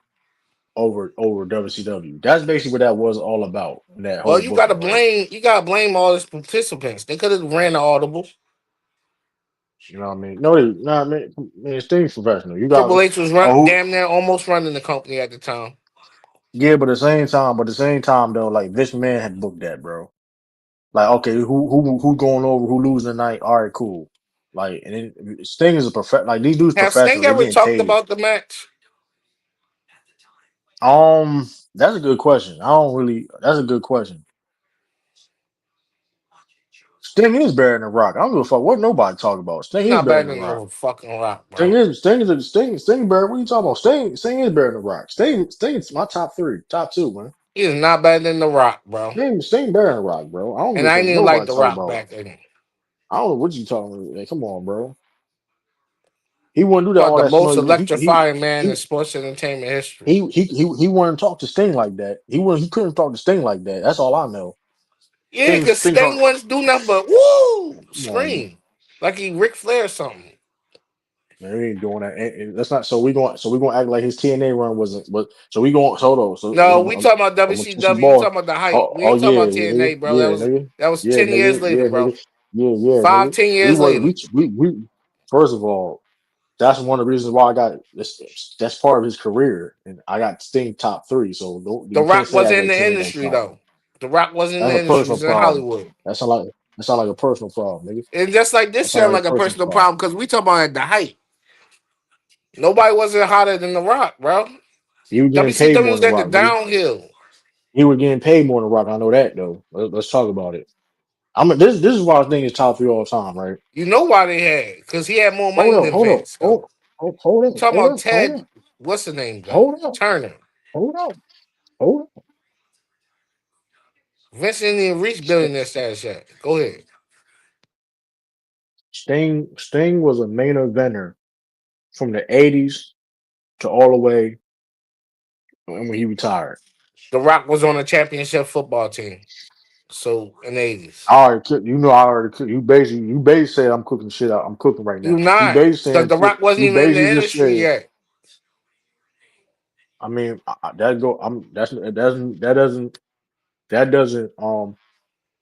over WCW. That's basically what that was all about in that Well, whole booking, right? you gotta blame all his participants. They could have ran the audible. You know what I mean? No, I mean, Sting's professional. You got Triple H was who? damn near almost running the company at the time. Yeah, but at the same time though, like Vince McMahon had booked that, bro. Like, okay, who going over? Who losing tonight? All right, cool. Like, and then Sting is a like these dudes Have Sting professionals. They ever getting talked paid. about the match? That's a good question. I don't really. That's a good question. Sting is better than The Rock. I don't give a fuck what nobody talk about. He's Sting is not better better than The than Rock. no fucking Rock, Sting bro. is Sting better. What are you talking about? Sting is better than The Rock. Sting's my top three, top two, man. He is not better than the Rock, bro. Sting better than Rock, bro. I don't give And a I fuck didn't what even like nobody the talk Rock about. back then. I don't know what you talking about. Like, come on, bro. He wouldn't do that About all the that most smoke. electrifying man in He sports entertainment history. he wouldn't talk to Sting like that. He couldn't talk to Sting like that. That's all I know. Yeah, because Sting Sting talk. wouldn't do nothing but woo Come on, scream like he Ric Flair or something. man, we ain't doing that. That's not. So we gonna act like his TNA run wasn't. But so we going hold on. So No, we talking about I'm gonna touch the WCW. We ball. talking about the hype. Oh, We oh ain't talking yeah, about nigga. TNA, bro. Yeah, nigga. That was Yeah, 10 years nigga. later, Yeah, bro. nigga. Yeah, Five, nigga. 10 years We were later. we first of all, that's one of the reasons why I got this. That's part of his career, and I got Sting top three. So The you can't Rock say act wasn't in like the TNA don't industry count. though. The Rock wasn't in That's the a industry. He personal was in problem. Hollywood. That sound like a personal problem, nigga. And just like That this sound sound like like a a personal personal problem. problem because we talking about at the height. Nobody wasn't hotter than The Rock, bro. He was getting paid WCW more was than at the Rock, nigga. downhill. He was getting paid more than Rock. I know that though. Let's talk about it. This is why I think it's top three all the time, right? You know why they had? Because he had more Hold money up, than hold up, Vince, though. Talking about hold Ted, up, what's the name, though? hold up, Turner. hold up, hold up. Vince didn't even reach St- billionaire status yet. Go ahead. Sting was a main eventer from the '80s to all the way when he retired. The Rock was on a championship football team. So in the 80s. I already cooked. You know, I already cooked. You basically said I'm cooking shit out. I'm cooking right now. You You not. basically Because saying The Rock wasn't you even in the basically just industry said. yet. I mean, that go. That doesn't.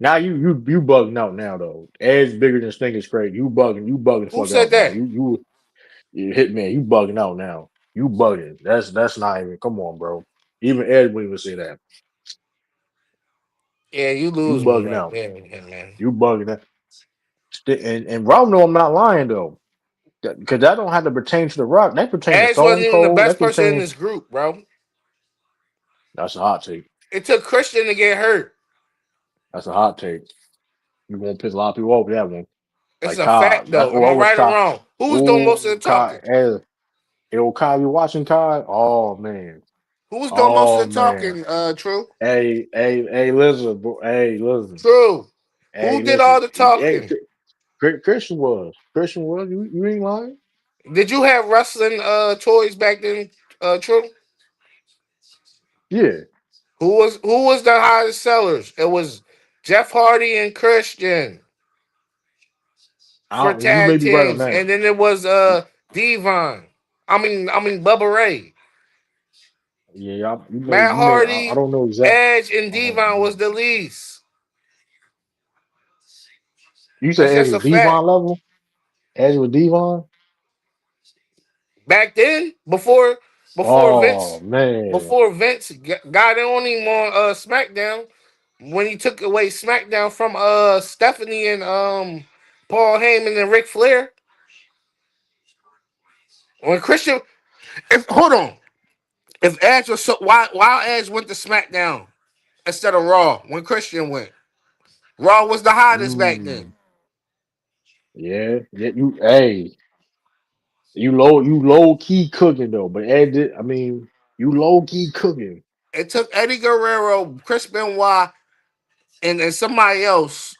Now you bugging out now though. Ed's bigger than Sting is crazy. You bugging Who fuck said out now. that? You hit man. You bugging out now. You bugging. That's not even. Come on, bro. Even Ed wouldn't even say that. Yeah, you You lose me bugging right out. there, man. You bugging that. And Rob know I'm not lying though. Because that don't have to pertain to the Rock. That pertain to Edge wasn't Stone even the Cold. best That person in pertain. this group, bro. That's a hot take. It took Christian to get hurt. That's a hot take. You gonna piss a lot of people off with that one. It's Like a Kai. fact, though. Am I What was right or Kai? wrong? Who was doing most of the Ooh, talking? Kai. Yo, Kai, you watching Kai? Oh man. Who was doing most of Oh the man. talking, True? Hey, listen, bro. True. Who Hey, did all listen. the Hey, talking? Christian was. You ain't lying. Did you have wrestling toys back then, True? Yeah. Who was the highest sellers? It was Jeff Hardy and Christian for You may tag be right on teams, that. and then it was Devon. I mean Bubba Ray. Yeah, Matt you made. I Hardy, don't know exactly. Edge, and Oh, Devon was man. the least. You That's said Edge just was a fact. Devon level. Edge was Devon. Back then, before Oh Vince, man. got on him on SmackDown when he took away SmackDown from Stephanie and Paul Heyman and Ric Flair. When Christian, if hold on, if Edge was so why Edge went to SmackDown instead of Raw when Christian went? Raw was the hottest back then. Mm, yeah. Yeah. You low key cooking though. But Edge, I mean, you low key cooking. It took Eddie Guerrero, Chris Benoit, and somebody else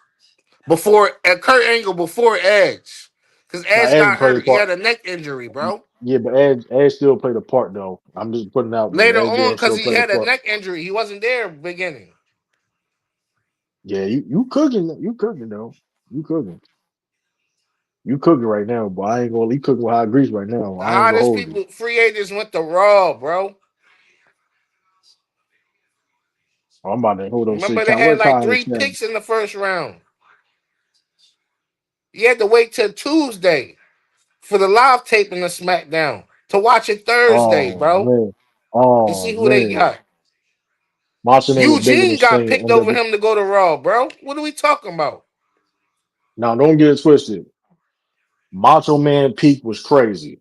before Kurt Angle before Edge. Because Now Edge Edge got played a hurt. He part. had a neck injury, bro. Yeah, but Edge still played a part though. I'm just putting it out there. Later on, Edge because still he played a had a part. neck injury. He wasn't there beginning. Yeah, you cooking. You cooking though. You cooking. You cooking right now, but I ain't gonna. You cooking with hot grease right now. The I ain't gonna hottest hold you. people, free agents went to Raw, bro. I'm about to hold on. See, Remember, they had where like Kai in the 3 chat? picks in the first round. You had to wait till Tuesday for the live taping of SmackDown to watch it Thursday, Oh bro, man. and Oh see who they man. got. Macho Man was bigger than Eugene got Sting in picked over NW. him to go to Raw, bro. What are we talking about? Now don't get it twisted. Macho Man peak was crazy.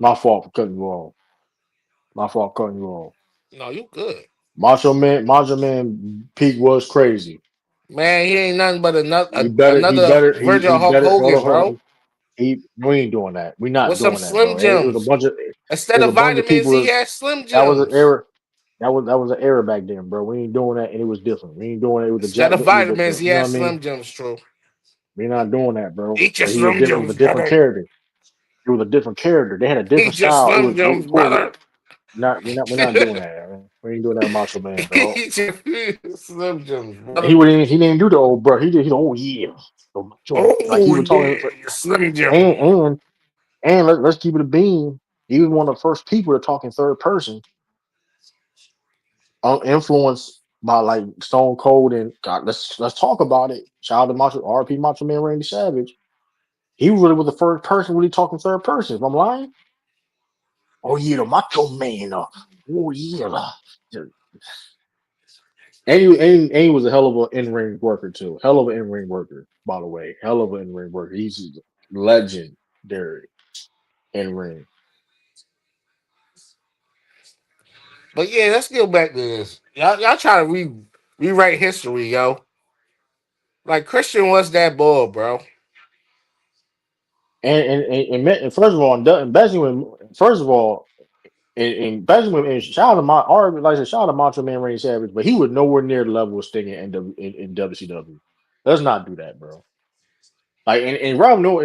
My fault for cutting you off. My fault for cutting you off. No, you good. Macho Man peak was crazy. Man, he ain't nothing but He another better, version of he Hulk better. Hogan, Hold bro. on. We ain't doing that. We With not some doing that, bro. Slim It was a Jims. bunch of, Instead of vitamins, he people. had Slim That was an Jims. era. That was an era back then, bro. We ain't doing that, and it was different. We ain't doing it with the Instead Jack. of With vitamins, the he you know had what I mean? Slim Jims, true. We're not doing that, bro. Eat your He was Slim different. It was Jims, a different brother. character. It was a different character. They had a different Eat your style. Slim It was Jims, cool. brother. We're not doing that. Man. We ain't doing that, Macho Man, dog. Eat your Slim Jims, He brother. would. He didn't do the old bro. He did. He oh yeah. So Macho, like he Oh, was talking. yeah, your Slim And Jim. and and let's keep it a bean. He was one of the first people to talk in third person, influenced by like Stone Cold and God. Let's talk about it. Shout out to Macho RP Macho Man Randy Savage. He really was the first person really talking third person. If I'm lying, oh yeah, the Macho Man. Oh yeah, and he was a hell of an in ring worker too. Hell of an in ring worker, by the way. Hell of an in ring worker. He's legendary in ring. But yeah, let's get back to this. Y'all try to rewrite history, yo. Like Christian was that bull, bro. And first of all, and especially when first of all, and especially when and shout out to my or like I said, shout out to Macho Man Randy Savage, but he was nowhere near the level of Sting in WCW. Let's not do that, bro. Like and Ralph know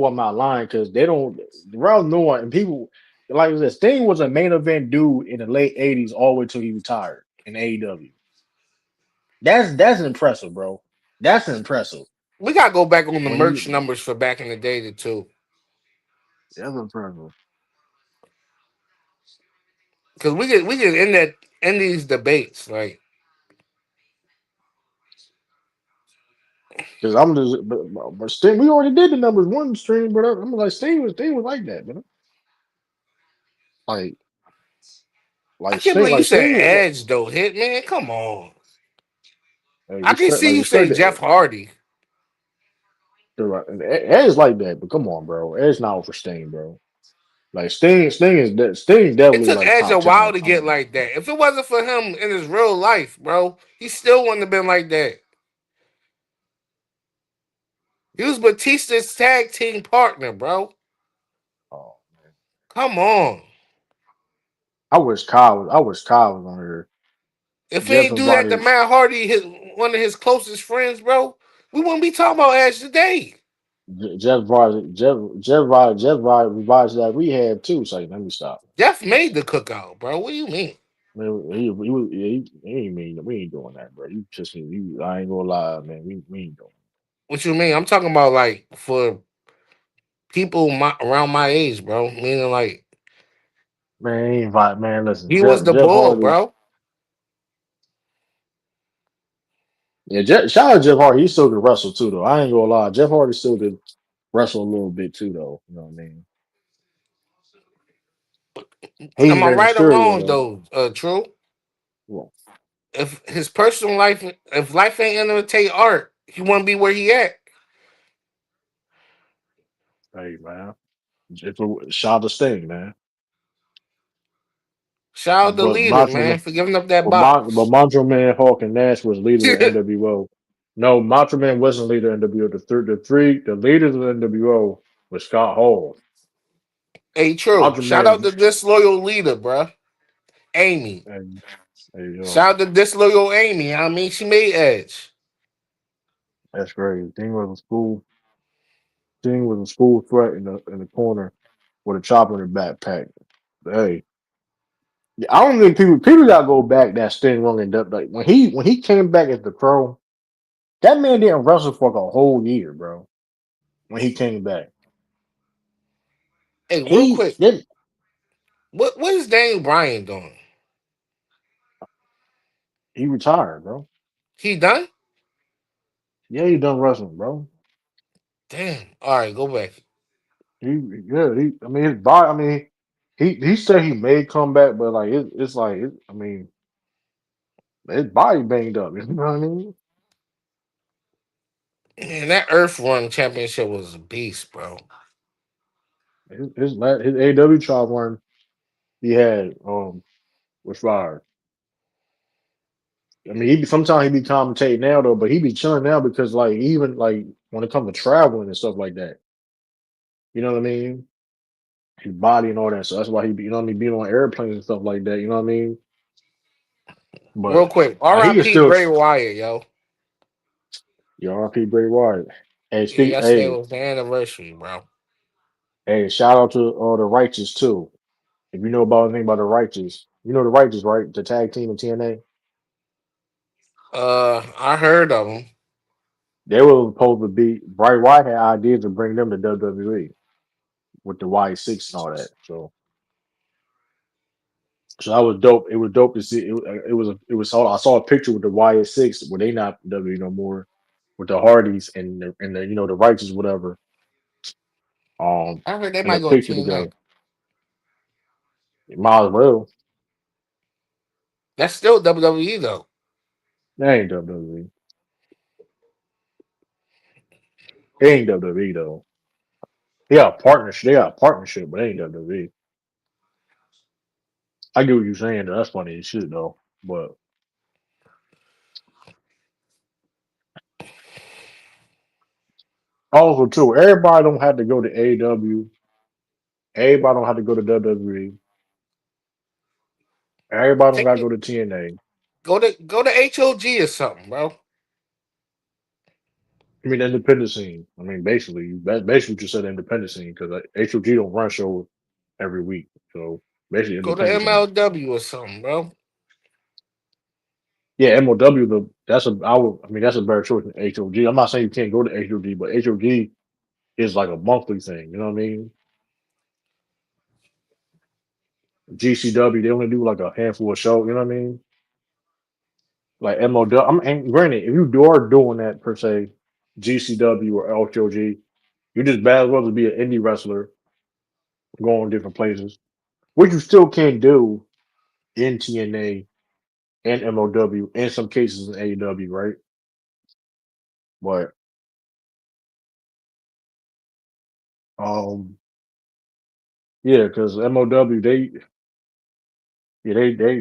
I'm not lying because they don't Ralph know and people like I said, Sting was a main event dude in the late '80s all the way till he retired in AEW. That's impressive, bro. That's impressive. We gotta go back on the When merch you numbers for back in the day too. that's impressive. Cause we get in these debates. Like Because I'm just, but Sting, we already did the numbers one stream, but I'm like Sting was like that, man. Like, I can't believe you said Sting was Edge though, hit man. Come on. like I can see you say respect Jeff it. Hardy. Ed's like that, but come on, bro. Ed's not for Sting, bro. Like Sting is It definitely took like Edge a top ten while all to get time. like that. If it wasn't for him in his real life, bro, he still wouldn't have been like that. He was Batista's tag team partner, bro. Oh, Come on. I wish Kyle was on here. If he Jeff ain't do that to invited Matt Hardy, one of his closest friends, bro, we wouldn't be talking about Edge today. Jeff revised that rehab too. So let me stop. Jeff made the cookout, bro. What do you mean? Man, he ain't mean we ain't doing that, bro. You just you. I ain't gonna lie, man. We ain't doing. What you mean? I'm talking about like for people around my age, bro. Meaning like Man, he ain't fight, man. Listen, He was the Jeff bull, Hardy. bro. Yeah, shout out Jeff Hardy. He still could wrestle too, though. I ain't gonna lie. Jeff Hardy still could wrestle a little bit too, though. You know what I mean? He's Am I Rey right or Mysterio, wrong though. though? True. Well, If his personal life, if life ain't imitate art, he wouldn't be where he at. hey, man. Shout out to Sting, man. Shout out the But leader, Macho, man, for giving up that but box. Macho Man, Hawk, and Nash was leader of the NWO. No, Macho Man wasn't leader of the NWO. The leaders of the NWO was Scott Hall. Hey, true. Macho Shout out Man, to disloyal leader, bruh. Amy. and you know, Shout out to disloyal Amy. I mean, she made Edge. that's crazy. Thing was a school threat in the corner with a chopper in the backpack. Hey, I don't think people gotta go back that Sting run and like when he came back as the pro, that man didn't wrestle for like a whole year, bro. When he came back, Hey, real he quick, didn't. what is Daniel Bryan doing? He retired, bro. He done? Yeah, he done wrestling, bro. Damn. All right, go back. Yeah, I mean, his body. I mean, he said he may come back, but like it's like I mean, his body banged up. You know what I mean? Man, that Earth Run Championship was a beast, bro. His AW trial run he had was fire. I mean, sometimes he be commentating now though, but he be chilling now because like even like when it comes to traveling and stuff like that, you know what I mean? His body and all that, so that's why he be you know what I mean, being on airplanes and stuff like that. You know what I mean? Real But quick, he is R.I.P. still Bray Wyatt, yo. your RP Bray Wyatt. Hey, Yeah, speak. yesterday was the anniversary, bro. Hey, shout out to the Righteous too. If you know about anything about the Righteous, you know the Righteous, right? The tag team in TNA. I heard of him. They were supposed to be. Bray Wyatt had ideas to bring them to WWE with the Y6 and all that. So that was dope. It was dope to see. I saw a picture with the Y6 where they not WWE no more with the Hardys and the the Righteous whatever. I heard they In a might go to picture TNA. together. Might as well. That's still WWE though. They ain't WWE. It ain't WWE though. They got a partnership. They got a partnership, but they ain't WWE. I get what you're saying. Though. That's funny as shit though. But also too, everybody don't have to go to AEW. Everybody don't have to go to WWE. Everybody don't Take got to it. go to TNA. Go to HOG or something, bro. I mean, the independent scene. I mean, basically, that's basically what you said, the independent scene, because HOG don't run shows every week. So basically, Go to independent scene. MLW or something, bro. Yeah, MOW. I mean, that's a better choice than HOG. I'm not saying you can't go to HOG, but HOG is like a monthly thing. You know what I mean? GCW, they only do like a handful of shows. You know what I mean? Like MOW. And granted, if are doing that per se, GCW or LHOG, you just bad as well to be an indie wrestler going different places, which you still can do in TNA and MOW, in some cases in AEW, right? But um, yeah, because MOW they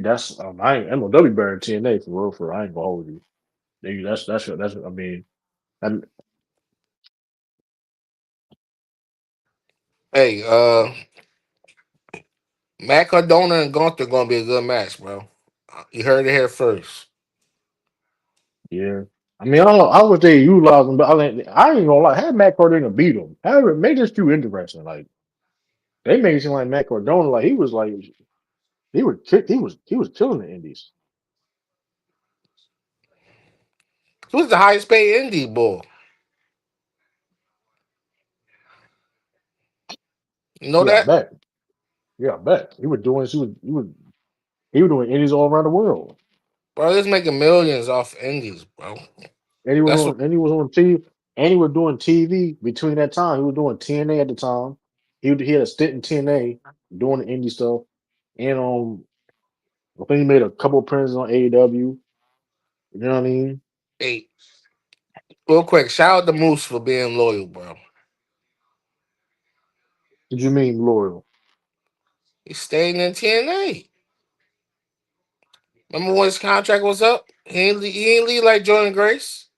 that's I ain't MOW better than TNA for real. I ain't gonna hold you. That's I mean, and Hey, Matt Cardona and Gunther gonna be a good match, bro. You heard it here first. yeah. I mean, I would say utilize them, but I ain't gonna lie. Have Matt Cardona beat him. Have it make this too interesting. Like they made it seem like Matt Cardona, like he was like he was killing the Indies. Who's the highest paid indie bull? You know Yeah, I that? bet. Yeah, I bet he was doing indies all around the world. Bro, he's making millions off indies, bro. And he was That's what on TV, and he was doing TV between that time. He was doing TNA at the time. He had a stint in TNA doing the indie stuff. And I think he made a couple appearances on AEW. You know what I mean? hey, real quick, shout out to Moose for being loyal, bro. What you mean loyal? He's staying in TNA. Remember when his contract was up? He ain't leave like Jordan Grace.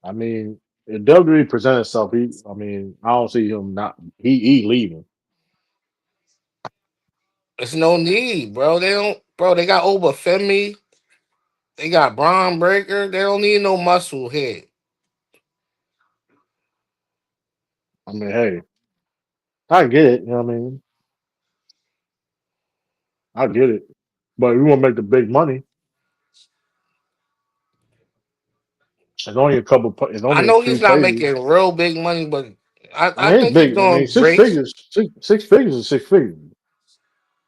I mean, if WWE present itself, I don't see him not he leaving. There's no need, bro. They don't, bro. They got Oba Femi. They got Braun Breaker. They don't need no muscle head. I mean, hey, I get it. You know what I mean? I get it. But you want to make the big money. It's only a couple. It's I only a know few he's not places. making real big money, but I I mean, it's think he's big. I mean, doing great. six figures is 6 figures.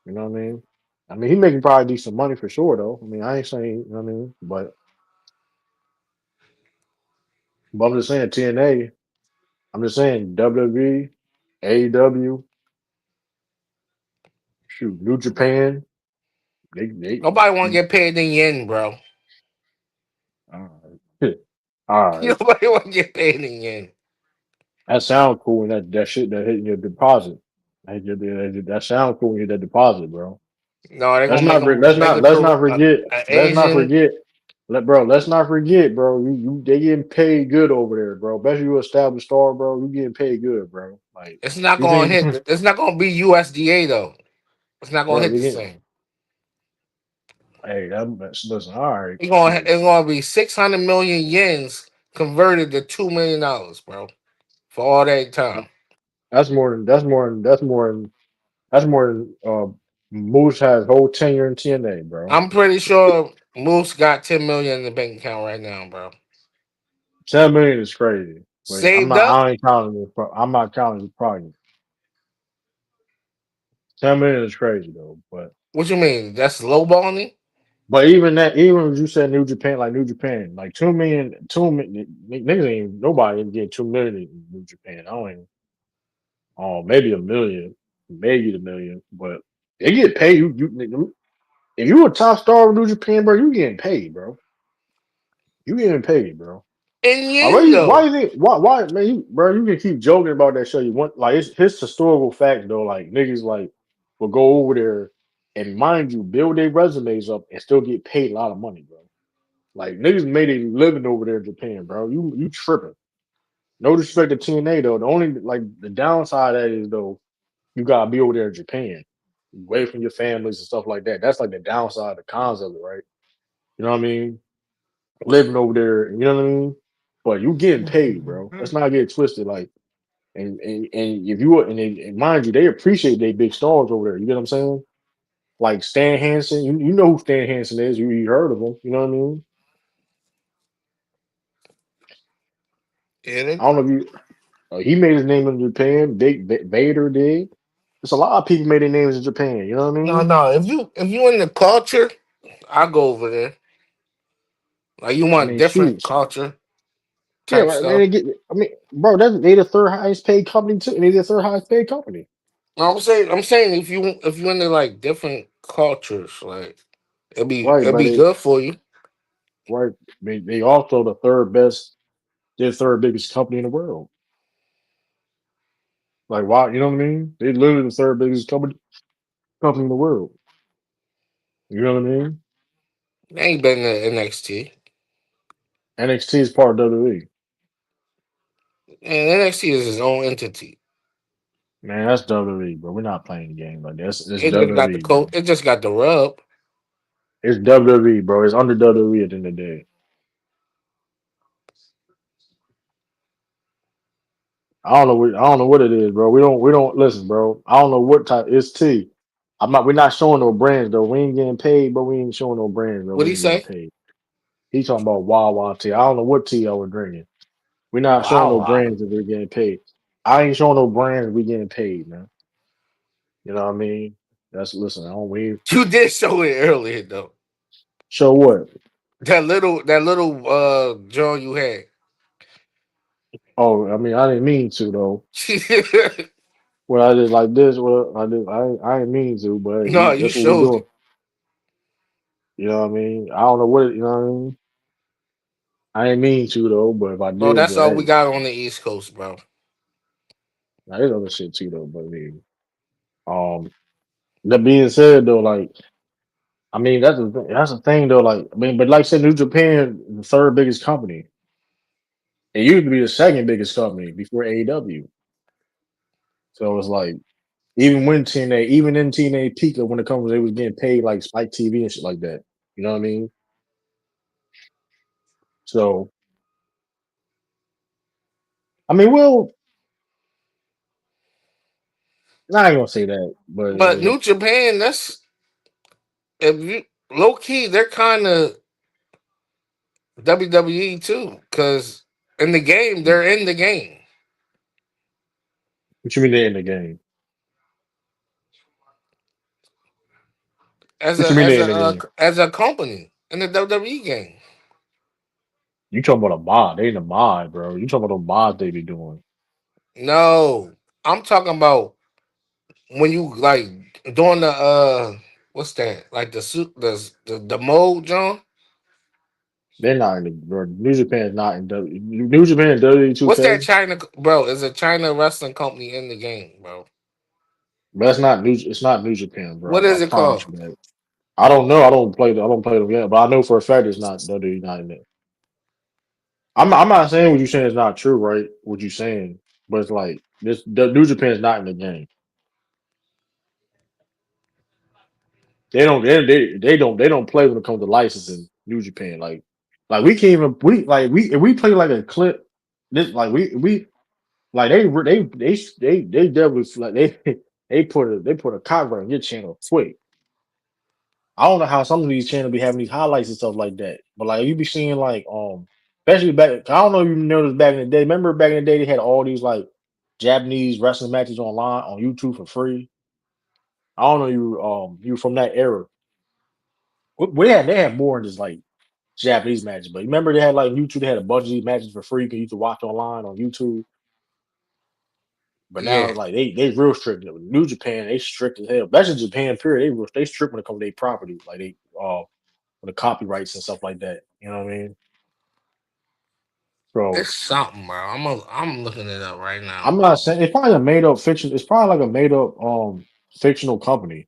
You know what I mean? I mean, he making probably decent money for sure, though. I mean, I ain't saying, you know what I mean? But I'm just saying TNA. I'm just saying WWE, AEW, shoot, New Japan. They Nobody want to get paid in yen, bro. all right. All right. Nobody want to get paid in yen. That sound cool and that shit that hit your deposit. That sound cool when you hit that deposit, bro. No, they're Let's gonna make not him let's not forget a let's not Asian. forget let's not forget, bro. They getting paid good over there, bro. Especially you established star, bro. You getting paid good, bro. Like It's not you gonna think, hit. It's not gonna be USDA though. It's not gonna bro? hit They the getting same. hey, listen. All right, shit. It's gonna be 600 million yens converted to $2 million, bro, for all that Uh, time. That's more than Moose has whole tenure in TNA, bro. I'm pretty sure Moose got 10 million in the bank account right now, bro. 10 million is crazy. Wait, Saved up. I ain't counting this. I'm not counting the probably 10 million is crazy though. What you mean? That's lowballing? But even that, even as you said New Japan, like 2 million, 2 million niggas ain't nobody ain't getting 2 million in New Japan. I don't even, oh maybe a million, maybe the million, but they get paid. If you a top star of New Japan, bro, you getting paid, bro. You getting paid, bro. In yen Why though. you think why man bro, you can keep joking about that show. You want like it's historical fact though, like niggas like will go over there and mind you, build their resumes up and still get paid a lot of money, bro. Like niggas made a living over there in Japan, bro. You tripping. No disrespect to TNA though. The only like the downside of that is though, you gotta be over there in Japan. Away from your families and stuff like that. That's like the downside, the cons of it, right? You know what I mean? Living over there, you know what I mean? But you getting paid, bro. Let's not get it twisted. Like, and if you and mind you, they appreciate their big stars over there. You get what I'm saying? Like Stan Hansen, you know who Stan Hansen is. You heard of him. You know what I mean? Yeah, I don't know if you. He made his name in Japan. Vader did. There's a lot of people made their names in Japan. You know what I no, mean? no. If you in the culture, I go over there. Like you I want mean, different shoot. culture Yeah, type I mean, stuff. bro, they the third highest paid company too. They the third highest paid company, No, I'm saying if you into like different cultures, like right? it'd But be good for you. right, they also the third best, they're the third biggest company in the world. Like, why? You know what I mean? They literally the third biggest company in the world. You know what I mean? They ain't been to NXT, NXT is part of WWE. and NXT is his own entity. Man, that's WWE, bro. We're not playing the game like this. It's It just got the WWE, coat. bro. It just got the rub. It's WWE, bro. It's under WWE at the end of the day. I don't know what it is, bro. We don't listen, bro. I don't know what type it's T. We're not showing no brands though. We ain't getting paid, but we ain't showing no brands, bro. What We would he ain't getting say? paid. He's talking about Wawa tea. I don't know what tea I was drinking. We're not showing Wow, no wow. brands if we're getting paid. I ain't showing no brands we getting paid, man. You know what I mean? That's listen. I don't we You did show it earlier though. show what? That little John you had. Oh, I mean, I didn't mean to though. Well, I did like this. Well, I did. I didn't mean to, but No, you that's what we showed doing. it. You know what I mean? I don't know what you know what I mean. I ain't mean to though, but if I Bro, did, that's but all we hey, got on the East Coast, bro. now there's other shit too though. But I mean, um, that being said though, like I mean that's the thing though. Like I mean, but like I said, New Japan, the third biggest company. It used to be the second biggest company before AEW. So it's like even in TNA peak when it comes, they was getting paid like Spike TV and shit like that. You know what I mean? So I mean, well, I ain't gonna say that, but But New Japan, that's if you low key, they're kind of WWE too, because in the game, they're in the game what you mean they in the game? What you mean they in the game? as a company in the WWE game. You talking about a mod? They in the mod, bro. You talking about the mod they be doing? No, I'm talking about when you like doing the what's that? Like the suit the mode, John. They're not in the bro. New Japan is not in W. New Japan and What's that W2K, China, bro? Is a China wrestling company in the game, bro? but that's not new. It's not New Japan, What bro. I is it promise called? you that. I don't know. I don't play. I don't play them yet, but I know for a fact it's not WWE. Not in it. I'm not saying what you're saying is not true, right? What you're saying, but it's like this. The New Japan is not in the game. They don't play when it comes to licensing New Japan. Like we can't even we if we play like a clip this like we like they definitely like they put a copyright on your channel quick. I don't know how some of these channels be having these highlights and stuff like that, but like you be seeing like especially back I don't know if you noticed back in the day. Remember back in the day they had all these like Japanese wrestling matches online on YouTube for free. I don't know you from that era. They had more than just like Japanese matches. But remember they had like YouTube, they had a bunch of these matches for free because you could watch online on YouTube. But now Yeah, like they real strict. New Japan, they strict as hell. That's in Japan, period. They strict when it comes to their property, like they with the copyrights and stuff like that. You know what I mean? So it's something, bro. I'm looking it up right now. I'm not saying it's probably a made up fiction. It's probably like a made up fictional company,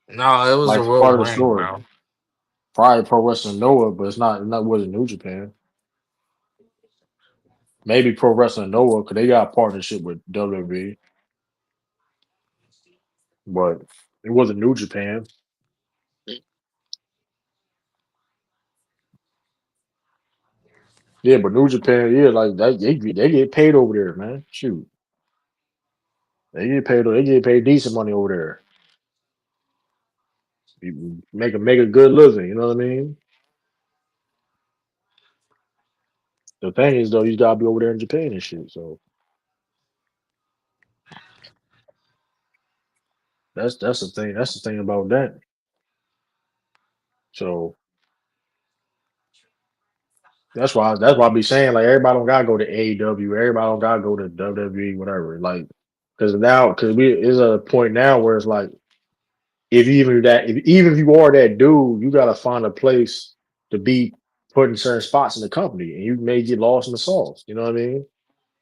No, it was a like real part of the brand, story. bro. Probably Pro Wrestling Noah, but it's not wasn't New Japan. Maybe Pro Wrestling Noah because they got a partnership with WWE, but it wasn't New Japan. Yeah, but New Japan, yeah, like they get paid over there, man. Shoot, they get paid decent money over there. You make a good living, you know what I mean? The thing is though, you gotta be over there in Japan and shit. So that's the thing. That's the thing about that. So that's why I be saying like everybody don't gotta go to AEW, everybody don't gotta go to WWE, whatever. Like because we is a point now where it's like even if you are that dude, you gotta find a place to be put in certain spots in the company, and you may get lost in the sauce. You know what I mean?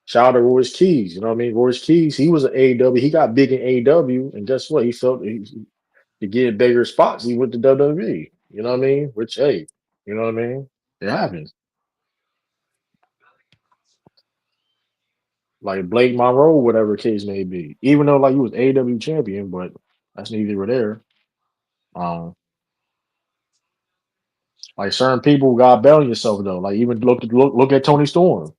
Shout out to Royce Keys. You know what I mean? Royce Keys, he was an AEW. He got big in AEW, and guess what? He felt to get bigger spots. He went to WWE. You know what I mean? Which hey, you know what I mean? It happens. Like Blake Monroe, whatever the case may be. Even though like he was AEW champion, but that's neither here nor there. Um, like certain people got bet on yourself though. Like even look at Tony Storm.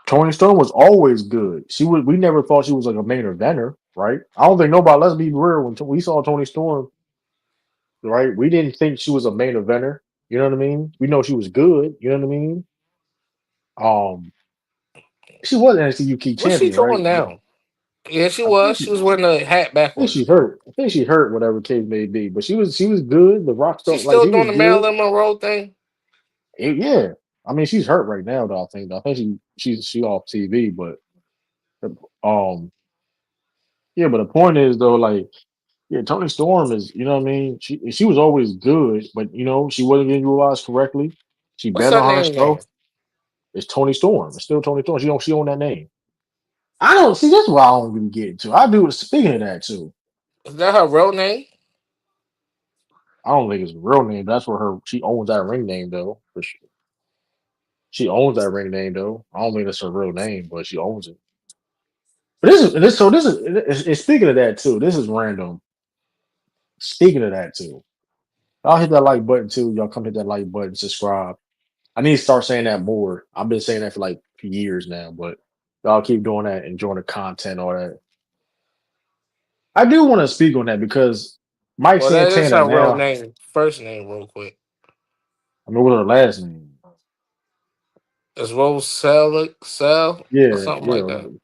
Tony Storm was always good. We never thought she was like a main eventer, right? I don't think nobody. Let's be real. When we saw Tony Storm, right, we didn't think she was a main eventer. You know what I mean? We know she was good. You know what I mean? Um, she was NXT UK What's she champion, right? doing now? Yeah, she I think was. She was wearing the hat backwards. she's hurt. I think she hurt, whatever case may be. But she was good. The Rock stuff, She's like still she doing was the good. Marilyn Monroe thing. Yeah. I mean, she's hurt right now, though. I think she off TV, but um, yeah. But the point is though, like, yeah, Tony Storm is, you know what I mean. She was always good, but she wasn't getting utilized correctly. She What's bet her on name herself. now? It's Tony Storm. It's still Tony Storm. She own that name. I don't see. That's why I don't really get into. I do. Speaking of that too, Is that her real name? I don't think it's a real name. But that's where she owns that ring name though. For sure. She owns that ring name though. I don't think it's her real name, but she owns it. But speaking of that too. This is random. Speaking of that too, I'll hit that like button too. Y'all come hit that like button, subscribe. I need to start saying that more. I've been saying that for like years now, but y'all keep doing that, enjoying the content, all that. I do want to speak on that because Mike Well, that is Santana her real now. name. First name, real quick. I mean, what's her last name? It's Rose Cell or Yeah, something like yeah. that.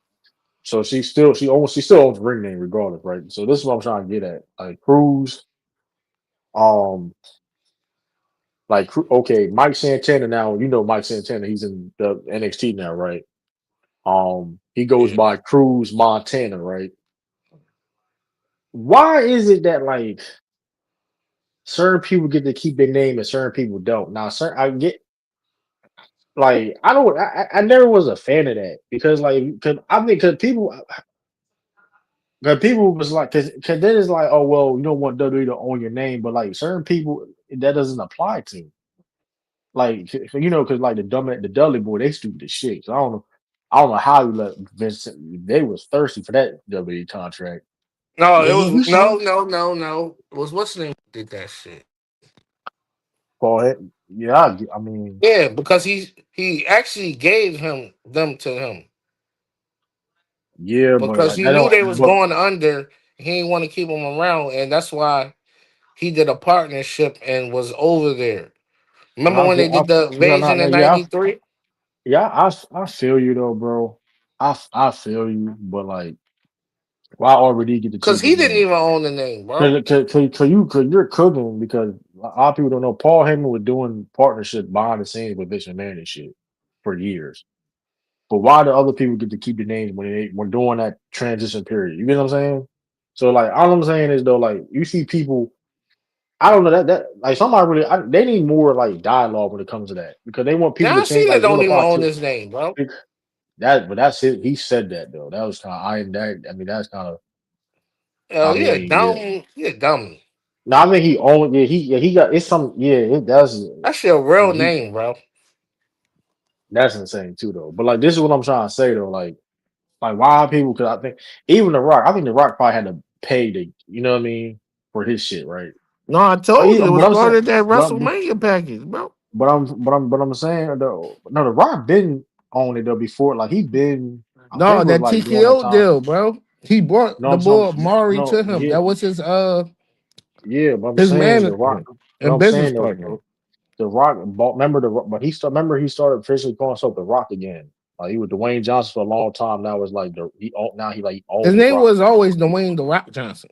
So she still owns the ring name regardless, right? So this is what I'm trying to get at. Like Cruz, um, okay, Mike Santana now. You know Mike Santana. He's in the NXT now, right? He goes Yeah. by Cruz Montana, right? Why is it that like certain people get to keep their name and certain people don't? Now, certain I get like I don't. I never was a fan of that because cause I think because people was like because then it's like, oh well, you don't want WWE to own your name, but like certain people that doesn't apply to. Like because like the Dudley Boy, they stupid as shit. So I don't know how you let Vincent. They was thirsty for that WWE contract. No, Yeah, it yeah, was we saw no. It was what's the name did that shit? Paul. Yeah, I mean, Yeah, because he actually gave him them to him yeah, but because like he I knew don't. they was But going under. He didn't want to keep them around, and that's why he did a partnership and was over there. Remember when they did the no, invasion no, in yeah, '93? I feel you though, bro. I feel you, but like, why already get to Because keep the he didn't name? even own the name, bro. Cause you're cooking because a lot of people don't know Paul Heyman was doing partnership behind the scenes with Vince McMahon and shit for years. But why do other people get to keep the names when during that transition period? You get what I'm saying? So like all I'm saying is though, like you see people, I don't know that like somebody really they need more like dialogue when it comes to that because they want people to John think Cena like don't Zilla even own Fatu. his name, bro. But that's it. He said that though. That was kind of I mean that's kind of I Hell, mean yeah. he a dummy. No, I think he owned. He got it's some. Yeah, it does. That's your real Yeah, he name, bro. that's insane too, though. But like, this is what I'm trying to say though. Like why people? Because I think even the Rock. I think the Rock probably had to pay the. You know what I mean for his shit, right? No, I told you it But was I'm part saying, of that but I'm, WrestleMania package, bro. but I'm saying though. No, the Rock been on it though before. Like he been. I think No, it was that like during that TKO time. deal, bro. He brought No, the I'm some. boy Mari No, to him. yeah, That was yeah. But I'm his saying the Rock. manager No, and I'm business saying partner. the Rock bought. Remember but remember he started officially calling himself the Rock again. Like he was Dwayne Johnson for a long time. Now it's like he His owned the name Rock. was always Dwayne the Rock Johnson.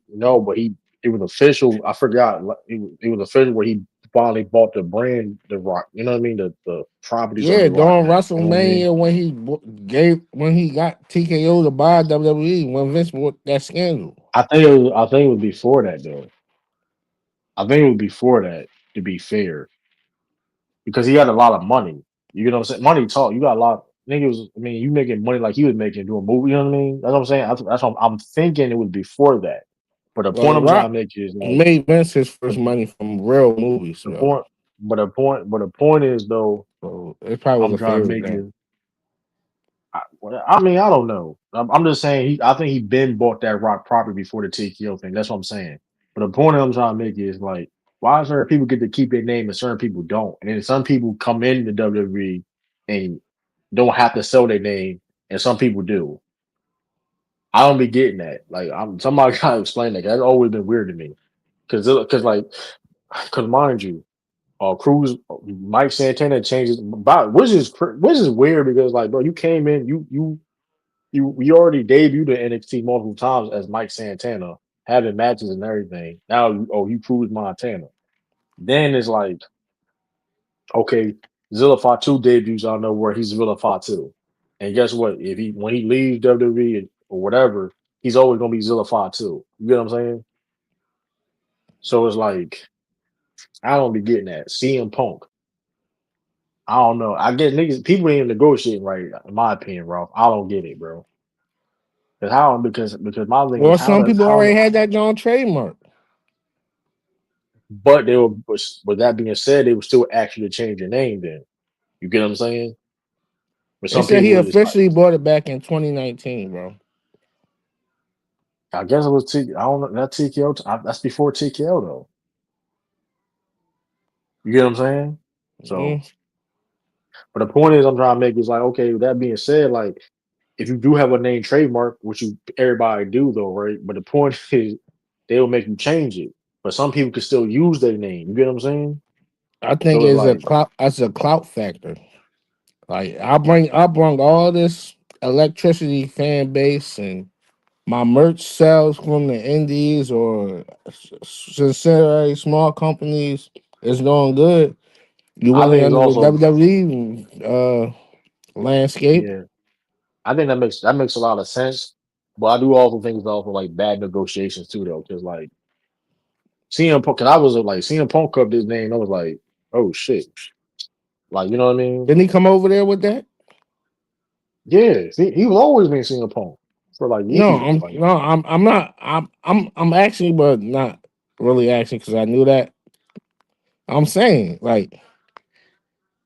No, but it was official. I forgot. Like, it was official where he finally bought the brand, the Rock. You know what I mean? The properties of Yeah, the Rock during now. You know what I mean? WrestleMania when he got TKO to buy WWE when Vince bought that scandal. I think it was before that though. I think it was before that. To be fair, because he had a lot of money. You know what I'm saying? Money talk. You got a lot. Niggas, I mean, you making money like he was making doing movie. You know what I mean? That's what I'm saying. That's what I'm thinking. It was before that. But the Well, point The I'm trying Rock to make is like made Vince his the, first money from real movies, the so point. But the point is though. it probably was I'm a trying to favorite make thing. is. I mean, I don't know. I'm just saying. I think he been bought that Rock property before the TKO thing. That's what I'm saying. But the point I'm trying to make is like, why certain people get to keep their name and certain people don't, and then some people come into WWE and don't have to sell their name, and some people do. I don't be getting that. Like, I'm somebody gotta explain that. That's always been weird to me. Cause mind you, Cruz, Mike Santana changes, which is weird because like, bro, you came in, you you already debuted in NXT multiple times as Mike Santana, having matches and everything. Now you proved Montana. Then it's like, okay, Zilla Fatu debuts out of nowhere. He's Zilla Fatu. And guess what? If he when he leaves WWE or whatever, he's always gonna be Zilla Fatu. You get what I'm saying? So it's like I don't be getting that. CM Punk. I don't know. I get niggas people ain't negotiating right, in my opinion, Ralph. I don't get it, bro. Because my thing is Well, some people how already had that John trademark. but they were but with that being said, they were still actually change your name then. You get what I'm saying? But They some said he people it's like officially bought it back in 2019, bro. I guess it was I don't know that TKO. That's before TKO though. You get what I'm saying? So, Mm. but the point is, I'm trying to make is like, okay. With that being said, like, if you do have a name trademark, which you everybody do though, right? But the point is, they'll make you change it. But some people can still use their name. You get what I'm saying? I think So it's it's a like, clout. It's a clout factor. Like I bring all this electricity fan base and my merch sales from the indies or sincerely small companies is doing good. You I went think it's under the also, WWE landscape. yeah, I think that makes a lot of sense. But I do also think it's also like bad negotiations too, though, because like CM Punk, because I was like CM Punk up this name, I was like, oh shit, like you know what I mean? Didn't he come over there with that? Yeah, he was always been CM Punk for like No, years, like. I'm not. I'm actually, but not really actually because I knew that. I'm saying like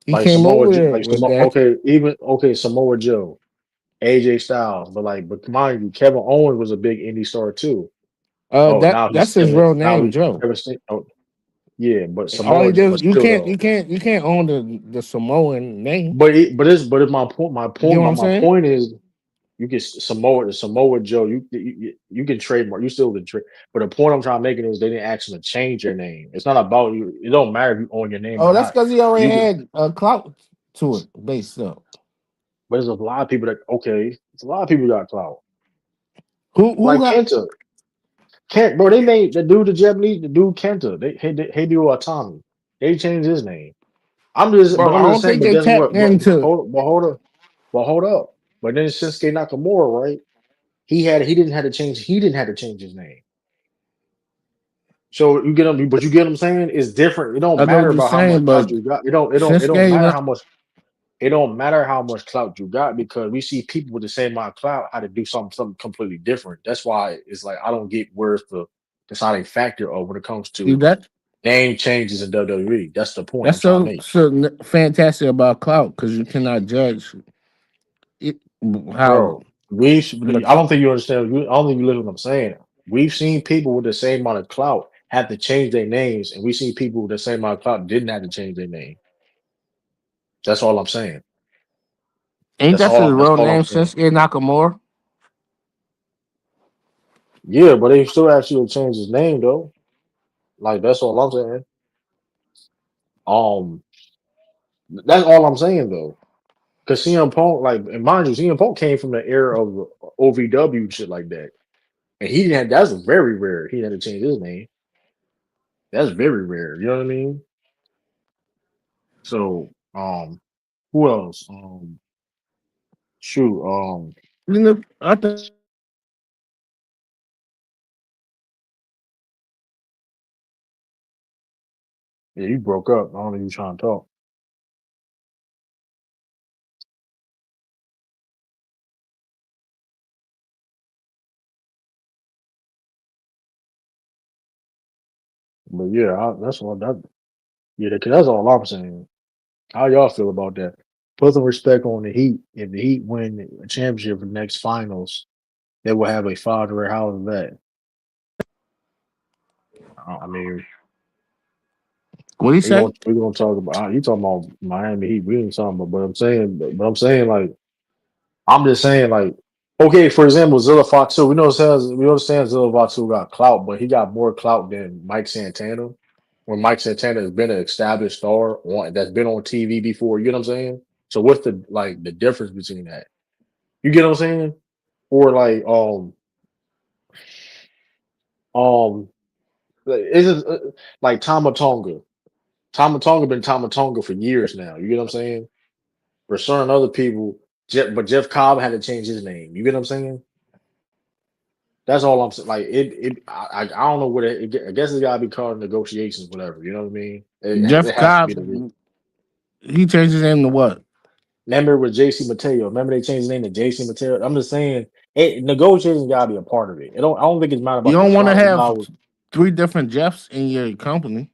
he came over there Like with Samoa, that. okay, even okay, Samoa Joe, AJ Styles, but mind you, Kevin Owens was a big indie star too. Oh, That's his real Now name, he's Joe. Kevin Steen. Oh, yeah, but All he did, But still though. you can't own the Samoan name. But it's my point. You get what I'm My saying? point is, you can Samoa Joe. You can trademark. You still can trade. But the point I'm trying to make is they didn't ask him to change your name. It's not about you. It don't matter if you own your name or Oh, that's not. because he already You can. had a clout to it based up. But there's a lot of people that okay. It's a lot of people got clout. Who Like got? Kenta. Kent, bro, they made the Japanese, the dude Kenta. They Hideo Atami. They changed his name. Bro, I I'm just don't saying. think But they guess tapped what? into. Hold up. But then Shinsuke Nakamura, right? He didn't have to change his name. So you get him, but you get what I'm saying? It's different. It don't I know matter what you're about how much saying, clout but you got. It don't Shinsuke, matter how much. It don't matter how much clout you got because we see people with the same amount of clout how to do something completely different. That's why it's like I don't get where's the deciding factor of when it comes you to that name changes in WWE. That's the point I'm that's trying to make, fantastic about clout because you cannot judge it, how bro. the I don't think you understand. I don't think you listen what I'm saying. We've seen people with the same amount of clout have to change their names, and we've seen people with the same amount of clout didn't have to change their name. That's all I'm saying. ain't that his That's real all I'm name, saying. Shinsuke Nakamura? Yeah, but they still actually change his name though. Like that's all I'm saying. Um, that's all I'm saying though. Because CM Punk, like, and mind you, CM Punk came from the era of OVW and shit like that, and he didn't. That's very rare. He had to change his name. That's very rare. You know what I mean? So, who else? Shoot, You know, I think yeah, you broke up. I don't know if you trying to talk, but yeah, that's all that. Yeah, that's all I'm saying. How y'all feel about that? Put some respect on the Heat. If the Heat win a championship for the next finals, they will have a father. How is that? I mean, what he say. we gonna talk about you talking about Miami Heat. We ain't talking about, but I'm saying like I'm just saying like okay, for example, Zilla Fatu. We understand Zilla Fatu got clout, but he got more clout than Mike Santana. When Mike Santana has been an established star that's been on TV before, you know what I'm saying? So what's the difference between that? You get what I'm saying? or like is it like Tama Tonga? Tama Tonga been Tama Tonga for years now. You get what I'm saying? For certain other people, but Jeff Cobb had to change his name. You get what I'm saying? That's all I'm saying. Like I don't know what I guess it's gotta be called negotiations, whatever. You know what I mean? Jeff It has to be Cobb, the reason. he changed his name to what? Remember with JC Mateo? Remember they changed his name to JC Mateo? I'm just saying, negotiations gotta be a part of it. I don't think it's not You about the don't want to clout. It's have about three different Jeffs in your company.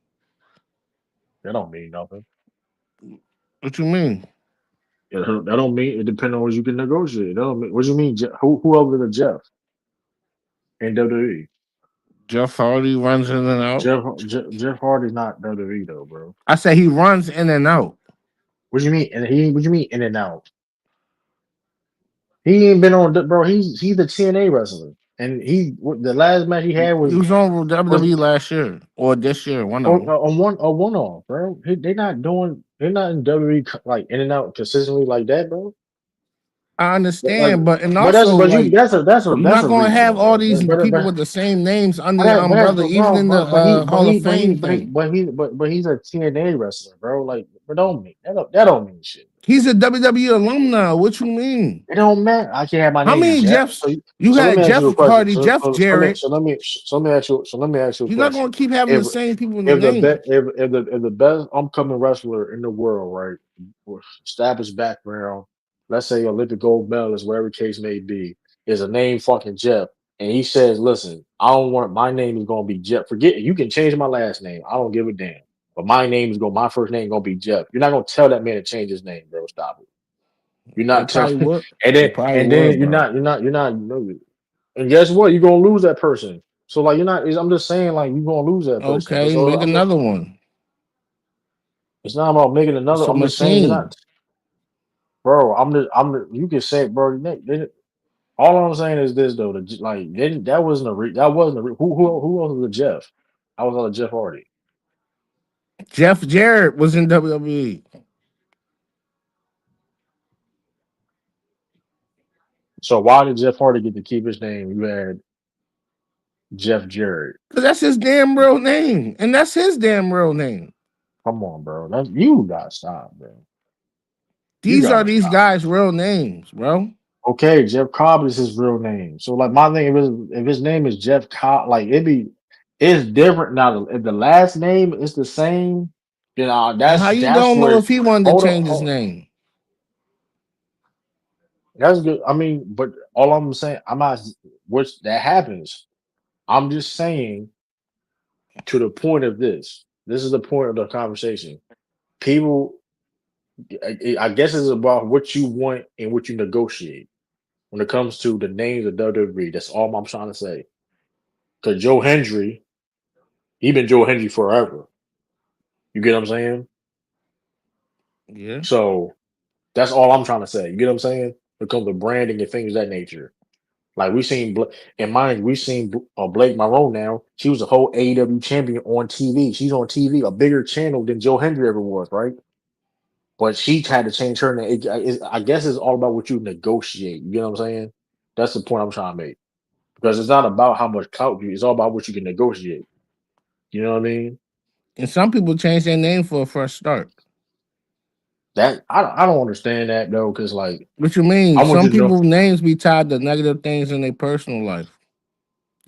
that don't mean nothing. What you mean? That don't mean it depends on what you can negotiate. That don't mean, what you mean? Who over the Jeff in WWE? Jeff Hardy runs in and out. Jeff Hardy's not WWE though, bro. I say he runs in and out. What you mean? What you mean in and out? He ain't been on, bro. He's a TNA wrestler, and the last match he had He was on was WWE last year or this year, one of them. on one off, bro. They're not in WWE like in and out consistently like that, bro. I Like, understand, but and but that's also but you like you're that's not a gonna reach have though, all bro. these people with the same names under your umbrella, even in the Hall of Fame thing. But he's a TNA wrestler, bro. Like, but don't mean that don't mean shit. He's a WWE alumni. What you mean? It don't matter. I can't have my How name many Jeff. Jeffs? You So let me had ask you Jeff a question. Hardy, Jeff Jarrett. So let me ask you a You're not question. gonna keep having the If same people in the if the name. if the best upcoming wrestler in the world, right, with established background, let's say Olympic gold medalist, whatever the case may be, is a name fucking Jeff, and he says, "Listen, I don't want my name is gonna be Jeff. Forget it. You can change my last name. I don't give a damn. But my first name gonna be Jeff. You're not gonna tell that man to change his name, bro. Stop it. You're They not probably telling, would. They probably and would, then bro. you're not. And guess what? You're gonna lose that person. So like you're not. I'm just saying like you're gonna lose that person. But Okay, so make another one. it's not about making another. It's a I'm just saying you're machine. not, bro. You can say, bro. All I'm saying is this though. That wasn't that wasn't who else was a Jeff? I was on a Jeff Hardy. Jeff Jarrett was in WWE. So why did Jeff Hardy get to keep his name? You had Jeff Jarrett. Because that's his damn real name. And that's his damn real name. Come on, bro. You gotta stop, bro. You These are gotta these stop. guys' real names, bro. Okay, Jeff Cobb is his real name. So like my thing, if his name is Jeff Cobb, like it's different now. If the last name is the same, then And how you that's don't know where if he wanted to hold on, change his name? that's good. I mean, but all I'm saying, I'm not which that happens. I'm just saying to the point of this. This is the point of the conversation. People, I guess it's about what you want and what you negotiate when it comes to the names of WWE. That's all I'm trying to say. Because Joe Hendry, he been Joe Hendry forever. You get what I'm saying? Yeah. So that's all I'm trying to say. You get what I'm saying? When it comes to branding and things of that nature. Like we seen, in mind, we seen Blake Monroe now. She was a whole AEW champion on TV. She's on TV, a bigger channel than Joe Hendry ever was, right? But she had to change her name. I guess it's all about what you negotiate. You get what I'm saying? That's the point I'm trying to make. Because it's not about how much clout you. It's all about what you can negotiate. You know what I mean? And some people change their name for a fresh start. That I don't understand that though, because like What you mean? I want Some you to know. people's names be tied to negative things in their personal life.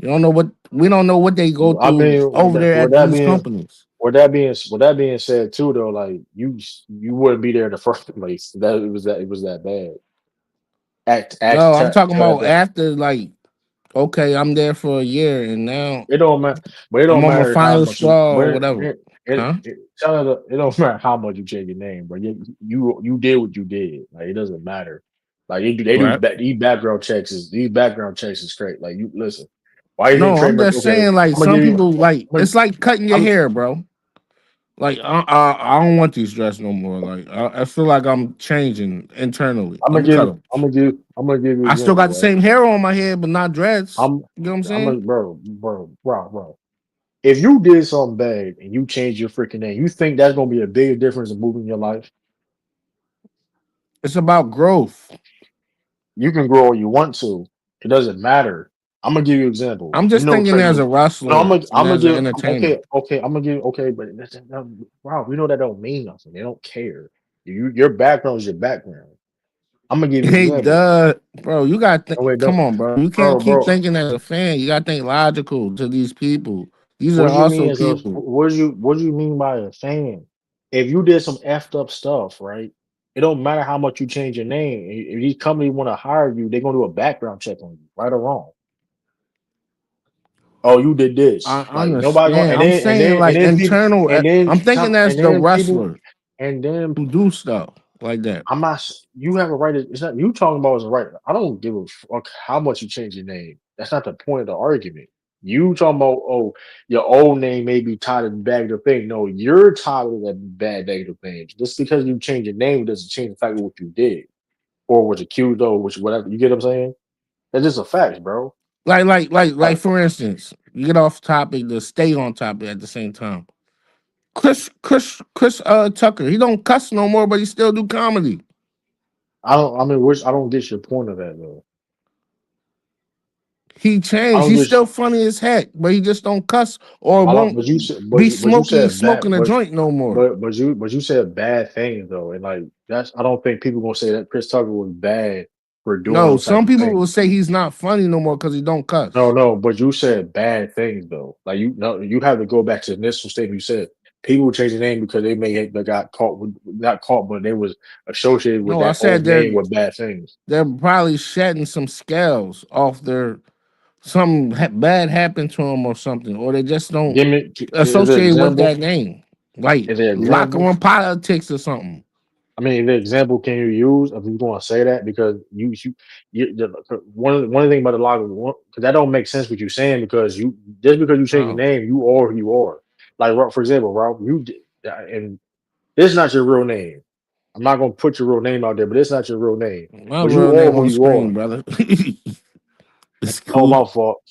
You don't know what we don't know what they go I through mean, over there at these companies. with that being said too, though, like you wouldn't be there in the first place. It was that bad. No, I'm talking Tell about that. after like, okay, I'm there for a year and now It don't matter, but it I'm don't on my matter how final much you. straw or But whatever. Huh? it don't matter how much you change your name, but you did what you did. Like it doesn't matter. Like they do Right. these background checks is great. Like you listen, why you think No, Trey I'm just Okay, saying like I'm gonna some give you. people like I'm gonna, it's like cutting your I'm, hair, bro. Like I don't want these dreads no more. Like I feel like I'm changing internally. Let me cut them. I'm gonna give you an I still got the example, right? same hair on my head, but not dreads. I'm You know what I'm I'm a saying? bro. If you did something bad and you change your freaking name, you think that's gonna be a bigger difference in moving your life? It's about growth. You can grow all you want to. It doesn't matter. I'm gonna give you an example. I'm You just know, thinking as a no, wrestler and I'm gonna as an give. entertainer. Okay. I'm gonna give. Okay, but wow, we know that don't mean nothing. They don't care. Your background is your background. I'm gonna give you an Hey, example. duh, bro, you got No, wait, come don't, on, bro. You can't keep bro. thinking as a fan. You got to think logical to these people. These are What do you also mean as a? people. What do you mean by a fan? If you did some effed up stuff, right? It don't matter how much you change your name. If these companies want to hire you, they're gonna do a background check on you, right or wrong. Oh, you did I this. Like nobody going, understand. I'm saying like internal. I'm thinking as the people, wrestler and then who do stuff like that. I'm not. You have a right. It's not you talking about is a right. I don't give a fuck how much you change your name. That's not the point of the argument. You talking about your old name may be tied to negative thing. No, you're tied with that bad negative thing. Just because you change your name doesn't change the fact of what you did or was accused of, which whatever. You get what I'm saying? That's just a fact, bro. Like Like for instance, you get off topic to stay on topic at the same time. Chris Tucker, he don't cuss no more, but he still do comedy. I don't. I mean, which I don't get your point of that though. He I changed. don't He's get. still funny as heck, but he just don't cuss or I don't, won't but you said, be but you smoky said bad, smoking a joint no more. but you said bad things though, and like that's I don't think people gonna say that Chris Tucker was bad for doing No, those type some of people things. will say he's not funny no more because he don't No, cuss. no, but you said bad things though. Like you no, you have to go back to the initial statement. You said people change their name because they got caught with not caught, but they was associated with No, I that said old name with bad things. they're probably shedding some scales off their something bad happened to them or something, or they just don't Give me is there associate with example? that name, like Is there locker example? room politics or something. I mean, the example can you use if you want to say that because one of the thing about the log because that don't make sense what you're saying because you just because you change your Oh, name you are who you are. Like for example, Rob, and this is not your real name. I'm not gonna put your real name out there, but it's not your real name. my But you real are name who on you screen, are. brother. It's Oh, cool. my fault.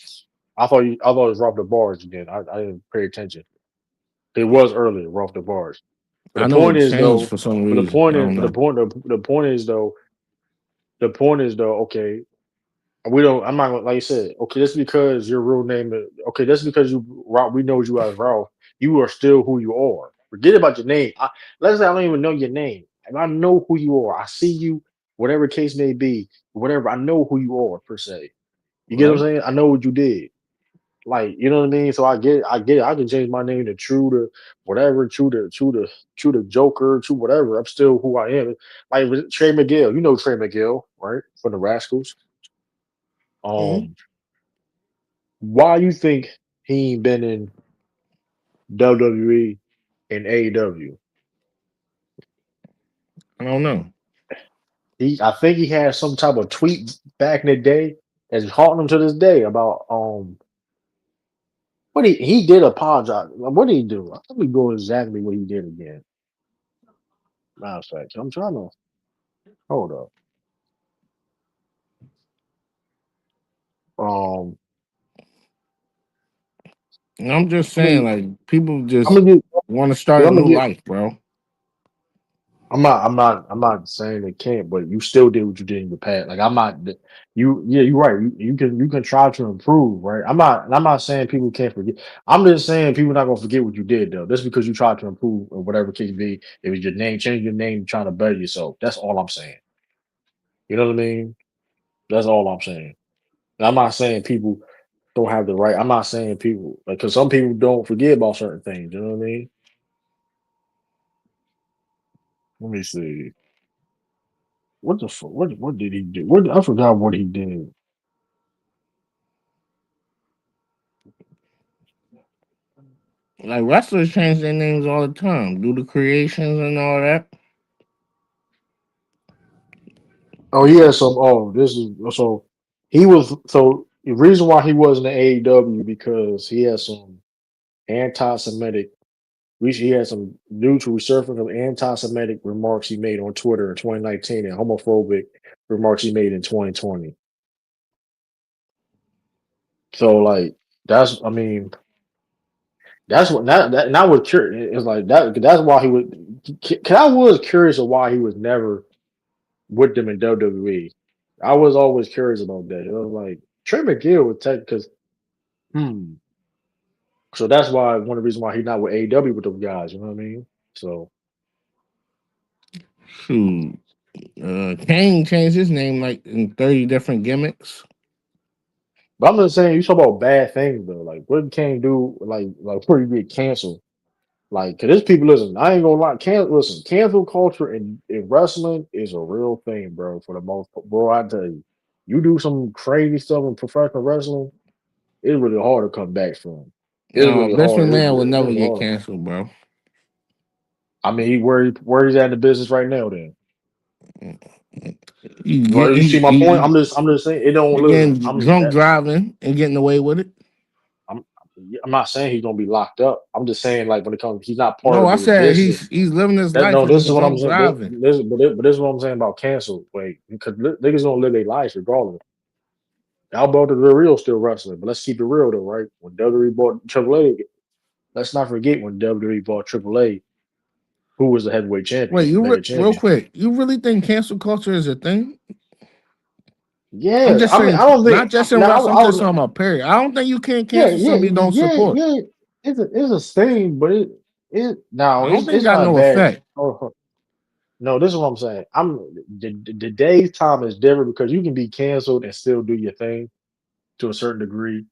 I thought it was Rob the bars again. I didn't pay attention. It was earlier, Rob the bars. But I the know point it is changed though. for some But the reason. point I is don't know. the point is though. The point is though. Okay, we don't. I'm not gonna like you said. Okay, just because your real name is okay. Just because you Ralph, we know you as Ralph. You are still who you are. Forget about your name. Let's say I don't even know your name. If I know who you are, I see you. Whatever case may be, whatever I know who you are per se. You get what I'm Right? saying? I know what you did. Like you know what I mean. So I get it. I can change my name to True to whatever. True to Joker. True whatever. I'm still who I am. Like with Trey McGill. You know Trey McGill, right? For the Rascals. Mhm. Um, why you think he ain't been in WWE and AEW? I don't know. I think he had some type of tweet back in the day that's haunting him to this day about what he did apologize. What did he do? Let me go exactly what he did again. Matter of fact, I'm trying to hold up. Um, And I'm just I'm saying, gonna, like, people I'm just gonna get, want to start a I'm gonna new get. life, bro. I'm not saying they can't, but you still did what you did in the past. Like I'm not, yeah, you're right. You can try to improve, right? I'm not saying people can't forget. I'm just saying people not gonna forget what you did though. Just because you tried to improve or whatever case be, if it's your name, change your name, trying to better yourself. That's all I'm saying. You know what I mean? That's all I'm saying. And I'm not saying people don't have the right. I'm not saying people because some people don't forget about certain things. You know what I mean? Let me see. What the fuck? What did he do? What I forgot what he did. Like wrestlers change their names all the time, do the creations and all that. Oh, he had some. Oh, this is so. He was so the reason why he wasn't in AEW because he had some anti-Semitic. He had some due to resurfacing of anti-Semitic remarks he made on Twitter in 2019 and homophobic remarks he made in 2020. So like that's I mean that's what that was curious. It's like that that's why he was. I was curious of why he was never with them in WWE. I was always curious about that. I was like, Trey McGill would take because so that's why one of the reasons why he's not with AEW with those guys. You know what I mean? So, Shoot. Kane changed his name like in 30 different gimmicks. but I'm just saying, you talk about bad things though. Like, what did Kane do? Like before you get canceled? Like, cause there's people listen. I ain't gonna lie. Listen, cancel culture in wrestling is a real thing, bro. For the most part, bro, I tell you, you do some crazy stuff in professional wrestling, it's really hard to come back from. It's No, really Vince hard. McMahon will It's never really get hard. canceled, bro. I mean, where he's at in the business right now. Then, You well, get you see my point. you, I'm just saying it don't you listen. getting drunk driving and getting away with it. I'm I'm not saying he's gonna be locked up. I'm just saying like when it comes, he's not part No, of I the said business. he's living his That life no, and this he's is what I'm drunk saying. driving. But this is what I'm saying about cancel. Wait, because niggas gonna live their life regardless. Alberto Del Rio still wrestling, but let's keep it real though, right? When WWE bought Triple A, let's not forget when WWE bought Triple A, who was the heavyweight Wait, champion, mega real champion. quick, you really think cancel culture is a thing? I'm Yeah, just I mean, I saying, don't think not just in now. wrestling. I'm just talking about period. I don't think you can Yeah, cancel yeah, somebody you don't yeah, support. yeah. It's a thing, but it now I don't think it it's got not no bad. effect. No, this is what I'm saying. The day's time is different because you can be canceled and still do your thing to a certain degree.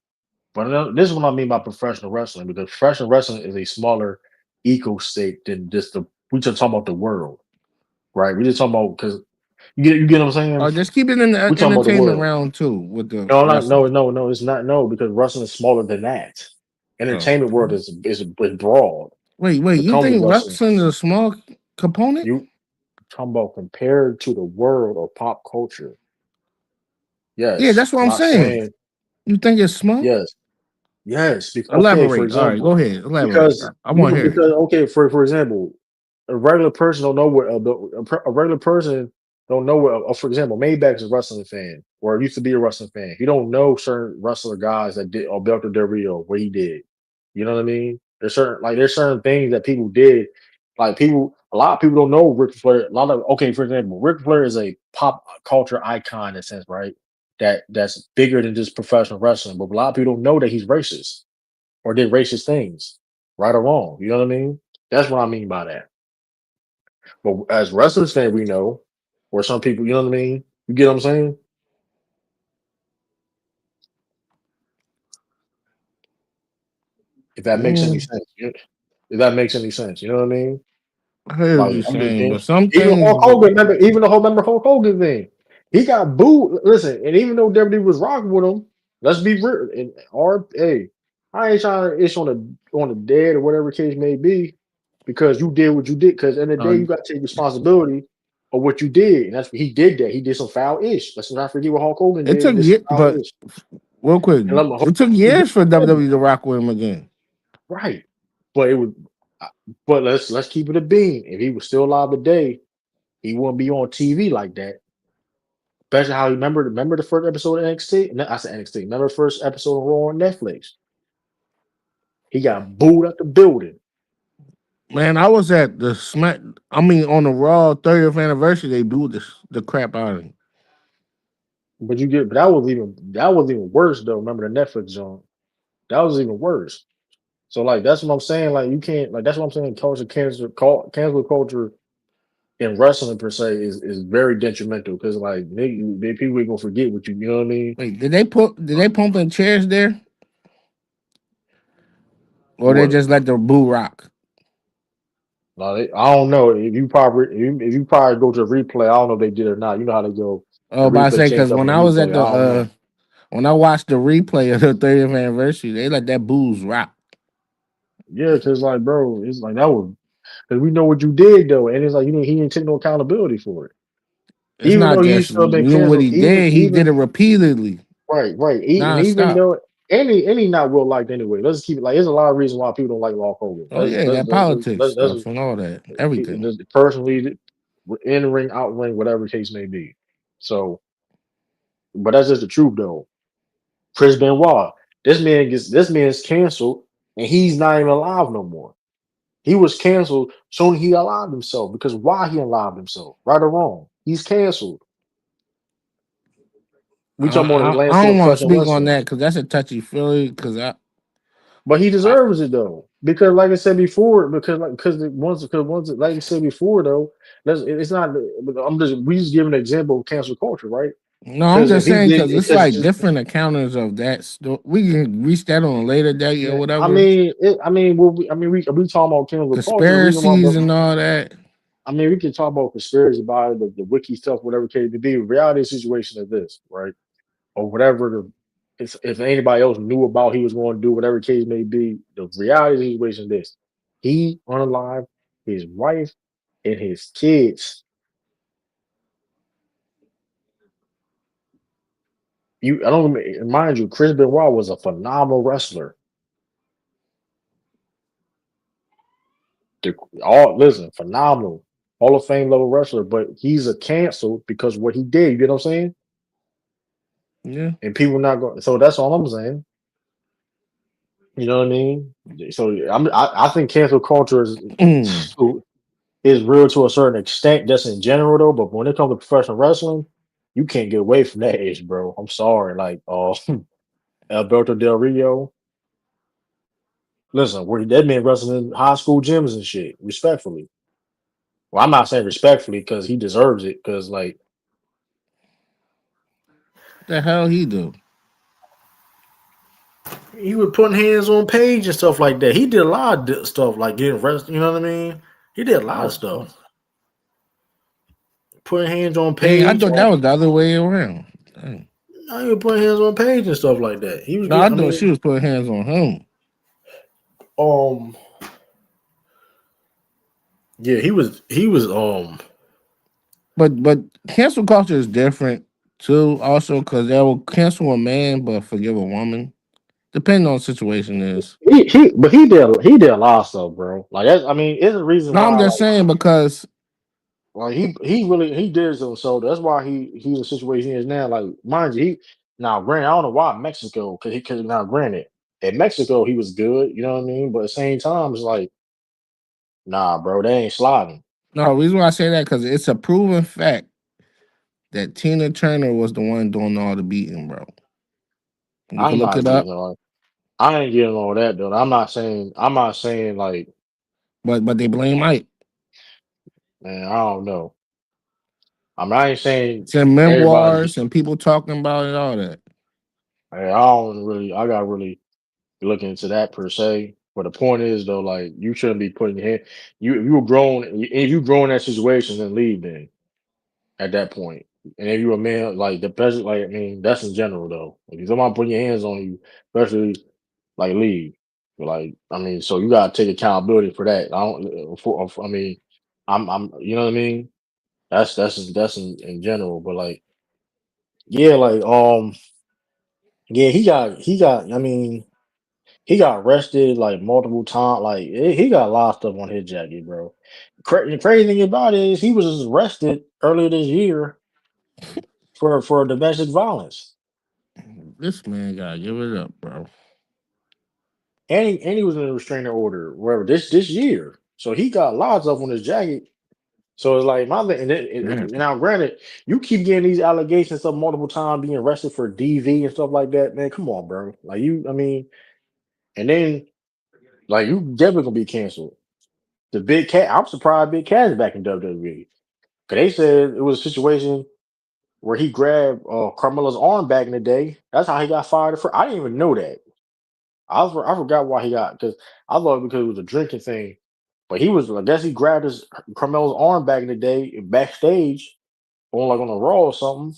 But this is what I mean by professional wrestling because professional wrestling is a smaller eco state than just the we just talking about the world, right? We just talking about because you get what I'm saying. Just keep it in the We talking about the entertainment world. round too with the No, not wrestling. no. It's not no because wrestling is smaller than that. Oh. Entertainment world is broad. Wait, When it you comes to think wrestling, wrestling is a small component? you talking about compared to the world of pop culture. Yeah, Yes, that's what I'm I'm not saying. saying You think it's small? yes. Yes. Okay, for Elaborate. All right, go example, ahead. Elaborate. because I want to hear it. okay, for example, a regular person don't know what a regular person don't know what. For example, Maybach's a wrestling fan, or used to be a wrestling fan. He don't know certain wrestler guys that did Alberto Del Rio what he did. You know what I mean? There's certain things that people did. Like a lot of people don't know Ric Flair. A lot of okay, for example, Ric Flair is a pop culture icon in a sense, right? That's bigger than just professional wrestling. But a lot of people don't know that he's racist or did racist things, right or wrong. You know what I mean? That's what I mean by that. But as wrestlers fan, we know, or some people, you know what I mean? You get what I'm saying? If that makes any Mm, sense. If that makes any sense, you know what I mean? I hear what Like you're I'm just saying, being but some even Hulk things. Hogan, remember Hulk Hogan thing. He got booed. Listen, and even though WWE was rocking with him, let's be real. And hey, I ain't trying to it's on the dead or whatever case may be, because you did what you did. Because in the day Uh, you got to take responsibility of what you did. And that's he did that. He did some foul ish. Let's not forget what Hulk Hogan it did. He took did some years, foul but ish. real quick, And Hulk it took Hogan did years for what he did. WWE to rock with him again. Right. But it would but let's keep it a bean. If he was still alive today, he wouldn't be on TV like that. Especially how you remember the first episode of NXT? No, I said NXT. Remember the first episode of Raw on Netflix? He got booed out the building. Man, I was at the Smack. I mean, on the Raw 30th anniversary, they booed the crap out of him. But that was even worse though. Remember the Netflix zone? That was even worse. So like that's what I'm saying. Like you can't like that's what I'm saying. Cancel culture in wrestling per se is very detrimental because like people ain't gonna forget what you know what I mean? Wait, did they pump in chairs there, or they What? just let the boo rock? No, I don't know if you probably go to a replay. I don't know if they did or not. You know how they go. The Oh, but I replay say change because up in when the I was replay. at I don't know. when I watched the replay of the 30th anniversary, they let that booze rock. Yeah, because like, bro, it's like that was because we know what you did though, and it's like he didn't take no accountability for it. It's Even not though you just should have been you know what canceled, he did. He did it repeatedly, right, and even nonstop. though any not well liked anyway. Let's keep it like there's a lot of reasons why people don't like Hulk Hogan. Oh yeah, that politics Let's stuff and all that, everything. personally in ring, out ring, whatever the case may be. So, but that's just the truth though. Chris Benoit, this man's canceled, and he's not even alive no more. He was canceled soon he allowed himself because why he allowed himself, right or wrong, he's canceled. We talking about the I landscape don't of want to professional speak on wrestling. that because that's a touchy feely. But he I deserves it though, because like I said before, because once like I said before though, it's not. We just give an example of cancel culture, right? no, I'm Because if just he saying did, because it's like different encounters of that. We can reach that on a later date or man, whatever. we talking about cancel culture. The reason why, Conspiracies and all that. we can talk about conspiracy about it, the wiki stuff, whatever case may be. Reality situation is this, right? Or whatever if anybody else knew about he was going to do, whatever case may be, the reality situation is this. He unalived his wife and his kids. I don't mind you, Chris Benoit was a phenomenal wrestler. Listen, phenomenal. Hall of Fame level wrestler, but he's a canceled because what he did, you get what I'm saying? Yeah. And people not going, so that's all I'm saying. You know what I mean? So I think cancel culture is real to a certain extent. That's in general though. But when it comes to professional wrestling, you can't get away from that age, bro. I'm sorry. Like, Alberto Del Rio. Listen, where that man wrestling in high school gyms and shit. Respectfully. Well, I'm not saying respectfully because he deserves it. Because like The hell he do? he was putting hands on Page and stuff like that. He did a lot of stuff like getting wrestling. You know what I mean? He did a lot of Oh, stuff. Putting hands on dang, I Page. thought that was the other way around. Dang. Now he was putting hands on Page and stuff like that. He was No, I getting. I thought she mean, was putting hands on him. um, yeah, he was. He was. But cancel culture is different too. Also, because they will cancel a man but forgive a woman, depending on the situation is. But he did a lot of stuff, bro. Like that's. I mean, it's a reason No, I'm why. just saying because Like he did some. So that's why he's in the situation he is now. Like mind you, now granted, I don't know why Mexico because now granted in Mexico he was good. You know what I mean? But at the same time, it's like nah, bro, they ain't sliding. no, the reason why I say that because it's a proven fact that Tina Turner was the one doing all the beating, bro. You can I'm look not it getting up, all. I ain't getting all that though. I'm not saying. Like but they blame Mike. man. I don't know. I ain't saying It's in everybody. memoirs and people talking about it, all that. I don't really. I got really look into that per se. But the point is though, like you shouldn't be putting your hand. You if you were grown, if you grown in that situation, then leave. Then at that point, and if you a man, like the best, like I mean, that's in general though. If somebody putting your hands on you, especially like leave. Like I mean, so you gotta take accountability for that. I don't. I mean, I'm. You know what I mean? That's in general. But like, yeah, like yeah, he got. I mean. He got arrested like multiple times. Like he got a lot of stuff on his jacket, bro. The crazy thing about it is he was arrested earlier this year for domestic violence, This man gotta give it up, bro. and he was in a restraining order wherever this year. So he got a lot of stuff on his jacket. So it's like my thing. Damn. Now, granted, you keep getting these allegations of multiple times being arrested for DV and stuff like that. Man, come on, bro. Like you, I mean, and then like you definitely gonna be canceled. The Big Cat, I'm surprised Big Cat is back in WWE. Cause they said it was a situation where he grabbed Carmella's arm back in the day. That's how he got fired. I didn't even know that. I forgot why he got because I thought because it was a drinking thing. But he was, I guess he grabbed his Carmella's arm back in the day backstage on like on a Raw or something,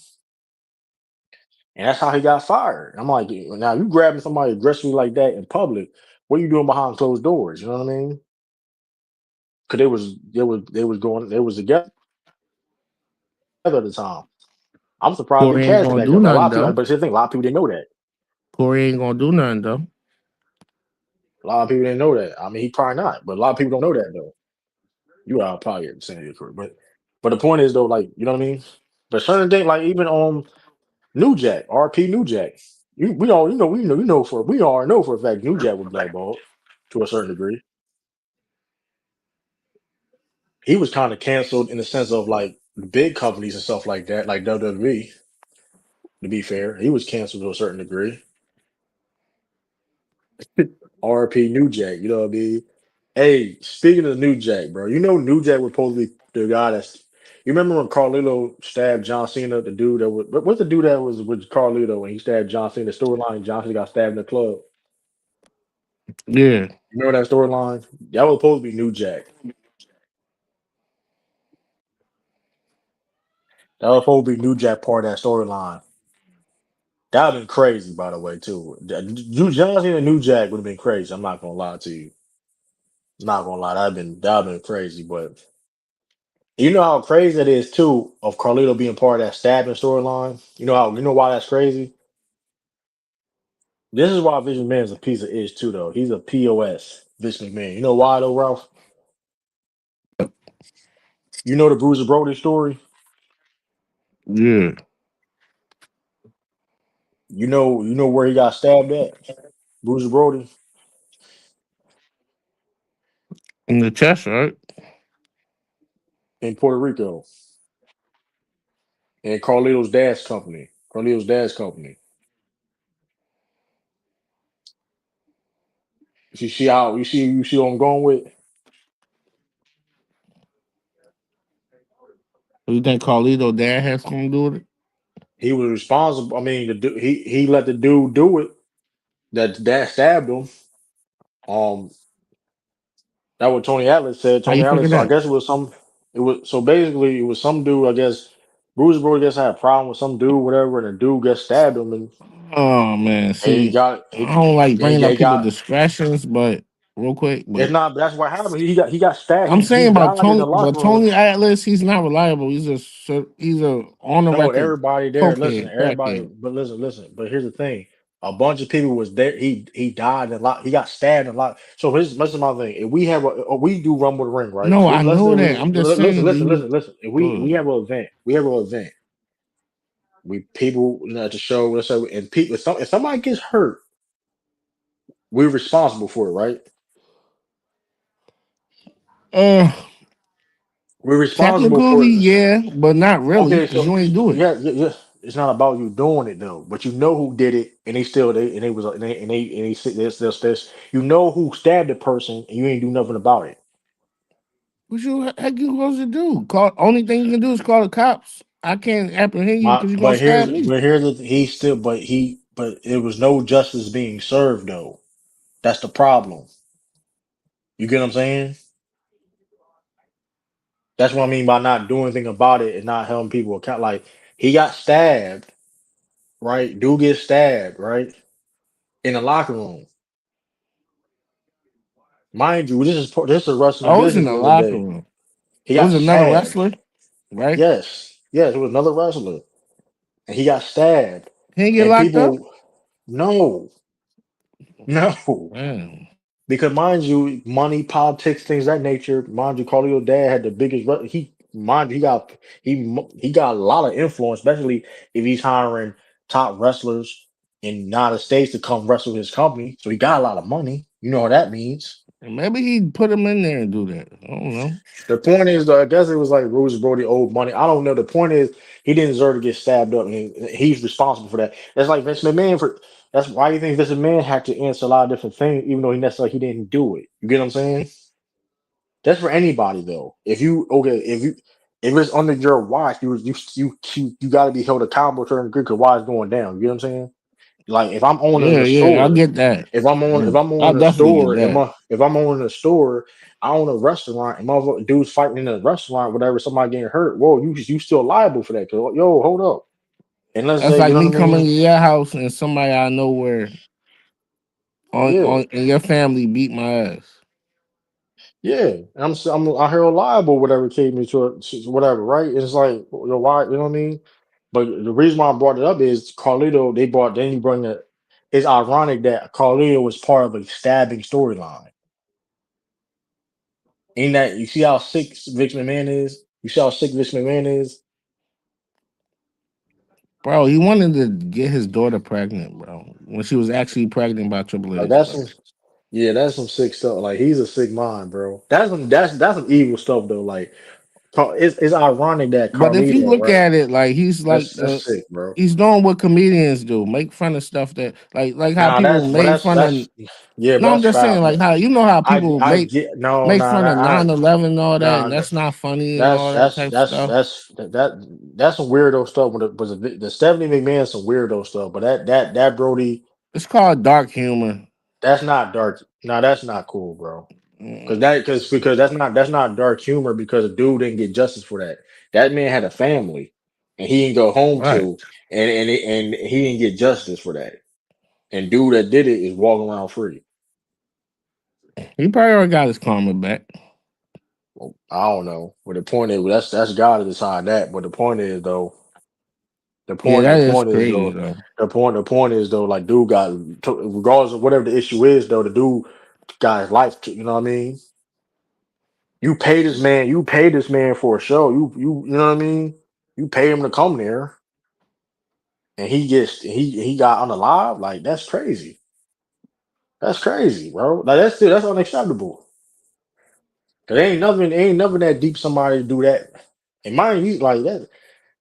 and that's how he got fired. I'm like, now you grabbing somebody aggressively like that in public, what are you doing behind closed doors? You know what I mean? Because they was together at the time. I'm surprised Big Corey ain't Cass is gonna back do there. But a nothing lot of people, though. but the thing, a lot of people didn't know that. Corey ain't gonna do nothing though. A lot of people didn't know that. I mean, he probably not, but a lot of people don't know that though. You are probably saying it correct, but the point is though, like you know what I mean. But certain things, like even on New Jack, RP New Jack, we all you know for we all know for a fact New Jack was blackballed to a certain degree. He was kind of canceled in the sense of like big companies and stuff like that, like WWE. To be fair, he was canceled to a certain degree. RP New Jack, you know what I mean? Hey, speaking of New Jack, bro, you know New Jack was supposed to be the guy that's. You remember when Carlito stabbed John Cena, the dude that was. What's the dude that was with Carlito when he stabbed John Cena? The storyline, John Cena got stabbed in the club. Yeah. You remember that storyline? That was supposed to be New Jack. That was supposed to be New Jack part of that storyline. That would have been crazy, by the way, too. John Cena and New Jack would have been crazy. I'm not gonna lie to you. I'm not gonna lie, that'd been crazy. But you know how crazy it is too of Carlito being part of that stabbing storyline. You know why that's crazy. This is why Vince McMahon is a piece of ish too, though. He's a POS, Vince McMahon. You know why though, Ralph? You know the Bruiser Brody story. Yeah. You know where he got stabbed at, Bruiser Brody In the chest, right? in Puerto Rico, and Carlito's dad's company. Carlito's dad's company. You see what I'm going with. So you think Carlito dad has something to do with it? He was responsible. I mean, he let the dude do it. That stabbed him. Um, that what Tony Atlas said. How Tony you figure Atlas. So I that? guess it was some. It was so basically it was some dude. I guess Bruce Brody just had a problem with some dude, whatever, and the dude just stabbed him, Oh man, and he see, got I don't like bringing up he people's got. distractions, but real quick, It's but not. That's what happened. He got stabbed. I'm He saying about died in the Tony, locker but room. Tony Atlas, he's not reliable. He's a on the No, record everybody there. Listen, cokehead, everybody. crackhead. But listen. But here's the thing: a bunch of people was there. He died in a lot. He got stabbed in a lot. So here's listen to my thing. If we have we do Rumble the Ring, right? No, I Let's say know that. I'm just listen, saying, do listen, you listen, listen. If we good? have an event, We people at the show. Let's say, and people. If somebody gets hurt, we're responsible for it, right? Uh, We're responsible for Technically, it. yeah, but not really, Okay, because so you ain't do it. yeah. It's not about you doing it though, but you know who did it, and they was and they sit this. You know who stabbed the person, and you ain't do nothing about it. What you heck you supposed to do? Call only thing you can do is call the cops. I can't apprehend you My because you're gonna stab me. but here's he still but it was no justice being served though. That's the problem. You get what I'm saying? That's what I mean by not doing anything about it and not helping people account. Like he got stabbed, right? Dude gets stabbed, right? In the locker room. Mind you, this is wrestling I was in business at the the end of the locker day. room. He It was got another stabbed. wrestler, right? Yes, it was another wrestler, and he got stabbed. He didn't get And locked up. people, no, no, Man, because mind you, money, politics, things of that nature. Mind you, Carlito dad had the biggest. Mind you, he got a lot of influence, especially if he's hiring top wrestlers in the United States to come wrestle his company. So he got a lot of money. You know what that means. and maybe he put him in there and do that. I don't know. The point is, though, I guess it was like Bruce Brody owed money. I don't know. The point is, he didn't deserve to get stabbed up, and he's responsible for that. That's like Vince McMahon. That's why you think Vince McMahon had to answer a lot of different things, even though he didn't do it. You get what I'm saying? That's for anybody though. If it's under your watch, you got to be held accountable to certain degree because why it's going down. You get what I'm saying? Like if I'm owning Yeah, a yeah, I store, get that. if Mm, I'm I owning a definitely get store, that. if I'm owning a store, I own a restaurant, and motherfucker dudes fighting in a restaurant, whatever, somebody getting hurt. Whoa, you still liable for that? Cause yo, hold up. And let's That's say, you like know me what I coming mean? to your house and somebody I know where Yeah, on and your family beat my ass. yeah. I'm I hear liable, whatever case me to whatever, right? It's like why, you know what I mean? But the reason why I brought it up is Carlito. Then you bring it. It's ironic that Carlito was part of a stabbing storyline. Ain't that you see how sick Vince McMahon is? You see how sick Vince McMahon is? Bro, he wanted to get his daughter pregnant, bro. When she was actually pregnant by Triple Like H, that's bro. some yeah, that's some sick stuff. Like he's a sick mind, bro. That's some evil stuff though. Like it's ironic that But if you Carlito, look right? at it, like he's like That's sick, bro. he's doing what comedians do, make fun of stuff that like how Nah, people made fun of. that's yeah, No, but I'm that's just saying foul. like how you know how people I get no, make nah, fun of nah, 9/11 and all that, and nah. that's not funny and all that type of stuff. That's some weirdo stuff. When it was the Stephanie McMahon some weirdo stuff, but that Brody, It's called dark humor. that's not dark. No, that's not cool, bro. Mm, Because that's not dark humor because a dude didn't get justice for that. That man had a family, and he didn't go home right. to, and he didn't get justice for that. And dude that did it is walking around free. He probably already got his karma back. Well, I don't know. But the point is, that's God to decide that. But the point is though, Yeah, that the is point is crazy though, though. the point is though, like dude got regardless of whatever the issue is though, the dude got his life. You know what I mean? You pay this man for a show. You know what I mean? You pay him to come there, and he got unalive. Like that's crazy. That's crazy, bro. Like that's unacceptable. Cause ain't nothing that deep somebody to do that. And mind you, like that.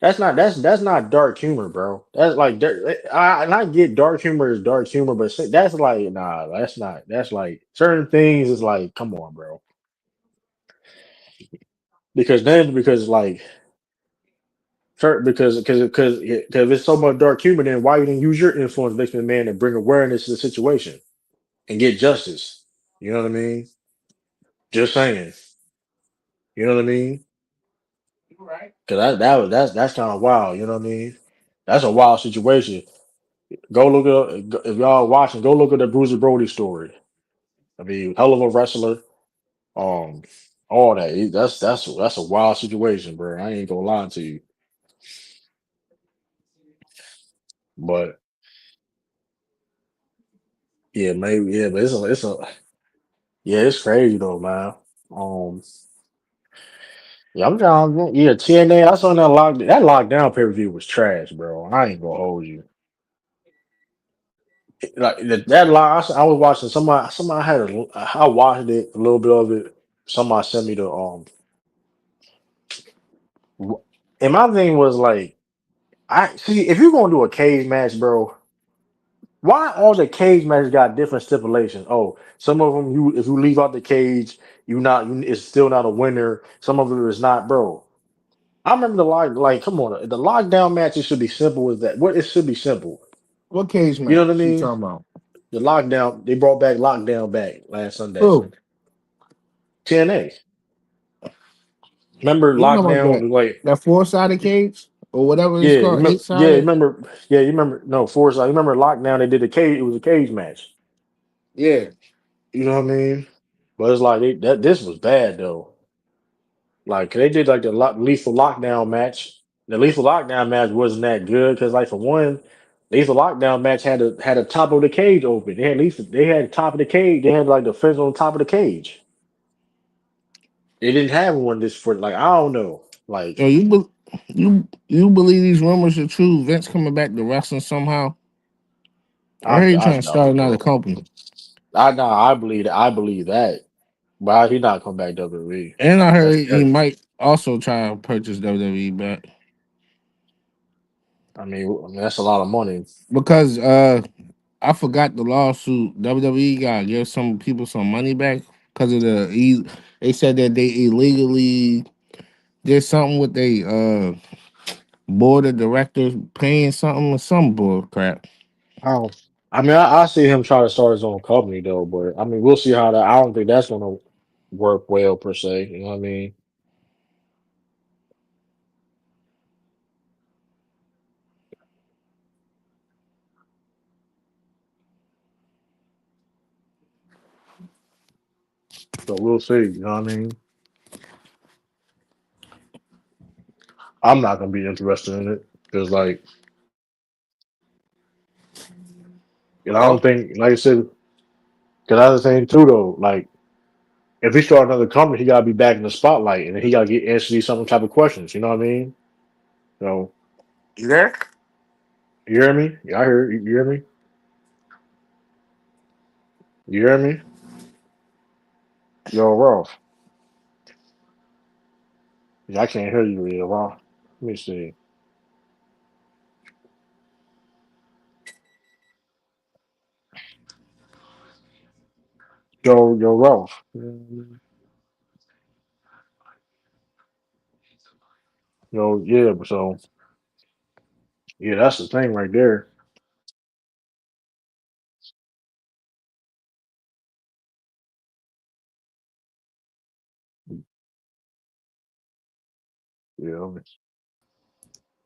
That's not dark humor, bro. That's like and I get dark humor is dark humor, but that's like nah, that's not. That's like certain things is like come on, bro. Because like because if it's so much dark humor, then why you didn't use your influence, Vince McMahon, and bring awareness to the situation and get justice? You know what I mean? Just saying. You know what I mean? Right. Because that's kind of wild. You know what I mean? That's a wild situation. Go look at if y'all watching. Go look at the Bruiser Brody story. I mean, hell of a wrestler. Um, all that. That's a wild situation, bro. I ain't gonna lie to you. But yeah, maybe yeah, but it's a yeah, it's crazy though, man. Um, yeah, I'm trying. Yeah, TNA. I saw that lockdown pay per view was trash, bro. I ain't gonna hold you. Like that lock. I was watching somebody had I watched it a little bit of it. Somebody sent me the and my thing was like I see if you're gonna do a cage match, bro. Why all the cage matches got different stipulations? Oh, some of them you if you leave out the cage, it's still not a winner. Some of them is not, bro. I remember the like come on, the lockdown matches should be simple as that. What it should be simple. What cage You know what I match you mean? talking about? The lockdown they brought back lockdown back last Sunday. Who? TNA. Remember You talking about lockdown? Like that four-sided cage or whatever it's yeah, called, you eight-sided? remember you remember no Forza. You remember lockdown? They did a cage. It was a cage match. Yeah. You know what I mean? But it's like that. This was bad though. Like they did like the lethal lockdown match. The lethal lockdown match wasn't that good because, like, for one, lethal lockdown match had a top of the cage open. They had the top of the cage. They had like the fence on top of the cage. They didn't have one this for like I don't know. Like Yo, you believe these rumors are true? Vince coming back to wrestling somehow? I heard he I trying to doubt start it, another bro. company, I know I believe that. I believe that. But he not come back WWE. and I heard he That's might also try to purchase WWE back I mean that's a lot of money. because I forgot the lawsuit. WWE got to give some people some money back because of they said that they illegally did something with they board of directors paying some bull crap. Oh, I mean, I see him try to start his own company though, but I mean, we'll see how that. I don't think that's gonna work well per se. You know what I mean? So we'll see. You know what I mean? I'm not gonna be interested in it because, like, I don't Well, think, like I said, because that's the thing too, though. Like, if he start another company, he gotta be back in the spotlight, and then he gotta get answer these some type of questions. You know what I mean? So you there? you hear me? Yeah, I hear you. You hear me? You hear me? Yo, Rolf. Yeah, I can't hear you real well. Let me see. Yo, Ralph. Yo, yeah, so yeah, that's the thing right there. Yeah.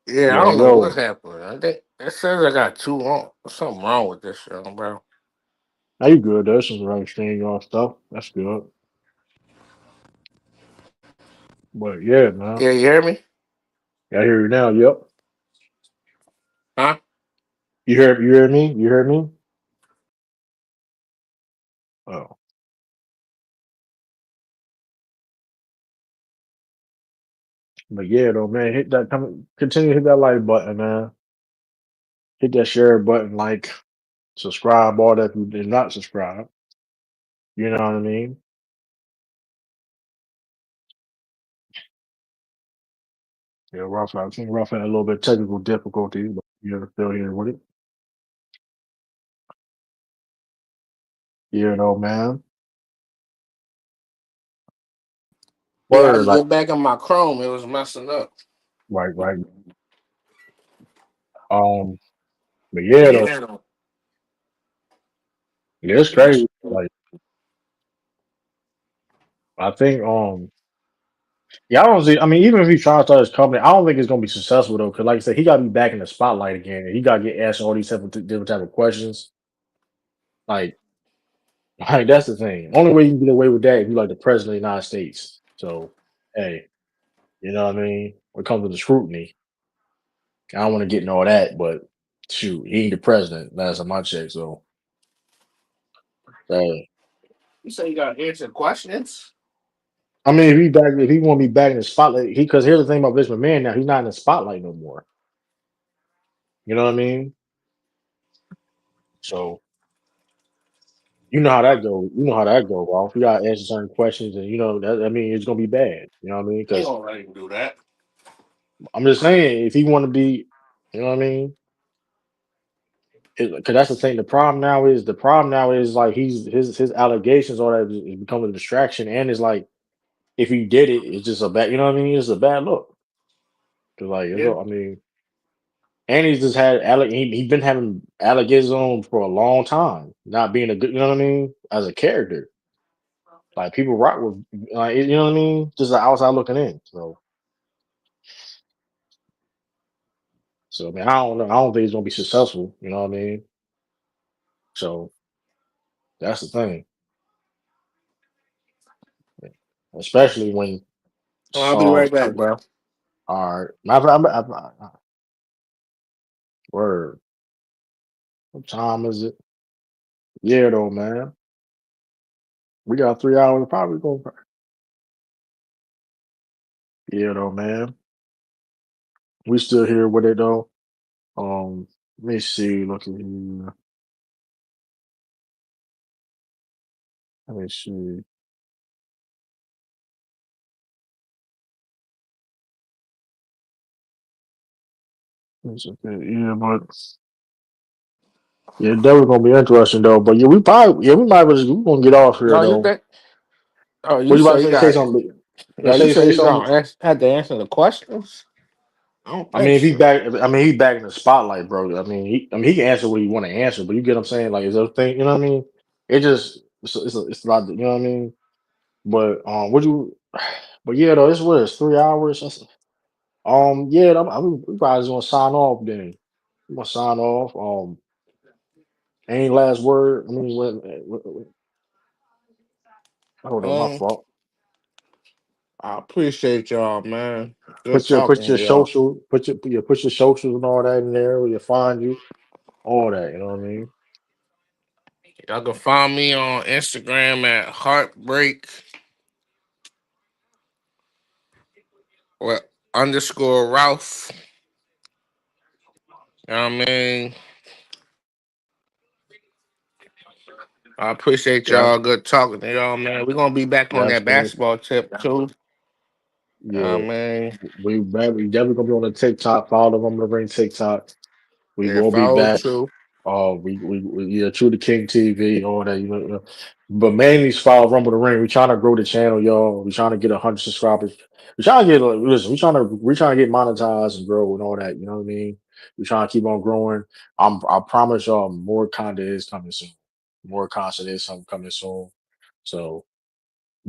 Yeah, I don't know what Yo, happened. I think it says I got two on. Something wrong with this show, bro. how you good? That's some right stream y'all stuff. That's good. But yeah, man. Yeah, you hear me? I hear you now. Yep. Huh? You hear me? You hear me? Oh. But yeah though, man, hit that continue to hit that like button, man. Hit that share button, like, subscribe, all that if you did not subscribe. You know what I mean? Yeah, rough out. I think rough had a little bit of technical difficulty, but you're still here with it. You know, man. Yeah, I had Word, to like, go back on my Chrome. It was messing up. right. Um, but yeah, though, Yeah. yeah, it's crazy. Like, I think, yeah, I don't see. I mean, even if he tries to start his company, I don't think it's gonna be successful though. Because, like I said, he got to be back in the spotlight again. He got to get asked all these different type of questions. Like, like that's the thing. Only way you can get away with that if you like the president of the United States. So, hey, you know what I mean? When it comes to the scrutiny, I don't want to get into all that, but shoot, he ain't the president. That's on my check. So, hey, You say you got to answer questions? I mean, if he want to be back in the spotlight, because here's the thing about Vince McMahon now, he's not in the spotlight no more. You know what I mean? So you know how that goes. You know how that goes, Ralph. You gotta answer certain questions, and you know that. I mean, it's gonna be bad. You know what I mean? He Because don't let him do that. I'm just saying, if he want to be, you know what I mean? Because that's the thing. The problem now is like his allegations all that is becoming a distraction, and it's like if he did it, it's just a bad. You know what I mean? It's a bad look. 'Cause, like Yeah. I mean, and he's just had he been having allegations on him for a long time, not being a good. You know what I mean? As a character, like people rock with, like you know what I mean? Just the outside looking in. So I mean, I don't know. I don't think he's gonna be successful. You know what I mean? So that's the thing, especially when Oh, I'll be right back, bro. all right. Word. What time is it? Yeah, though, man. We got 3 hours. Probably go. Yeah, though, man. We still here with it though. Let me see. Look at here. Let me see. It's okay. Yeah, but yeah, that was gonna be interesting though. But yeah, we might as we gonna get off here No, you though. think? Oh, What you you about to say you say? Say got? something. No, Let's you say say you something. gonna have to answer the questions. I don't I think mean, if he so. back, I mean, he back in the spotlight, bro. I mean, he can answer what you want to answer, but you get what I'm saying? Like, is there a thing? You know what I mean? It just, it's a lot. You know what I mean? But would you? But yeah, though, it's what it's 3 hours. Yeah, we probably just gonna sign off then. We gonna sign off. Any last word? I mean, hold on, my Um, fault. I appreciate y'all, man. Good Put talking your to y'all. social, put your socials and all that in there. Where you find you, all that. You know what I mean? Y'all can find me on Instagram at heartbreak or underscore Ralph. You know what I mean? I appreciate Yeah, y'all. Good talking to y'all, man. We're gonna be back on yeah, that absolutely. basketball tip too. I Yeah, mean, we definitely gonna be on the TikTok. Follow the Rumble the Ring TikTok. We yeah, will be follow back. too. We yeah, True to King TV, all that, but mainly follow Rumble the Ring. We trying to grow the channel, y'all. We trying to get 100 subscribers. We trying to get listen. We trying to get monetized and grow and all that. You know what I mean? We trying to keep on growing. I promise y'all, more content is coming soon. More content is something coming soon. So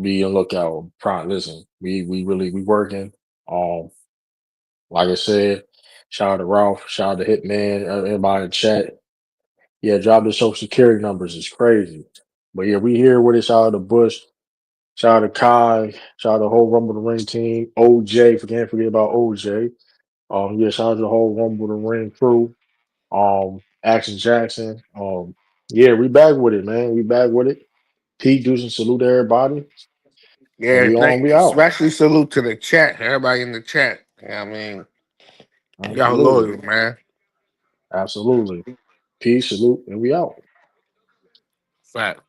be on lookout. Listen, we really we working. Um, like I said, shout out to Ralph, shout out to Hitman, everybody in the chat. Yeah, drop the social security numbers is crazy. But yeah, we here with it. Shout out to Bush. Shout out to Kai. Shout out to the whole Rumble the Ring team. OJ, can't forget about OJ. Yeah, shout out to the whole Rumble the Ring crew. Action Jackson. Yeah, we back with it, man. We back with it. Pete Deuce and salute to everybody. And Yeah, we on, thank, we out. especially salute to the chat, everybody in the chat. Yeah, I mean, y'all Absolutely. loyal, man. Absolutely. Peace, salute, and we out. Fact.